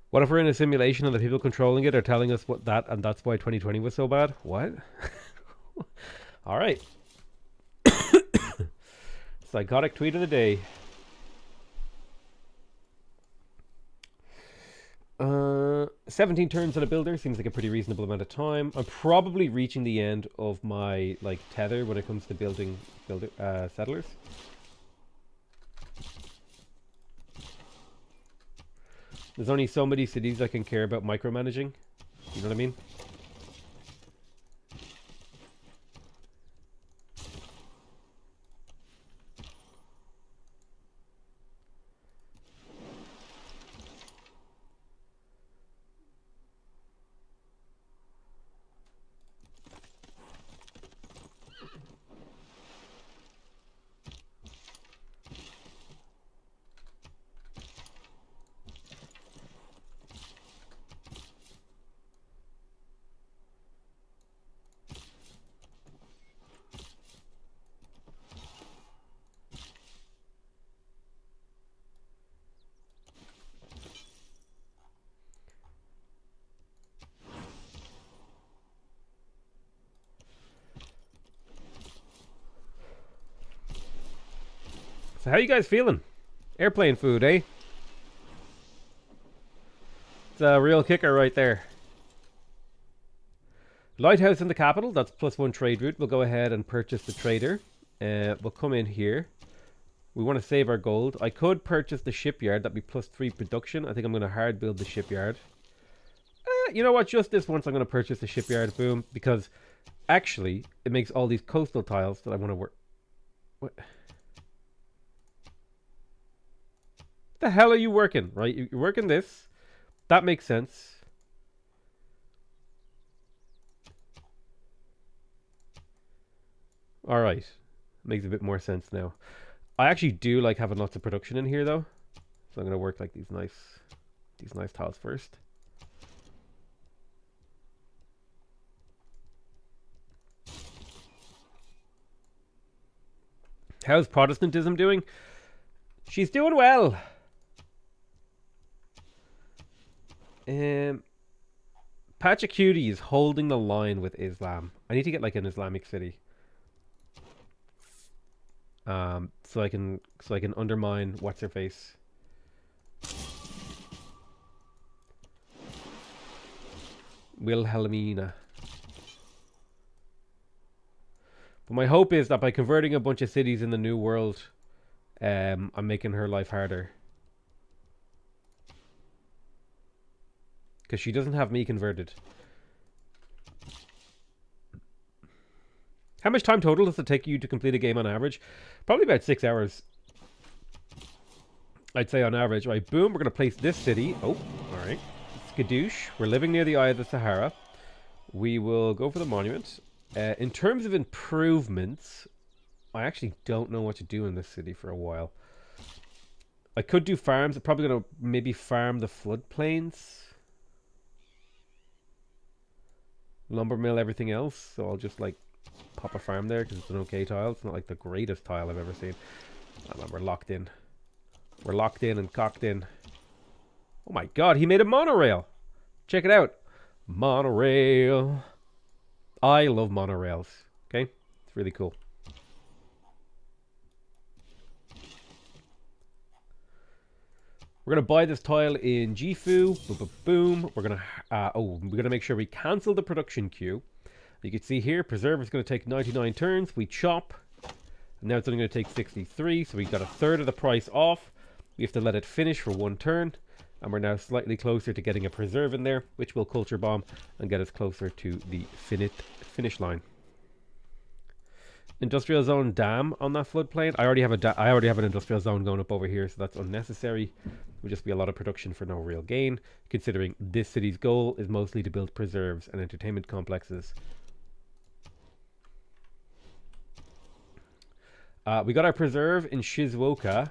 What if we're in a simulation and the people controlling it are telling us what that, and that's why 2020 was so bad? What? Alright. Psychotic tweet of the day. 17 turns on a builder seems like a pretty reasonable amount of time. I'm probably reaching the end of my like tether when it comes to building settlers. There's only so many cities I can care about micromanaging. You know what I mean? So how you guys feeling? Airplane food, eh? It's a real kicker right there. Lighthouse in the capital, that's +1 trade route. We'll go ahead and purchase the trader. We'll come in here. We want to save our gold. I could purchase the shipyard, that'd be +3 production. I think I'm going to hard build the shipyard. You know what, just this once I'm going to purchase the shipyard, boom. Because actually, it makes all these coastal tiles that I want to work. What the hell are you working, right? You're working this. That makes sense. All right. Makes a bit more sense now. I actually do like having lots of production in here though. So I'm going to work like these nice tiles first. How's Protestantism doing? She's doing well. Pachacuti is holding the line with Islam. I need to get like an Islamic city. So I can undermine what's her face. Wilhelmina. But my hope is that by converting a bunch of cities in the New World, I'm making her life harder. Because she doesn't have me converted. How much time total does it take you to complete a game on average? Probably about 6 hours. I'd say on average. Right, boom, we're going to place this city. Oh, alright. Skadoosh. We're living near the Eye of the Sahara. We will go for the monument. In terms of improvements, I actually don't know what to do in this city for a while. I could do farms. I'm probably going to maybe farm the floodplains. Lumber mill everything else. So I'll just like pop a farm there because it's an okay tile. It's not like the greatest tile I've ever seen. Oh, man, we're locked in. We're locked in and cocked in. Oh my god, he made a monorail. Check it out. Monorail. I love monorails. Okay? It's really cool. We're going to buy this tile in Gifu. Boom, boom. We're going to make sure we cancel the production queue. You can see here, preserve is going to take 99 turns. We chop. And now it's only going to take 63. So we got a third of the price off. We have to let it finish for 1 turn. And we're now slightly closer to getting a preserve in there, which will culture bomb and get us closer to the finish line. Industrial zone dam on that floodplain. I already have an industrial zone going up over here, so that's unnecessary. It would just be a lot of production for no real gain, considering this city's goal is mostly to build preserves and entertainment complexes. We got our preserve in Shizuoka,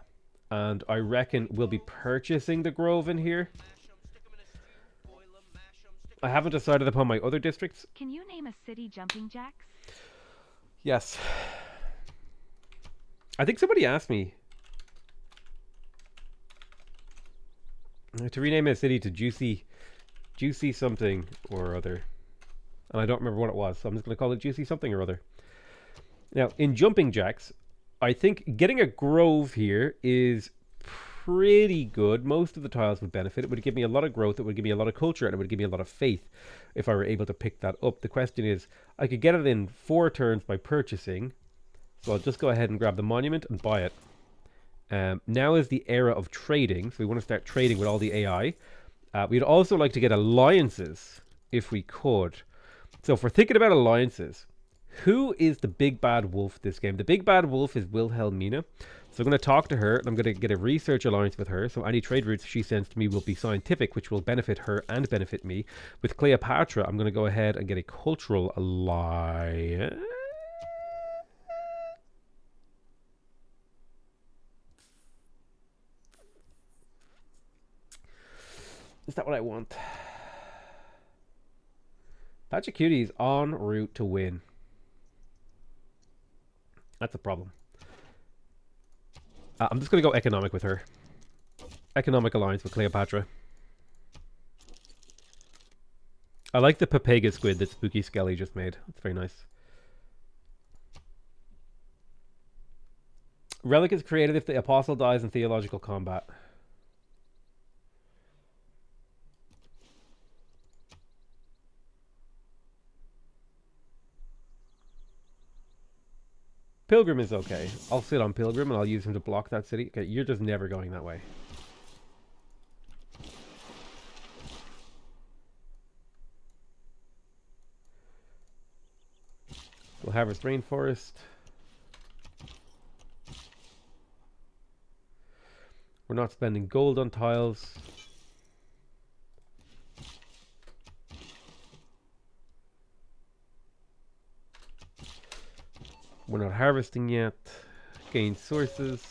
and I reckon we'll be purchasing the grove in here. I haven't decided upon my other districts. Can you name a city, Jumping Jacks? Yes. I think somebody asked me to rename a city to Juicy something or other. And I don't remember what it was, so I'm just going to call it Juicy something or other. Now, in Jumping Jacks, I think getting a grove here is pretty good. Most of the tiles would benefit. It would give me a lot of growth. It would give me a lot of culture, and it would give me a lot of faith if I were able to pick that up. The question is, I could get it in 4 turns by purchasing. So I'll just go ahead and grab the monument and buy it. Now is the era of trading. So we want to start trading with all the AI. We'd also like to get alliances if we could. So if we're thinking about alliances, who is the big bad wolf this game? The big bad wolf is Wilhelmina. So I'm going to talk to her, and I'm going to get a research alliance with her. So any trade routes she sends to me will be scientific, which will benefit her and benefit me. With Cleopatra, I'm going to go ahead and get a cultural alliance. Is that what I want? Patch of Cutie is en route to win. That's a problem. I'm just going to go economic with her. Economic alliance with Cleopatra. I like the Papega squid that Spooky Skelly just made. It's very nice. Relic is created if the apostle dies in theological combat. Pilgrim is okay. I'll sit on Pilgrim and I'll use him to block that city. Okay, you're just never going that way. We'll harvest rainforest. We're not spending gold on tiles. We're not harvesting yet. Gain sources.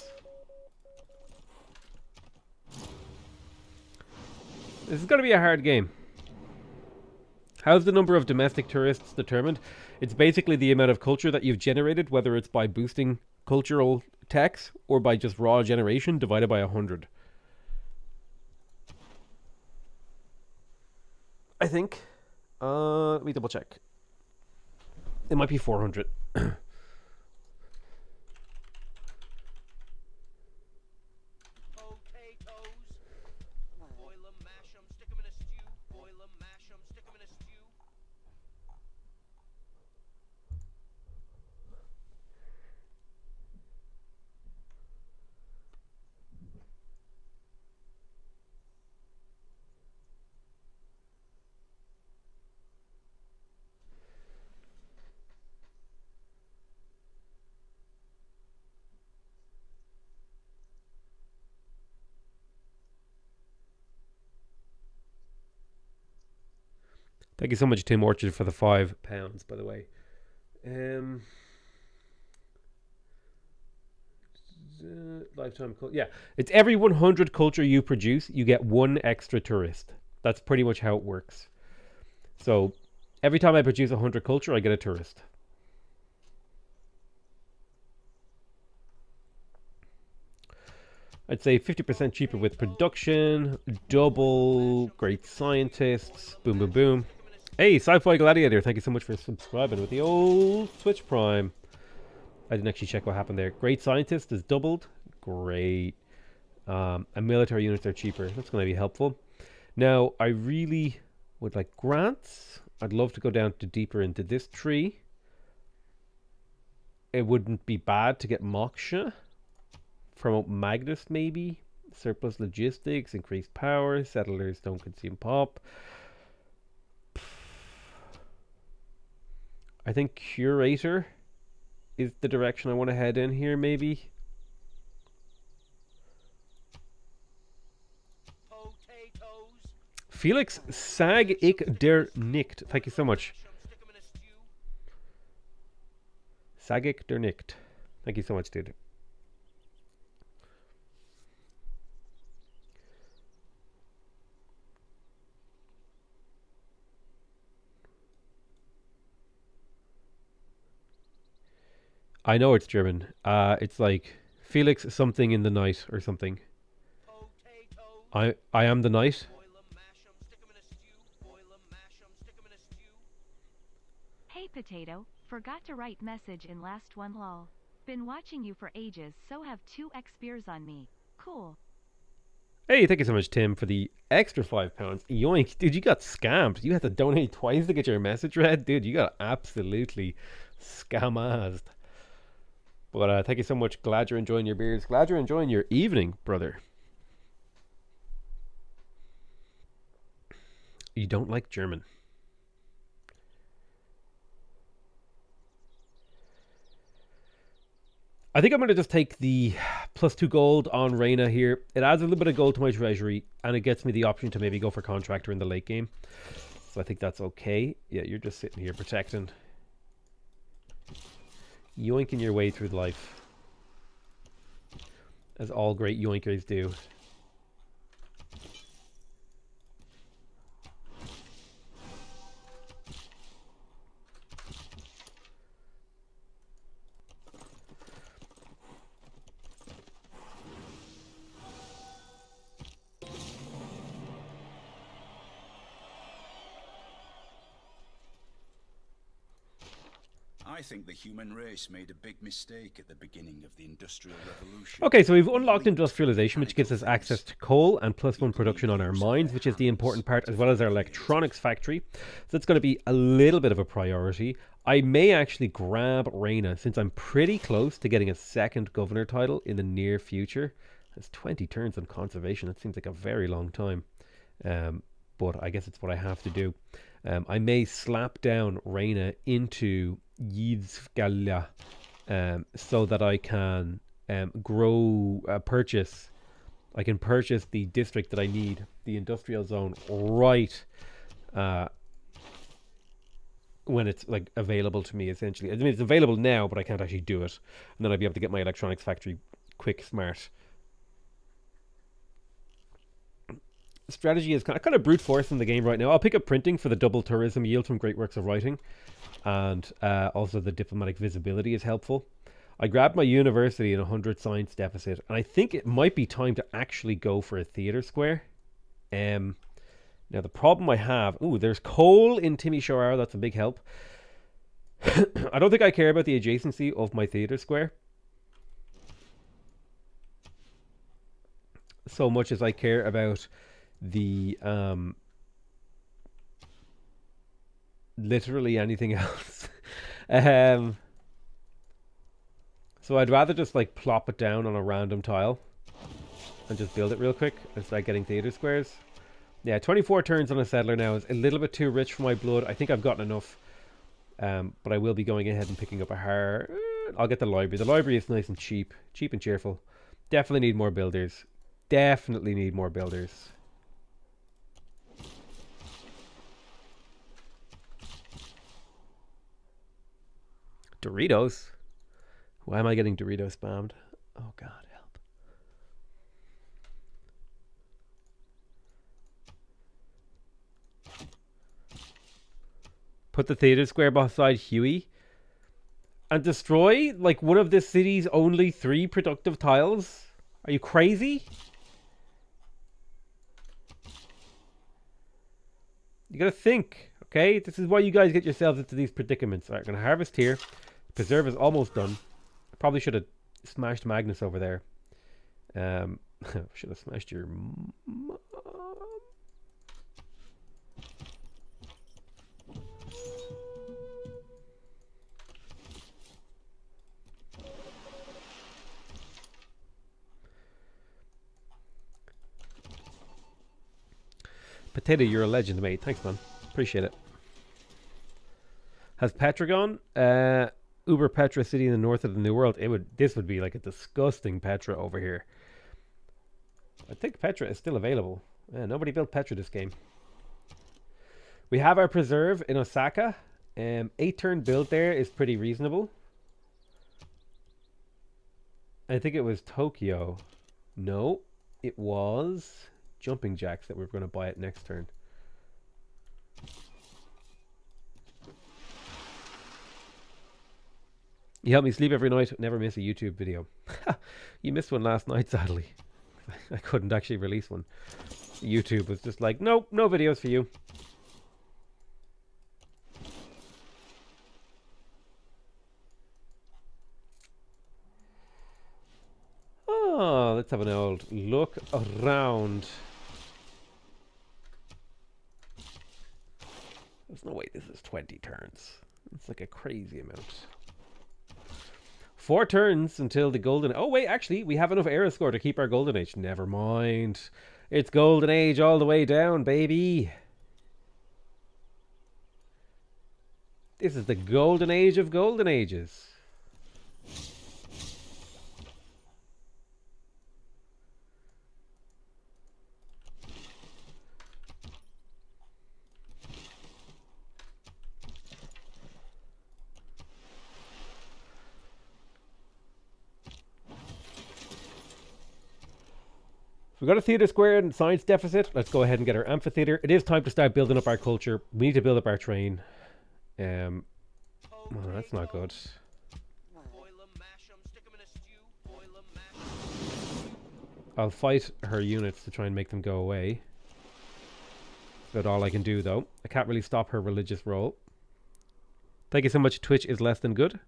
This is going to be a hard game. How's the number of domestic tourists determined? It's basically the amount of culture that you've generated, whether it's by boosting cultural tax or by just raw generation divided by 100. I think. Let me double check. It might be 400. Thank you so much, Tim Orchard, for the £5, by the way. Lifetime culture. Yeah, it's every 100 culture you produce, you get 1 extra tourist. That's pretty much how it works. So every time I produce 100 culture, I get a tourist. I'd say 50% cheaper with production, double, great scientists, boom, boom, boom. Hey, Sci-Fi Gladiator, thank you so much for subscribing with the old Twitch Prime. I didn't actually check what happened there. Great scientist is doubled. Great. And military units are cheaper. That's going to be helpful. Now, I really would like grants. I'd love to go down to deeper into this tree. It wouldn't be bad to get Moksha. Promote Magnus, maybe. Surplus logistics, increased power. Settlers don't consume pop. I think Curator is the direction I want to head in here, maybe. Felix Sag ik der Nicht. Thank you so much. Sagik der Nicht. Thank you so much, dude. I know it's German. It's like Felix something in the night or something. I am the night. Hey Potato, forgot to write message in last one lol. Been watching you for ages, so have 2x beers on me. Cool. Hey, thank you so much, Tim, for the extra £5. Yoink, dude, you got scammed. You had to donate twice to get your message read, dude. You got absolutely scammed. But thank you so much. Glad you're enjoying your beers. Glad you're enjoying your evening, brother. You don't like German. I think I'm going to just take the +2 gold on Reyna here. It adds a little bit of gold to my treasury, and it gets me the option to maybe go for Contractor in the late game. So I think that's okay. Yeah, you're just sitting here protecting. Yoinking your way through life. As all great yoinkers do. I think the human race made a big mistake at the beginning of the Industrial Revolution. Okay, so we've unlocked industrialization, which gives us access to coal and +1 production on our mines, which is the important part, as well as our electronics factory. So it's going to be a little bit of a priority. I may actually grab Reyna, since I'm pretty close to getting a second governor title in the near future. That's 20 turns on conservation. That seems like a very long time. But I guess it's what I have to do. I may slap down Reyna into Yidzgala so that I can purchase. I can purchase the district that I need, the industrial zone, right when it's like available to me. Essentially, I mean it's available now, but I can't actually do it. And then I'd be able to get my electronics factory quick, smart. Strategy is kind of brute force in the game right now. I'll pick up printing for the double tourism yield from great works of writing, and also the diplomatic visibility is helpful. I grabbed my university in 100 science deficit, and I think it might be time to actually go for a theatre square. Now the problem I have, there's coal in Timisoara. That's a big help. I don't think I care about the adjacency of my theatre square so much as I care about the literally anything else. So I'd rather just like plop it down on a random tile and just build it real quick and start getting theater squares. Yeah, 24 turns on a settler now is a little bit too rich for my blood. I think I've gotten enough, but I will be going ahead and picking up a har. I'll get the library. The library is nice and cheap and cheerful. Definitely need more builders. Definitely need more builders. Doritos? Why am I getting Dorito spammed? Oh god, help. Put the theater square beside Huey and destroy like one of this city's only 3 productive tiles? Are you crazy? You gotta think, okay? This is why you guys get yourselves into these predicaments. Alright, gonna harvest here. Preserve is almost done. I probably should have smashed Magnus over there. Should have smashed your mom. Potato, you're a legend, mate. Thanks, man. Appreciate it. Has Petra gone? Uber Petra city in the north of the New World. This would be like a disgusting Petra over here. I think Petra is still available. Nobody built Petra this game. We have our preserve in Osaka. 8-turn build there is pretty reasonable. I think it was Tokyo. No, it was Jumping Jacks that we were going to buy it next turn. You help me sleep every night, never miss a YouTube video. You missed one last night, sadly. I couldn't actually release one. YouTube was just like, nope, no videos for you. Oh, let's have an old look around. There's no way this is 20 turns. It's like a crazy amount. 4 turns until the golden... Oh, wait, actually, we have enough era score to keep our golden age. Never mind. It's golden age all the way down, baby. This is the golden age of golden ages. We've got a theatre square and science deficit. Let's go ahead and get our amphitheatre. It is time to start building up our culture. We need to build up our train. Well, that's not good. I'll fight her units to try and make them go away. That's about all I can do, though. I can't really stop her religious role. Thank you so much. Twitch is less than good.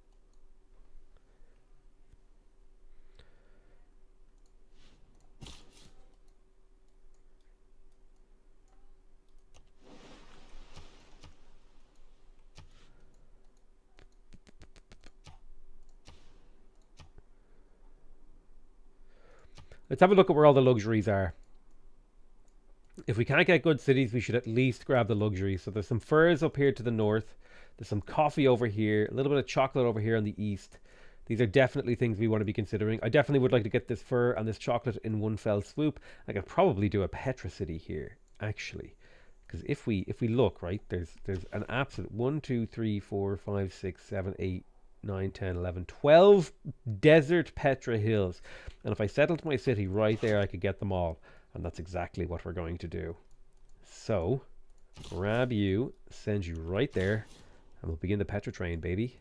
Let's have a look at where all the luxuries are. If we can't get good cities, we should at least grab the luxuries. So there's some furs up here to the north. There's some coffee over here. A little bit of chocolate over here on the east. These are definitely things we want to be considering. I definitely would like to get this fur and this chocolate in one fell swoop. I could probably do a Petra city here, actually. Because if we look, right, there's an absolute 1, 2, 3, 4, 5, 6, 7, 8, 9, 10, 11, 12 desert Petra hills. And if I settled my city right there, I could get them all. And that's exactly what we're going to do. So, grab you, send you right there, and we'll begin the Petra train, baby.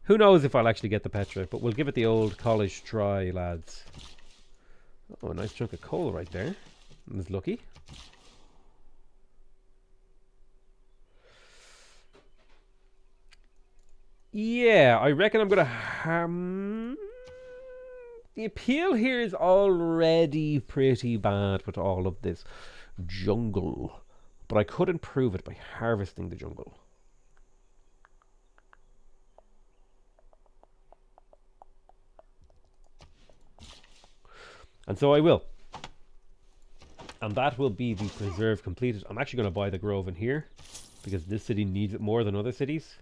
Who knows if I'll actually get the Petra, but we'll give it the old college try, lads. Oh, a nice chunk of coal right there. I was lucky. Yeah, I reckon I'm gonna the appeal here is already pretty bad with all of this jungle, but I could improve it by harvesting the jungle. And so I will. And that will be the preserve completed. I'm actually going to buy the grove in here because this city needs it more than other cities.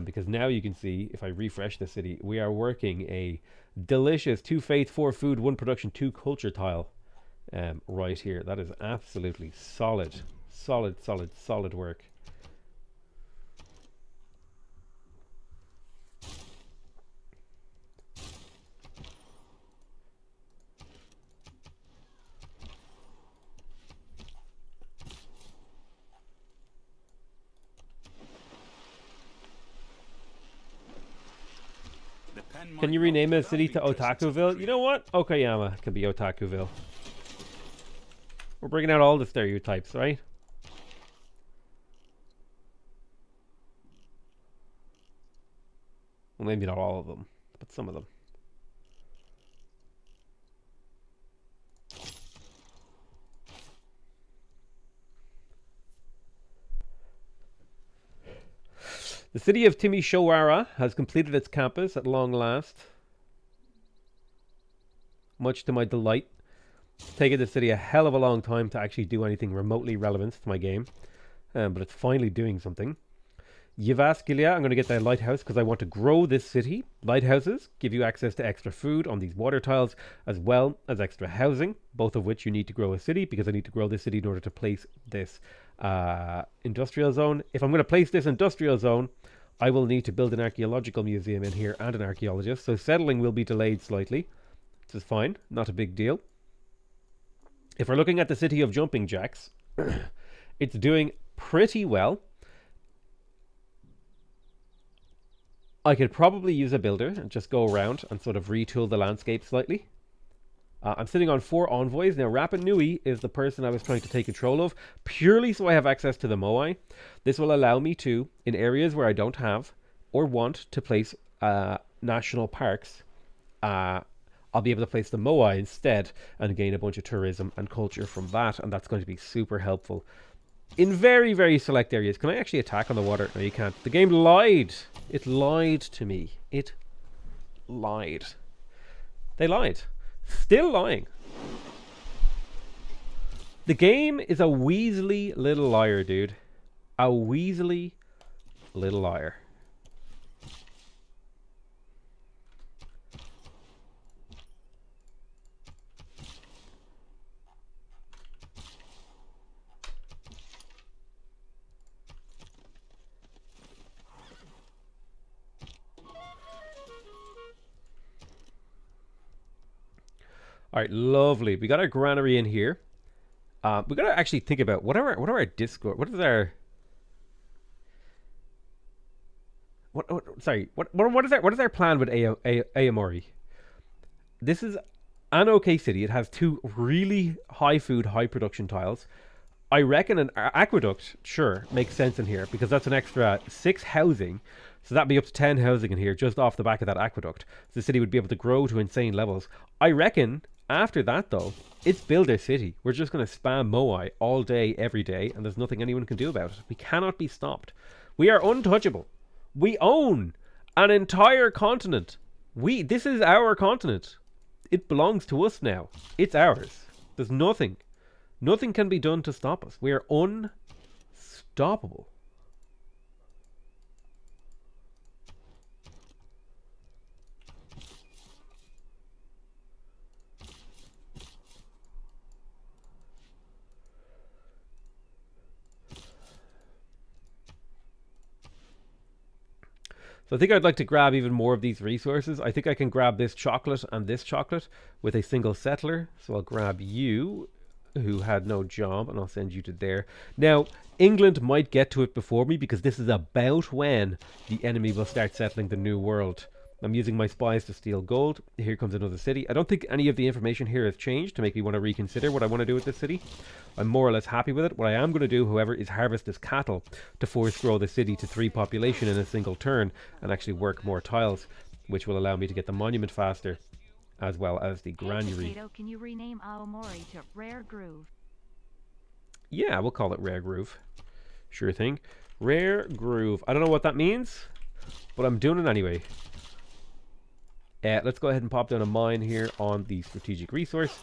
Because now you can see, if I refresh the city, we are working a delicious 2 faith, 4 food, 1 production, 2 culture tile right here. That is absolutely solid. Solid work. Can you rename a city to Otakuville? You know what? Okayama can be Otakuville. We're bringing out all the stereotypes, right? Well, maybe not all of them, but some of them. The city of Timisoara has completed its campus at long last. Much to my delight. It's taken the city a hell of a long time to actually do anything remotely relevant to my game. But it's finally doing something. Yvaskilia, I'm going to get that lighthouse because I want to grow this city. Lighthouses give you access to extra food on these water tiles as well as extra housing, both of which you need to grow a city because I need to grow this city in order to place this industrial zone. If I'm going to place this industrial zone, I will need to build an archaeological museum in here and an archaeologist. So settling will be delayed slightly, which is fine, not a big deal. If we're looking at the city of Jumping Jacks, it's doing pretty well. I could probably use a builder and just go around and sort of retool the landscape slightly. I'm sitting on 4 envoys. Now, Rapa Nui is the person I was trying to take control of, purely so I have access to the Moai. This will allow me to, in areas where I don't have or want to place national parks, I'll be able to place the Moai instead and gain a bunch of tourism and culture from that, and that's going to be super helpful in very, very select areas. Can I actually attack on the water? No, you can't. The game lied. It lied to me. It lied. They lied. Still lying. The game is a weaselly little liar, dude. A weaselly little liar. All right, lovely. We got our granary in here. We got to actually think about what are our Discord? What is our what is our plan with Aomori? This is an okay city. It has 2 really high food, high production tiles. I reckon an aqueduct, sure, makes sense in here because that's an extra 6 housing. So that'd be up to 10 housing in here just off the back of that aqueduct. So the city would be able to grow to insane levels. I reckon after that, though, it's builder city. We're just going to spam Moai all day, every day, and there's nothing anyone can do about it. We cannot be stopped. We are untouchable. We own an entire continent. This is our continent. It belongs to us now. It's ours. There's nothing. Nothing can be done to stop us. We are unstoppable. So I think I'd like to grab even more of these resources. I think I can grab this chocolate and this chocolate with a single settler. So I'll grab you, who had no job, and I'll send you to there. Now, England might get to it before me because this is about when the enemy will start settling the New World. I'm using my spies to steal gold. Here comes another city. I don't think any of the information here has changed to make me want to reconsider what I want to do with this city. I'm more or less happy with it. What I am going to do, however, is harvest this cattle to force grow the city to 3 population in a single turn and actually work more tiles, which will allow me to get the monument faster, as well as the granary. Hey, Potato, can you rename Aomori to Rare Groove? Yeah, we'll call it Rare Groove. Sure thing. Rare Groove. I don't know what that means, but I'm doing it anyway. Let's go ahead and pop down a mine here on the strategic resource.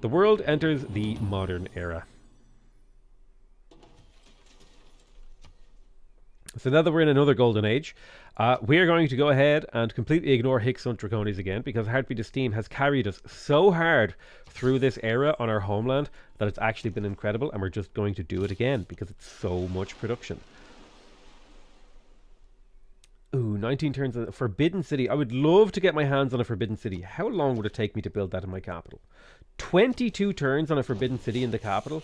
The world enters the modern era. So now that we're in another golden age, we are going to go ahead and completely ignore Hicks Hunt Draconis again, because Heartbeat of Steam has carried us so hard through this era on our homeland that it's actually been incredible, and we're just going to do it again because it's so much production. Ooh, 19 turns on Forbidden City. I would love to get my hands on a Forbidden City. How long would it take me to build that in my capital? 22 turns on a Forbidden City in the capital?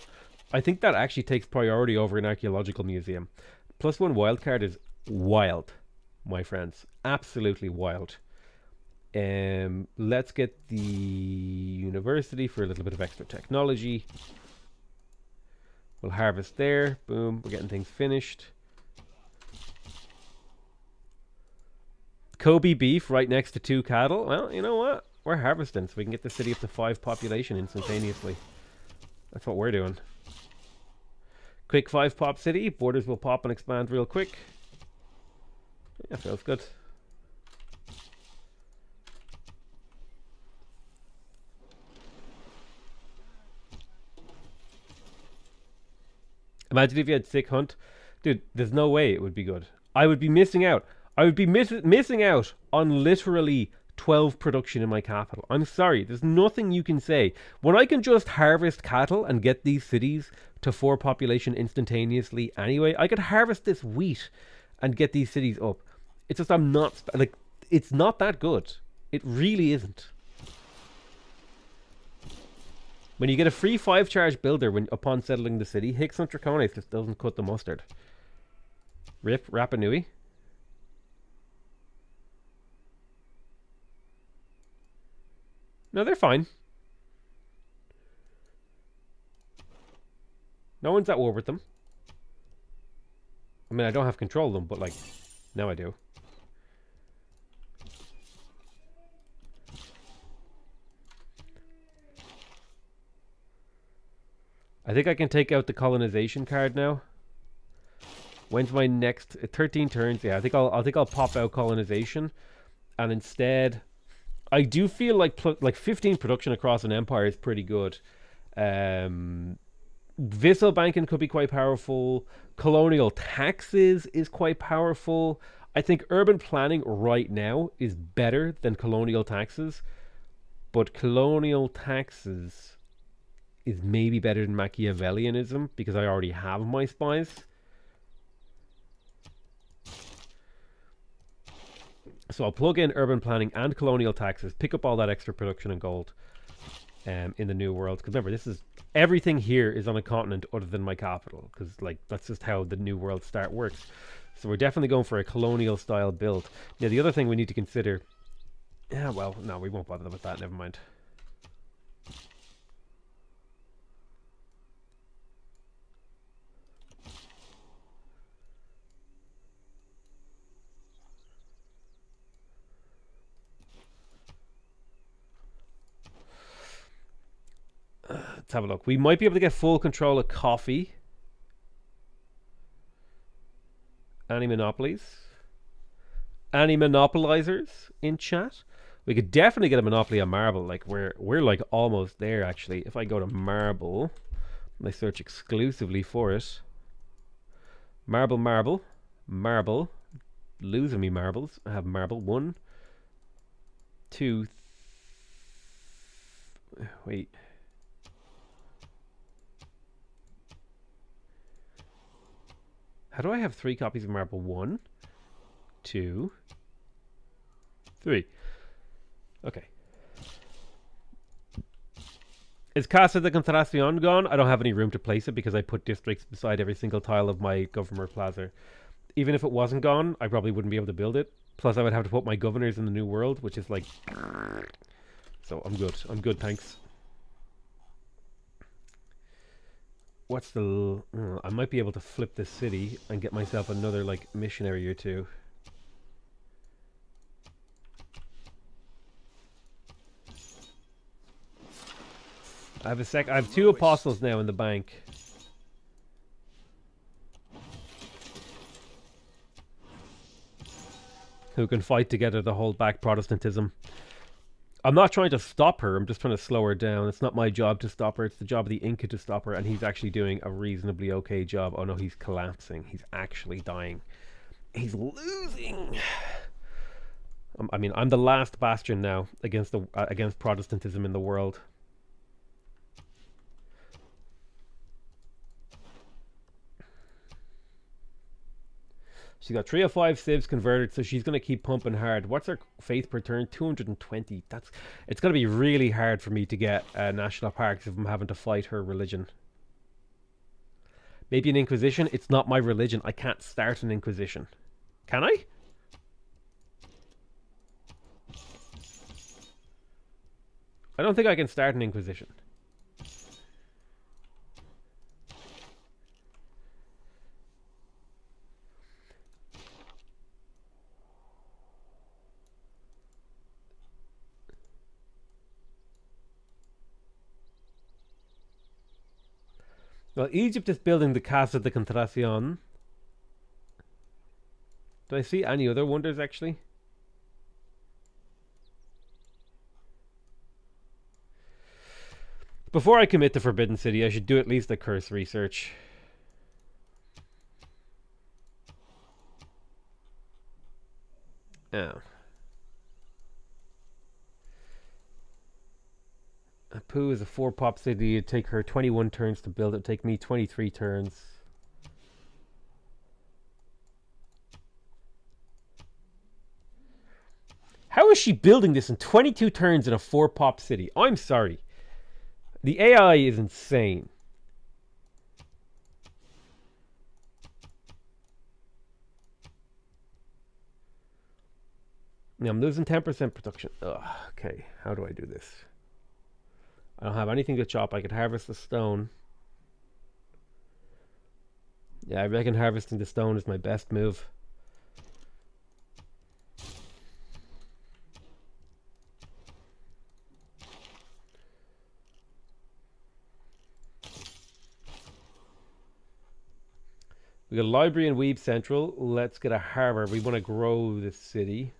I think that actually takes priority over an archaeological museum. +1 wildcard is wild, my friends. Absolutely wild. Let's get the university for a little bit of extra technology. We'll harvest there. Boom. We're getting things finished. Kobe beef right next to 2 cattle. Well, you know what? We're harvesting so we can get the city up to 5 population instantaneously. That's what we're doing. Quick 5 pop city. Borders will pop and expand real quick. Yeah, feels good. Imagine if you had Sick Hunt. Dude, there's no way it would be good. I would be missing out. I would be missing out on literally 12 production in my capital. I'm sorry, there's nothing you can say. When I can just harvest cattle and get these cities to 4 population instantaneously anyway, I could harvest this wheat and get these cities up. It's just I'm not, like, it's not that good. It really isn't. When you get a free 5 charge builder upon settling the city, Hicks Hunt Draconis just doesn't cut the mustard. Rip Rapa Nui. No, they're fine. No one's at war with them. I mean, I don't have control of them, but like, now I do. I think I can take out the colonization card now. When's my next 13 turns? Yeah, I think I'll pop out colonization, and instead, I do feel like 15 production across an empire is pretty good. Vessel banking could be quite powerful. Colonial taxes is quite powerful. I think urban planning right now is better than colonial taxes, but colonial taxes is maybe better than Machiavellianism because I already have my spies. So I'll plug in urban planning and colonial taxes, pick up all that extra production and gold in the new world. Because remember, this is everything here is on a continent other than my capital. Because like that's just how the new world start works. So we're definitely going for a colonial style build. Now the other thing we need to consider. Yeah, well, no, we won't bother with that. Never mind. Let's have a look. We might be able to get full control of coffee. Any monopolies? Any monopolizers in chat? We could definitely get a monopoly on marble. Like we're like almost there actually. If I go to marble and I search exclusively for it. Marble. Losing me marbles. I have marble. 1, 2. Wait. How do I have 3 copies of marble? 1, 2, 3. Okay. Is Casa de Contrastación gone? I don't have any room to place it because I put districts beside every single tile of my governor plaza. Even if it wasn't gone, I probably wouldn't be able to build it. Plus, I would have to put my governors in the new world, which is like... So, I'm good. I'm good, thanks. What's the... I might be able to flip this city and get myself another, like, missionary or 2. I have 2 apostles now in the bank. Who can fight together to hold back Protestantism. I'm not trying to stop her, I'm just trying to slow her down. It's not my job to stop her, it's the job of the Inca to stop her, and he's actually doing a reasonably okay job. Oh no, he's collapsing. He's actually dying. He's losing. I mean, I'm the last bastion now against Protestantism in the world. She's got 3 of 5 civs converted, so she's going to keep pumping hard. What's her faith per turn? 220. It's going to be really hard for me to get national parks if I'm having to fight her religion. Maybe an inquisition? It's not my religion. I can't start an inquisition. Can I? I don't think I can start an inquisition. Well, Egypt is building the Casa de Contrastación. Do I see any other wonders, actually? Before I commit to Forbidden City, I should do at least a curse research. Oh. Apu is a 4-pop city. It'd take her 21 turns to build it. It'd take me 23 turns. How is she building this in 22 turns in a 4-pop city? I'm sorry. The AI is insane. Now I'm losing 10% production. Ugh, okay, how do I do this? I don't have anything to chop. I could harvest the stone. Yeah, I reckon harvesting the stone is my best move. We got a library in Weeb Central. Let's get a harbor. We want to grow the city.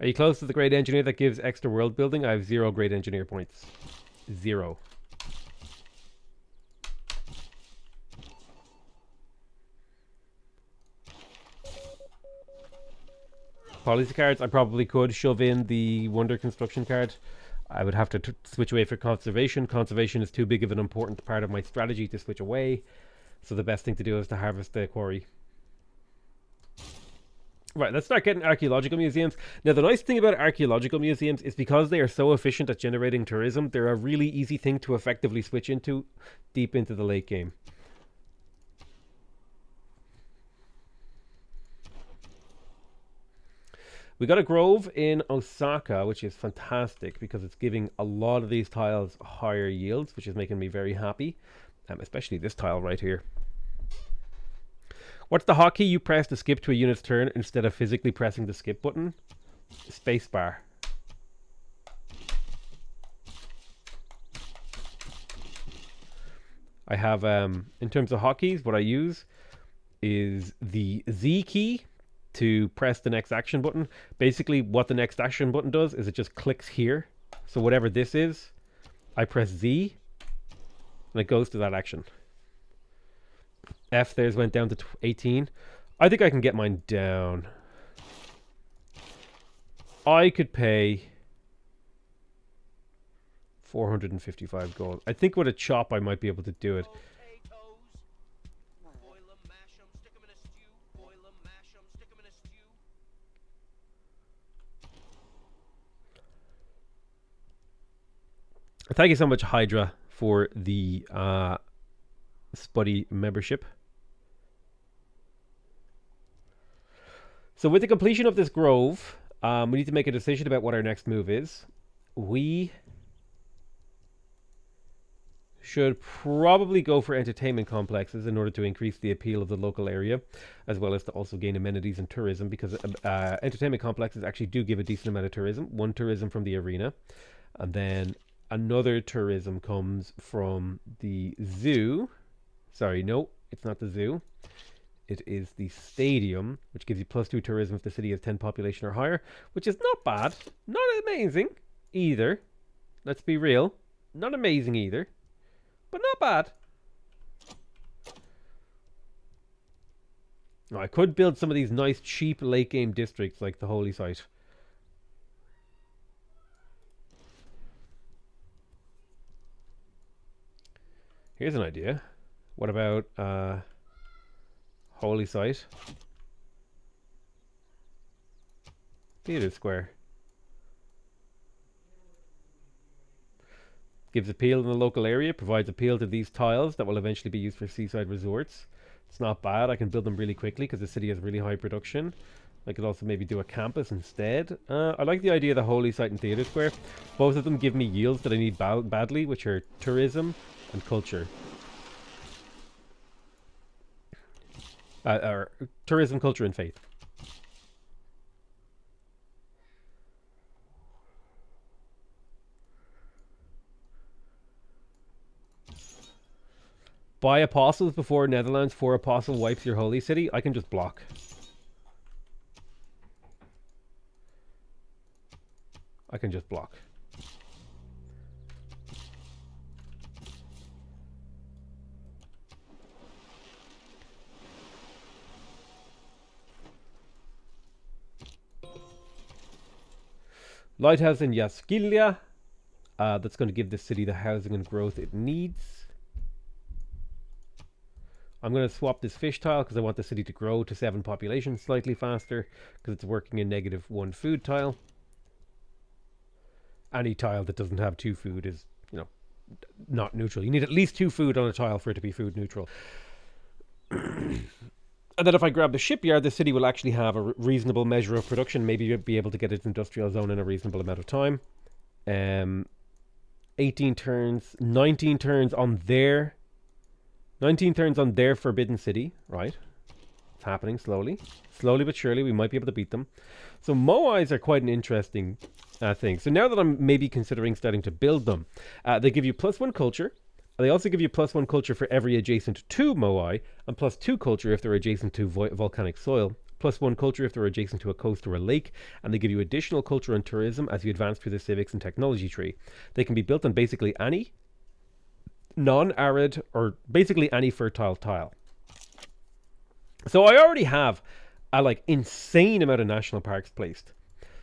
Are you close to the great engineer that gives extra world building? I have 0 great engineer points. 0. Policy cards, I probably could shove in the Wonder Construction card. I would have to switch away for Conservation. Conservation is too big of an important part of my strategy to switch away. So the best thing to do is to harvest the quarry. Right, let's start getting archaeological museums. Now, the nice thing about archaeological museums is because they are so efficient at generating tourism, they're a really easy thing to effectively switch into deep into the late game. We got a grove in Osaka, which is fantastic because it's giving a lot of these tiles higher yields, which is making me very happy, especially this tile right here. What's the hotkey you press to skip to a unit's turn instead of physically pressing the skip button? Spacebar. I have, in terms of hotkeys, what I use is the Z key to press the next action button. Basically, what the next action button does is it just clicks here. So whatever this is, I press Z, and it goes to that action. F theirs went down to 18. I think I can get mine down. I could pay 455 gold. I think with a chop I might be able to do it. Thank you so much, Hydra, for the Spuddy membership. So with the completion of this grove, we need to make a decision about what our next move is. We should probably go for entertainment complexes in order to increase the appeal of the local area, as well as to also gain amenities and tourism, because entertainment complexes actually do give a decent amount of tourism. 1 tourism from the arena, and then another tourism comes from the zoo. Sorry, no, it's not the zoo. It is the stadium, which gives you +2 tourism if the city has 10 population or higher, which is not bad. Not amazing either. Let's be real. Not amazing either, but not bad. Now, I could build some of these nice, cheap late game districts like the Holy Site. Here's an idea. What about Holy Site? Theatre Square. Gives appeal in the local area, provides appeal to these tiles that will eventually be used for seaside resorts. It's not bad. I can build them really quickly because the city has really high production. I could also maybe do a campus instead. I like the idea of the Holy Site and Theatre Square. Both of them give me yields that I need badly, which are tourism and culture. Or tourism, culture, and faith. Buy apostles before Netherlands 4 apostle wipes your holy city. I can just block. I can just block. Lighthouse in Yaskilia. That's going to give this city the housing and growth it needs. I'm going to swap this fish tile because I want the city to grow to 7 population slightly faster because it's working in -1 food tile. Any tile that doesn't have 2 food is, you know, not neutral. You need at least 2 food on a tile for it to be food neutral. And then if I grab the shipyard, the city will actually have a reasonable measure of production. Maybe you'll be able to get its industrial zone in a reasonable amount of time. 18 turns, 19 turns on their 19 turns on their forbidden city, right? It's happening slowly. Slowly but surely, we might be able to beat them. So Moais are quite an interesting thing. So now that I'm maybe considering starting to build them, they give you +1 culture. They also give you +1 culture for every adjacent to Moai, and +2 culture if they're adjacent to volcanic soil. +1 culture if they're adjacent to a coast or a lake, and they give you additional culture and tourism as you advance through the civics and technology tree. They can be built on basically any non-arid or basically any fertile tile. So I already have a like insane amount of national parks placed.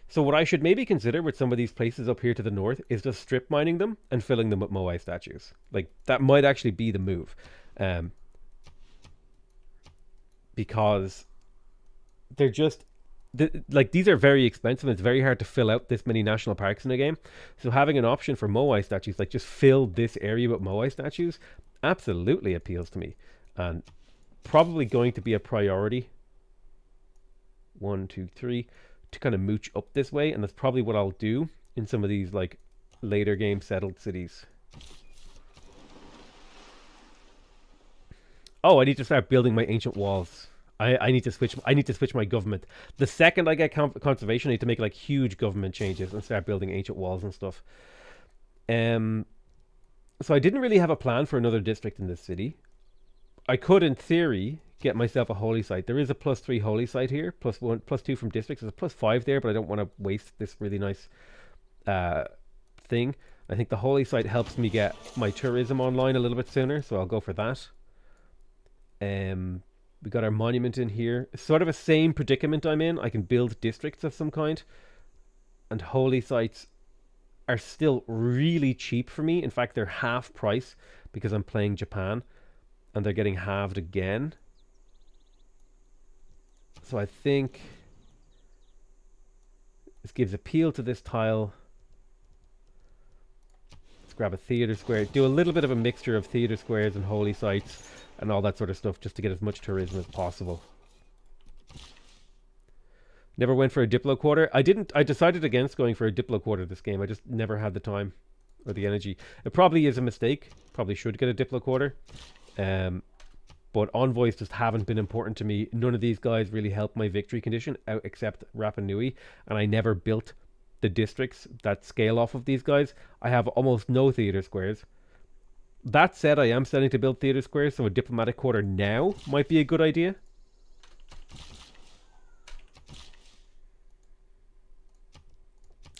So what I should maybe consider with some of these places up here to the north is just strip mining them and filling them with Moai statues. Like that might actually be the move, because they're just like these are very expensive. And it's very hard to fill out this many national parks in a game. So having an option for Moai statues, like just fill this area with Moai statues, absolutely appeals to me, and probably going to be a priority. 1, 2, 3. To kind of mooch up this way, and that's probably what I'll do in some of these like later game settled cities. Oh, I need to start building my ancient walls. I need to switch my government. The second I get conservation, I need to make like huge government changes and start building ancient walls and stuff. So I didn't really have a plan for another district in this city. I could, in theory, get myself a holy site. There is a +3 holy site here, +1, +2 from districts. There's a +5 there, but I don't want to waste this really nice thing. I think the holy site helps me get my tourism online a little bit sooner, so I'll go for that. We got our monument in here. Sort of a same predicament I'm in. I can build districts of some kind, and holy sites are still really cheap for me. In fact, they're half price because I'm playing Japan, and they're getting halved again. So I think this gives appeal to this tile. Let's grab a theater square. Do a little bit of a mixture of theater squares and holy sites and all that sort of stuff, just to get as much tourism as possible. Never went for a Diplo quarter. I decided against going for a Diplo quarter this game. I just never had the time or the energy. It probably is a mistake. Probably should get a Diplo quarter. But envoys just haven't been important to me. None of these guys really helped my victory condition, except Rapa Nui, and I never built the districts that scale off of these guys. I have almost no theater squares. That said, I am starting to build theater squares, so a diplomatic quarter now might be a good idea.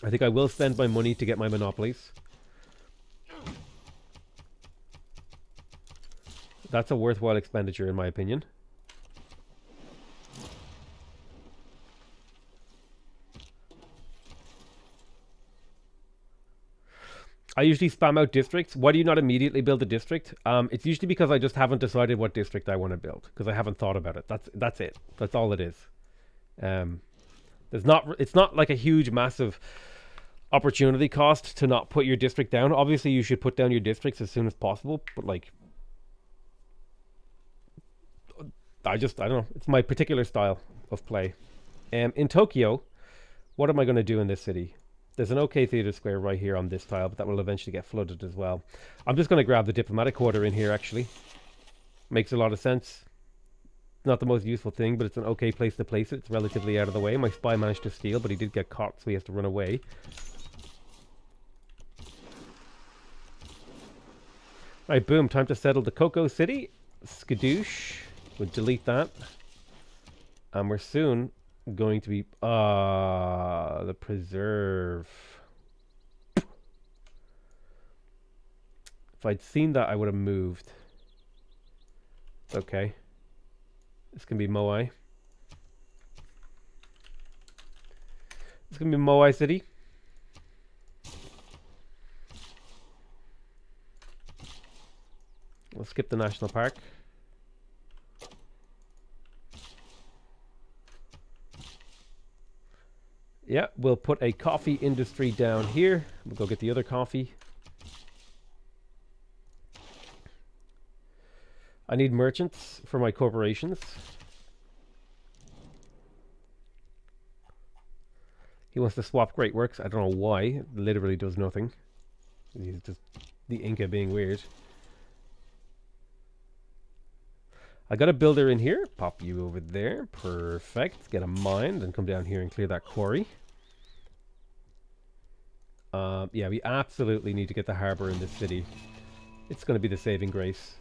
I think I will spend my money to get my monopolies. That's a worthwhile expenditure in my opinion. I usually spam out districts. Why do you not immediately build a district? It's usually because I just haven't decided what district I want to build, because I haven't thought about it. That's it. That's all it is. It's not like a huge, massive opportunity cost to not put your district down. Obviously, you should put down your districts as soon as possible, but like, I don't know. It's my particular style of play. In Tokyo, what am I going to do in this city? There's an okay theater square right here on this tile, but that will eventually get flooded as well. I'm just going to grab the diplomatic quarter in here, actually. Makes a lot of sense. Not the most useful thing, but it's an okay place to place it. It's relatively out of the way. My spy managed to steal, but he did get caught, so he has to run away. Alright, boom. Time to settle the Cocoa City. Skadoosh. We'll delete that. And we're soon going to be... the preserve. If I'd seen that, I would have moved. Okay. This can be Moai. This can be Moai City. We'll skip the national park. Yeah, we'll put a coffee industry down here. We'll go get the other coffee. I need merchants for my corporations. He wants to swap Great Works. I don't know why. It literally does nothing. He's just the Inca being weird. I got a builder in here. Pop you over there. Perfect. Get a mine and come down here and clear that quarry. Yeah, we absolutely need to get the harbor in this city. It's going to be the saving grace.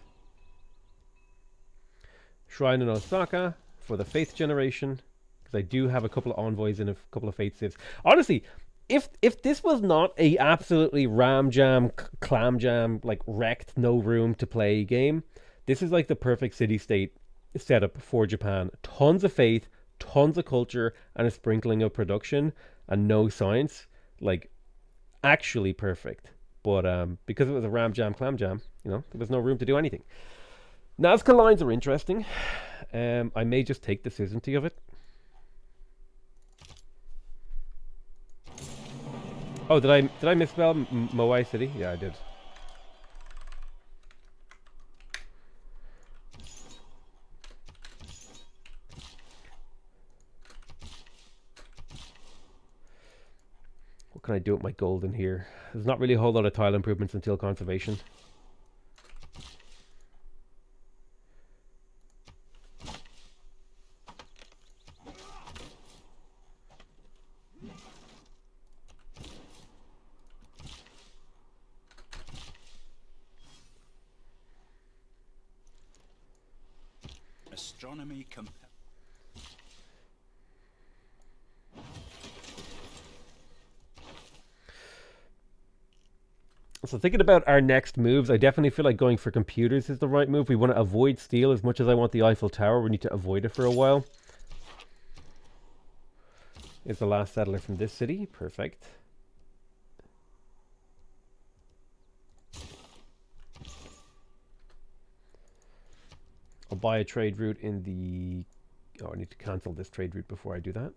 Shrine in Osaka for the faith generation. Because I do have a couple of envoys and a couple of faith civs. Honestly, if this was not a absolutely ram jam, clam jam, like wrecked, no room to play game, this is like the perfect city-state setup for Japan. Tons of faith, tons of culture, and a sprinkling of production, and no science. Like, actually perfect. But because it was a ram jam, clam jam, you know, there was no room to do anything. Nazca lines are interesting. I may just take the certainty of it. Oh, did I misspell Moai City? Yeah, I did. What can I do with my gold in here? There's not really a whole lot of tile improvements until conservation. Astronomy So thinking about our next moves, I definitely feel like going for computers is the right move. We want to avoid steel as much as I want the Eiffel Tower. We need to avoid it for a while. Is the last settler from this city. Perfect. I'll buy a trade route in the... Oh, I need to cancel this trade route before I do that.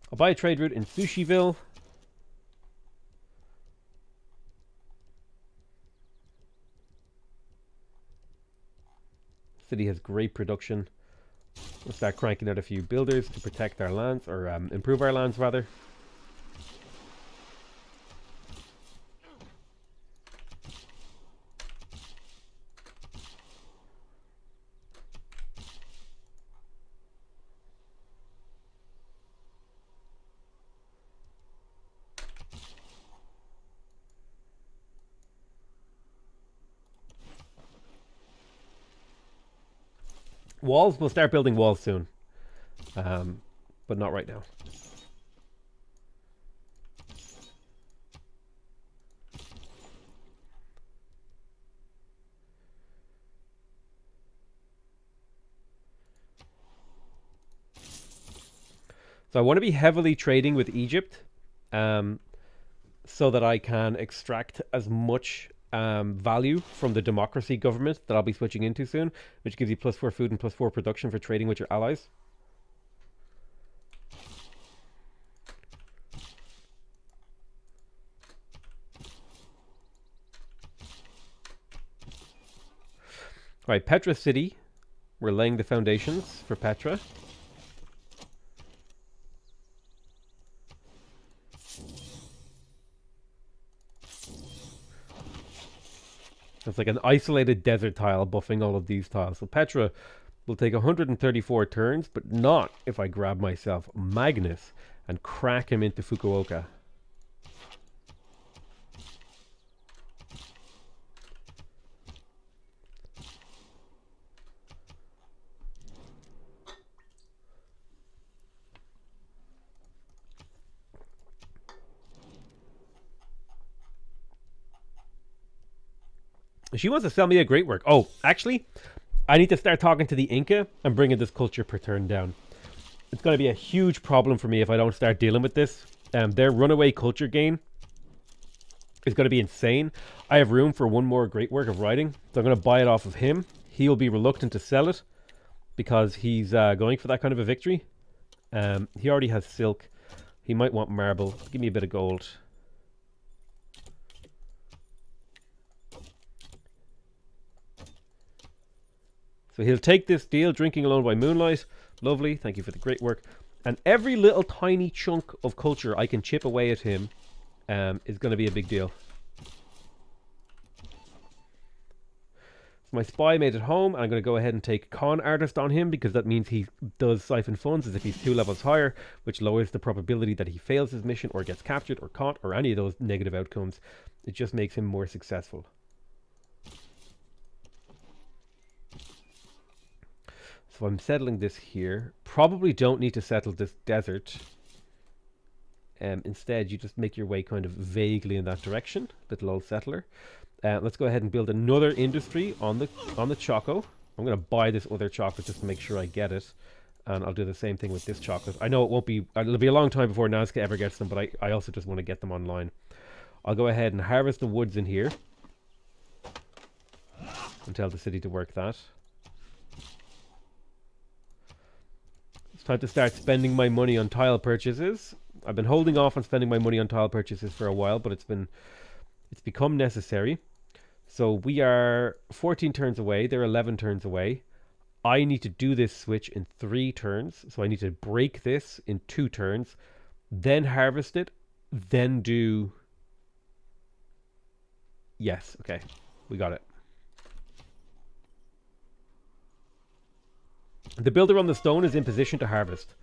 I'll buy a trade route in Sushiville. City has great production. We'll start cranking out a few builders to protect our lands, or improve our lands rather. Walls, we'll start building walls soon. But not right now. So I want to be heavily trading with Egypt, so that I can extract as much value from the democracy government that I'll be switching into soon, which gives you +4 food and +4 production for trading with your allies. Right, Petra City. We're laying the foundations for Petra. It's like an isolated desert tile buffing all of these tiles. So Petra will take 134 turns, but not if I grab myself Magnus and crack him into Fukuoka. She wants to sell me a great work. Oh, actually, I need to start talking to the Inca and bringing this culture per turn down. It's going to be a huge problem for me if I don't start dealing with this. Their runaway culture gain is going to be insane. I have room for one more great work of writing, so I'm going to buy it off of him. He'll be reluctant to sell it because he's going for that kind of a victory. He already has silk. He might want marble. Give me a bit of gold. So he'll take this deal, drinking alone by moonlight. Lovely, thank you for the great work. And every little tiny chunk of culture I can chip away at him is going to be a big deal. So my spy made it home. I'm going to go ahead and take con artist on him, because that means he does siphon funds as if he's 2 levels higher, which lowers the probability that he fails his mission or gets captured or caught or any of those negative outcomes. It just makes him more successful. So I'm settling this here. Probably don't need to settle this desert. Instead, you just make your way kind of vaguely in that direction, little old settler. Let's go ahead and build another industry on the choco. I'm going to buy this other chocolate just to make sure I get it. And I'll do the same thing with this chocolate. I know it won't be... It'll be a long time before Nazca ever gets them, but I also just want to get them online. I'll go ahead and harvest the woods in here. And tell the city to work that. It's time to start spending my money on tile purchases. I've been holding off on spending my money on tile purchases for a while, but it's become necessary. So we are 14 turns away. They're 11 turns away. I need to do this switch in 3 turns. So I need to break this in 2 turns, then harvest it, then do... Yes, okay. We got it. The builder on the stone is in position to harvest.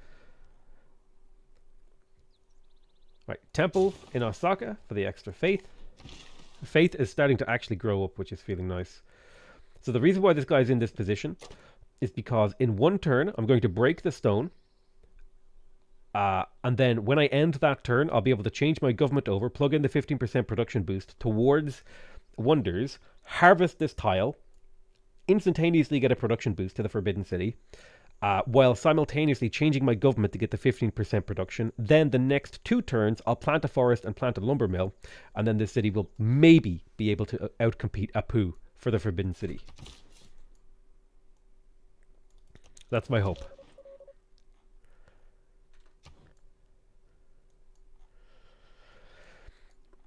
Right, temple in Osaka for the extra faith. Faith is starting to actually grow up, which is feeling nice. So the reason why this guy's in this position is because in 1 turn, I'm going to break the stone. And then when I end that turn, I'll be able to change my government over, plug in the 15% production boost towards wonders, harvest this tile, instantaneously get a production boost to the Forbidden City, while simultaneously changing my government to get the 15% production. Then the next 2 turns, I'll plant a forest and plant a lumber mill, and then the city will maybe be able to outcompete Apu for the Forbidden City. That's my hope.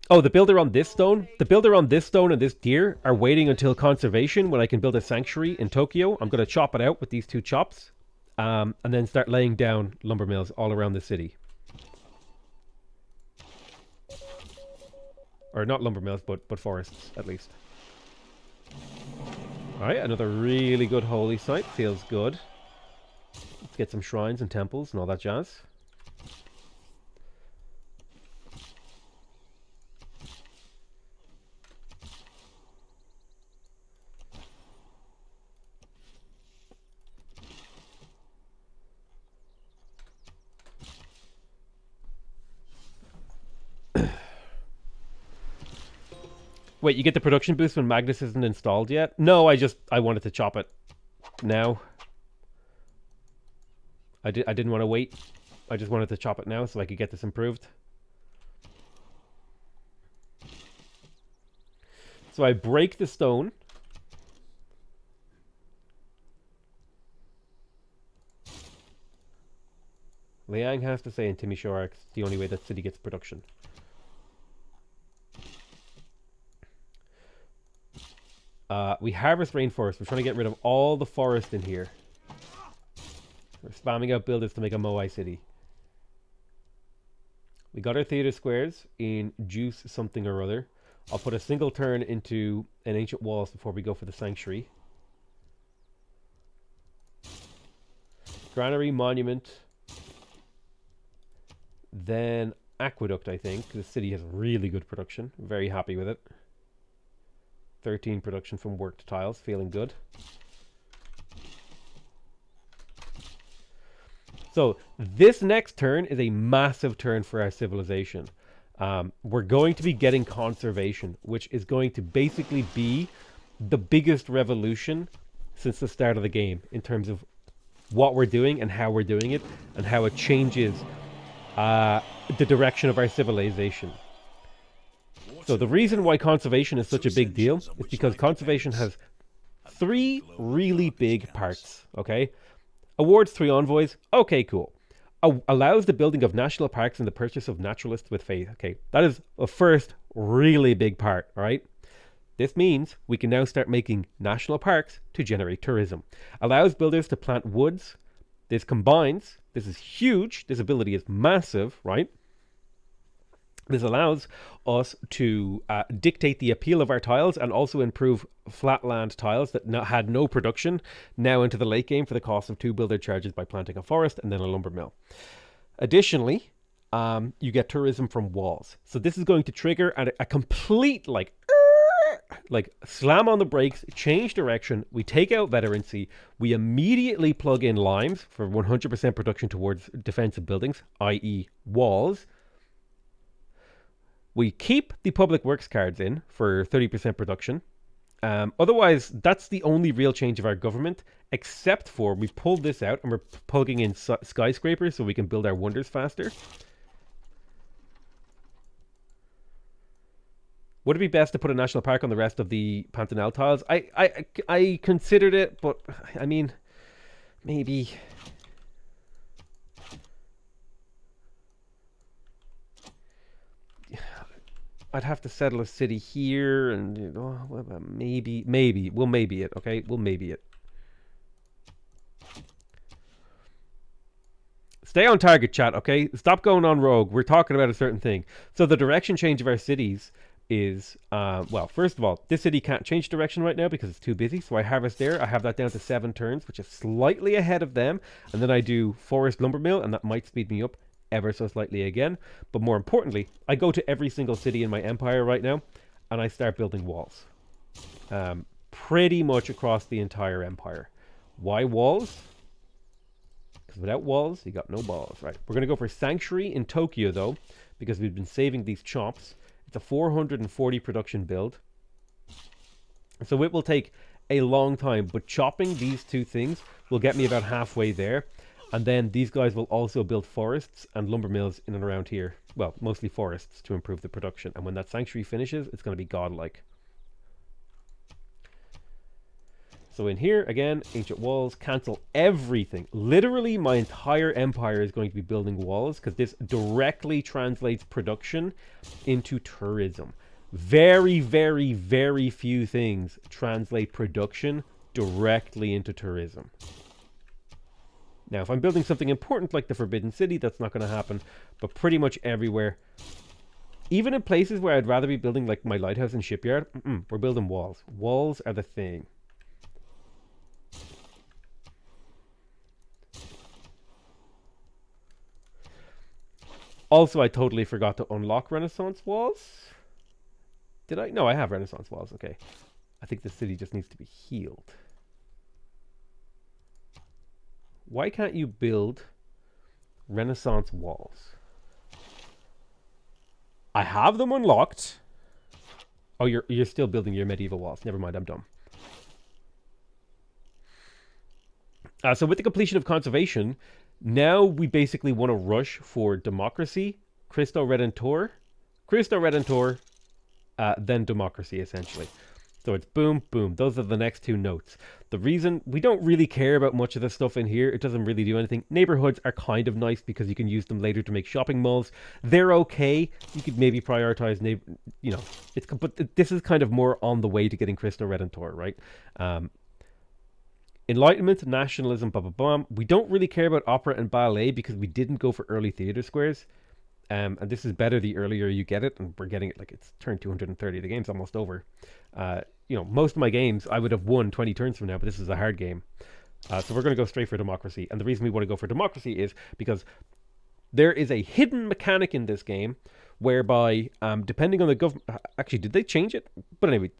Oh, the builder on this stone and this deer are waiting until conservation when I can build a sanctuary in Tokyo. I'm going to chop it out with these 2 chops, and then start laying down lumber mills all around the city. Or not lumber mills, but forests, at least. Alright, another really good holy site. Feels good. Let's get some shrines and temples and all that jazz. Wait, you get the production boost when Magnus isn't installed yet? No, I wanted to chop it now. I didn't want to wait. I just wanted to chop it now so I could get this improved. So I break the stone. Liang has to say in Timmy Shorak, it's the only way that city gets production. We harvest rainforest. We're trying to get rid of all the forest in here. We're spamming out builders to make a Moai city. We got our theater squares in juice something or other. I'll put a single turn into an ancient walls before we go for the sanctuary. Granary, monument. Then aqueduct, I think. The city has really good production. Very happy with it. 13 production from worked tiles, feeling good. So this next turn is a massive turn for our civilization. We're going to be getting conservation, which is going to basically be the biggest revolution since the start of the game in terms of what we're doing and how we're doing it and how it changes the direction of our civilization. So the reason why conservation is such a big deal is because conservation has 3 really big parts, okay? Awards 3 envoys, okay, cool. Allows the building of national parks and the purchase of naturalists with faith, okay? That is the first really big part, all right? This means we can now start making national parks to generate tourism. Allows builders to plant woods. This combines, this is huge, this ability is massive, right? This allows us to dictate the appeal of our tiles and also improve flatland tiles that had no production now into the late game for the cost of 2 builder charges by planting a forest and then a lumber mill. Additionally, you get tourism from walls. So this is going to trigger a complete like slam on the brakes, change direction. We take out veterancy. We immediately plug in limes for 100% production towards defensive buildings, i.e. walls. We keep the public works cards in for 30% production. Otherwise, that's the only real change of our government, except for we pulled this out and we're plugging in skyscrapers so we can build our wonders faster. Would it be best to put a national park on the rest of the Pantanal tiles? I considered it, but I mean, maybe. I'd have to settle a city here, and you know, maybe we'll maybe it. Okay, we'll maybe it. Stay on target, chat. Okay, stop going on rogue. We're talking about a certain thing. So the direction change of our cities is, well, first of all, this city can't change direction right now because it's too busy. So I harvest there. I have that down to 7 turns, which is slightly ahead of them. And then I do forest lumber mill, and that might speed me up ever so slightly again. But more importantly, I go to every single city in my empire right now, and I start building walls. Pretty much across the entire empire. Why walls? Because without walls, you got no balls. Right, we're going to go for Sanctuary in Tokyo, though, because we've been saving these chops. It's a 440 production build. So it will take a long time, but chopping these 2 things will get me about halfway there. And then these guys will also build forests and lumber mills in and around here. Well, mostly forests to improve the production. And when that sanctuary finishes, it's going to be godlike. So in here, again, ancient walls, cancel everything. Literally, my entire empire is going to be building walls because this directly translates production into tourism. Very, very, very few things translate production directly into tourism. Now, if I'm building something important like the Forbidden City, that's not going to happen. But pretty much everywhere, even in places where I'd rather be building like my lighthouse and shipyard, we're building walls. Walls are the thing. Also, I totally forgot to unlock Renaissance walls. Did I? No, I have Renaissance walls. Okay. I think the city just needs to be healed. Why can't you build Renaissance walls? I have them unlocked. Oh, you're still building your medieval walls. Never mind, I'm dumb. So with the completion of conservation, now we basically want to rush for democracy, Cristo Redentor, then democracy, essentially. So it's boom, boom. Those are the next 2 notes. The reason we don't really care about much of this stuff in here, it doesn't really do anything. Neighborhoods are kind of nice because you can use them later to make shopping malls. They're okay. You could maybe prioritize, you know, but this is kind of more on the way to getting Cristo Redentor, right? Enlightenment, nationalism, blah, blah, blah. We don't really care about opera and ballet because we didn't go for early theater squares. And this is better the earlier you get it, and we're getting it like it's turn 230. The game's almost over. You know, most of my games I would have won 20 turns from now, but this is a hard game. So we're going to go straight for democracy. And the reason we want to go for democracy is because there is a hidden mechanic in this game whereby, depending on the government... Actually, did they change it? But anyway,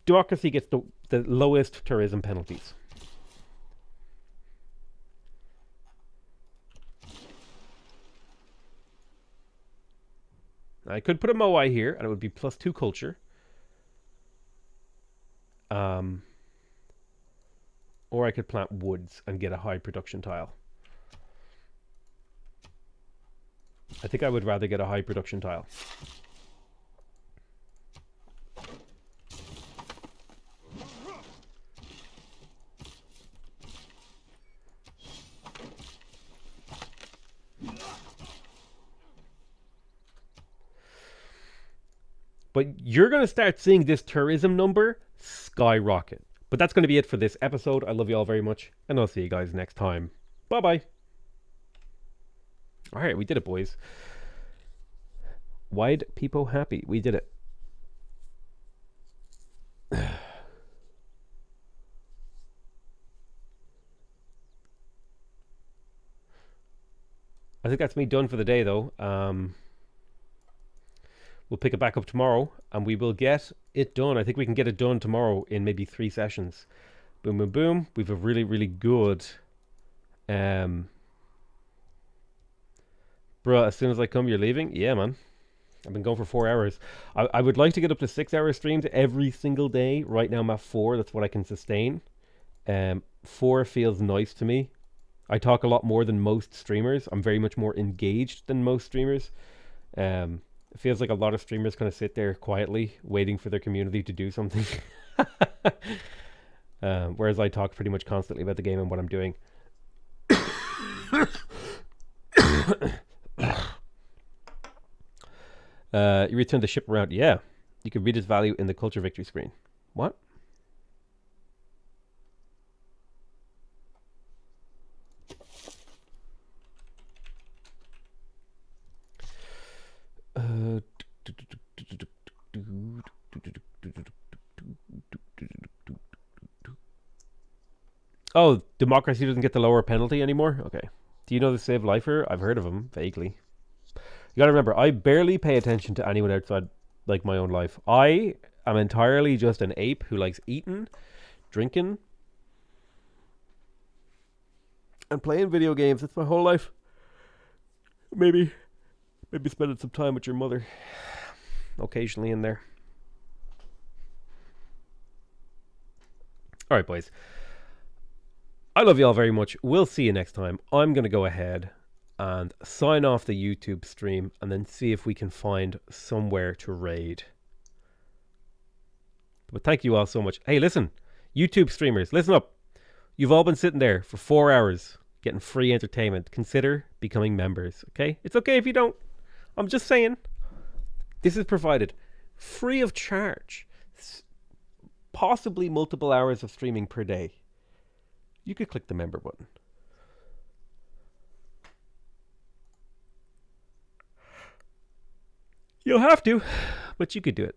democracy gets the lowest tourism penalties. I could put a Moai here, and it would be +2 culture. Or I could plant woods and get a high production tile. I think I would rather get a high production tile. But you're going to start seeing this tourism number skyrocket. But that's going to be it for this episode. I love you all very much, and I'll see you guys next time. Bye-bye. All right, we did it, boys. Wide people happy. We did it. I think that's me done for the day, though. We'll pick it back up tomorrow, and we will get it done. I think we can get it done tomorrow in maybe 3 sessions. Boom, boom, boom. We've a really, really good... Bruh, as soon as I come, you're leaving? Yeah, man. I've been going for 4 hours. I would like to get up to 6-hour streams every single day. Right now I'm at 4. That's what I can sustain. 4 feels nice to me. I talk a lot more than most streamers. I'm very much more engaged than most streamers. It feels like a lot of streamers kind of sit there quietly waiting for their community to do something. Whereas I talk pretty much constantly about the game and what I'm doing. You return the ship around. Yeah. You can read its value in the culture victory screen. What? Oh, democracy doesn't get the lower penalty anymore? Okay. Do you know the Save Lifer? I've heard of him, vaguely. You gotta remember, I barely pay attention to anyone outside, like, my own life. I am entirely just an ape who likes eating, drinking, and playing video games. That's my whole life. Maybe spending some time with your mother. Occasionally in there. Alright, boys. I love you all very much. We'll see you next time. I'm going to go ahead and sign off the YouTube stream and then see if we can find somewhere to raid. But thank you all so much. Hey, listen. YouTube streamers, listen up. You've all been sitting there for 4 hours getting free entertainment. Consider becoming members, okay? It's okay if you don't. I'm just saying. This is provided free of charge. Possibly multiple hours of streaming per day. You could click the member button. You'll have to, but you could do it.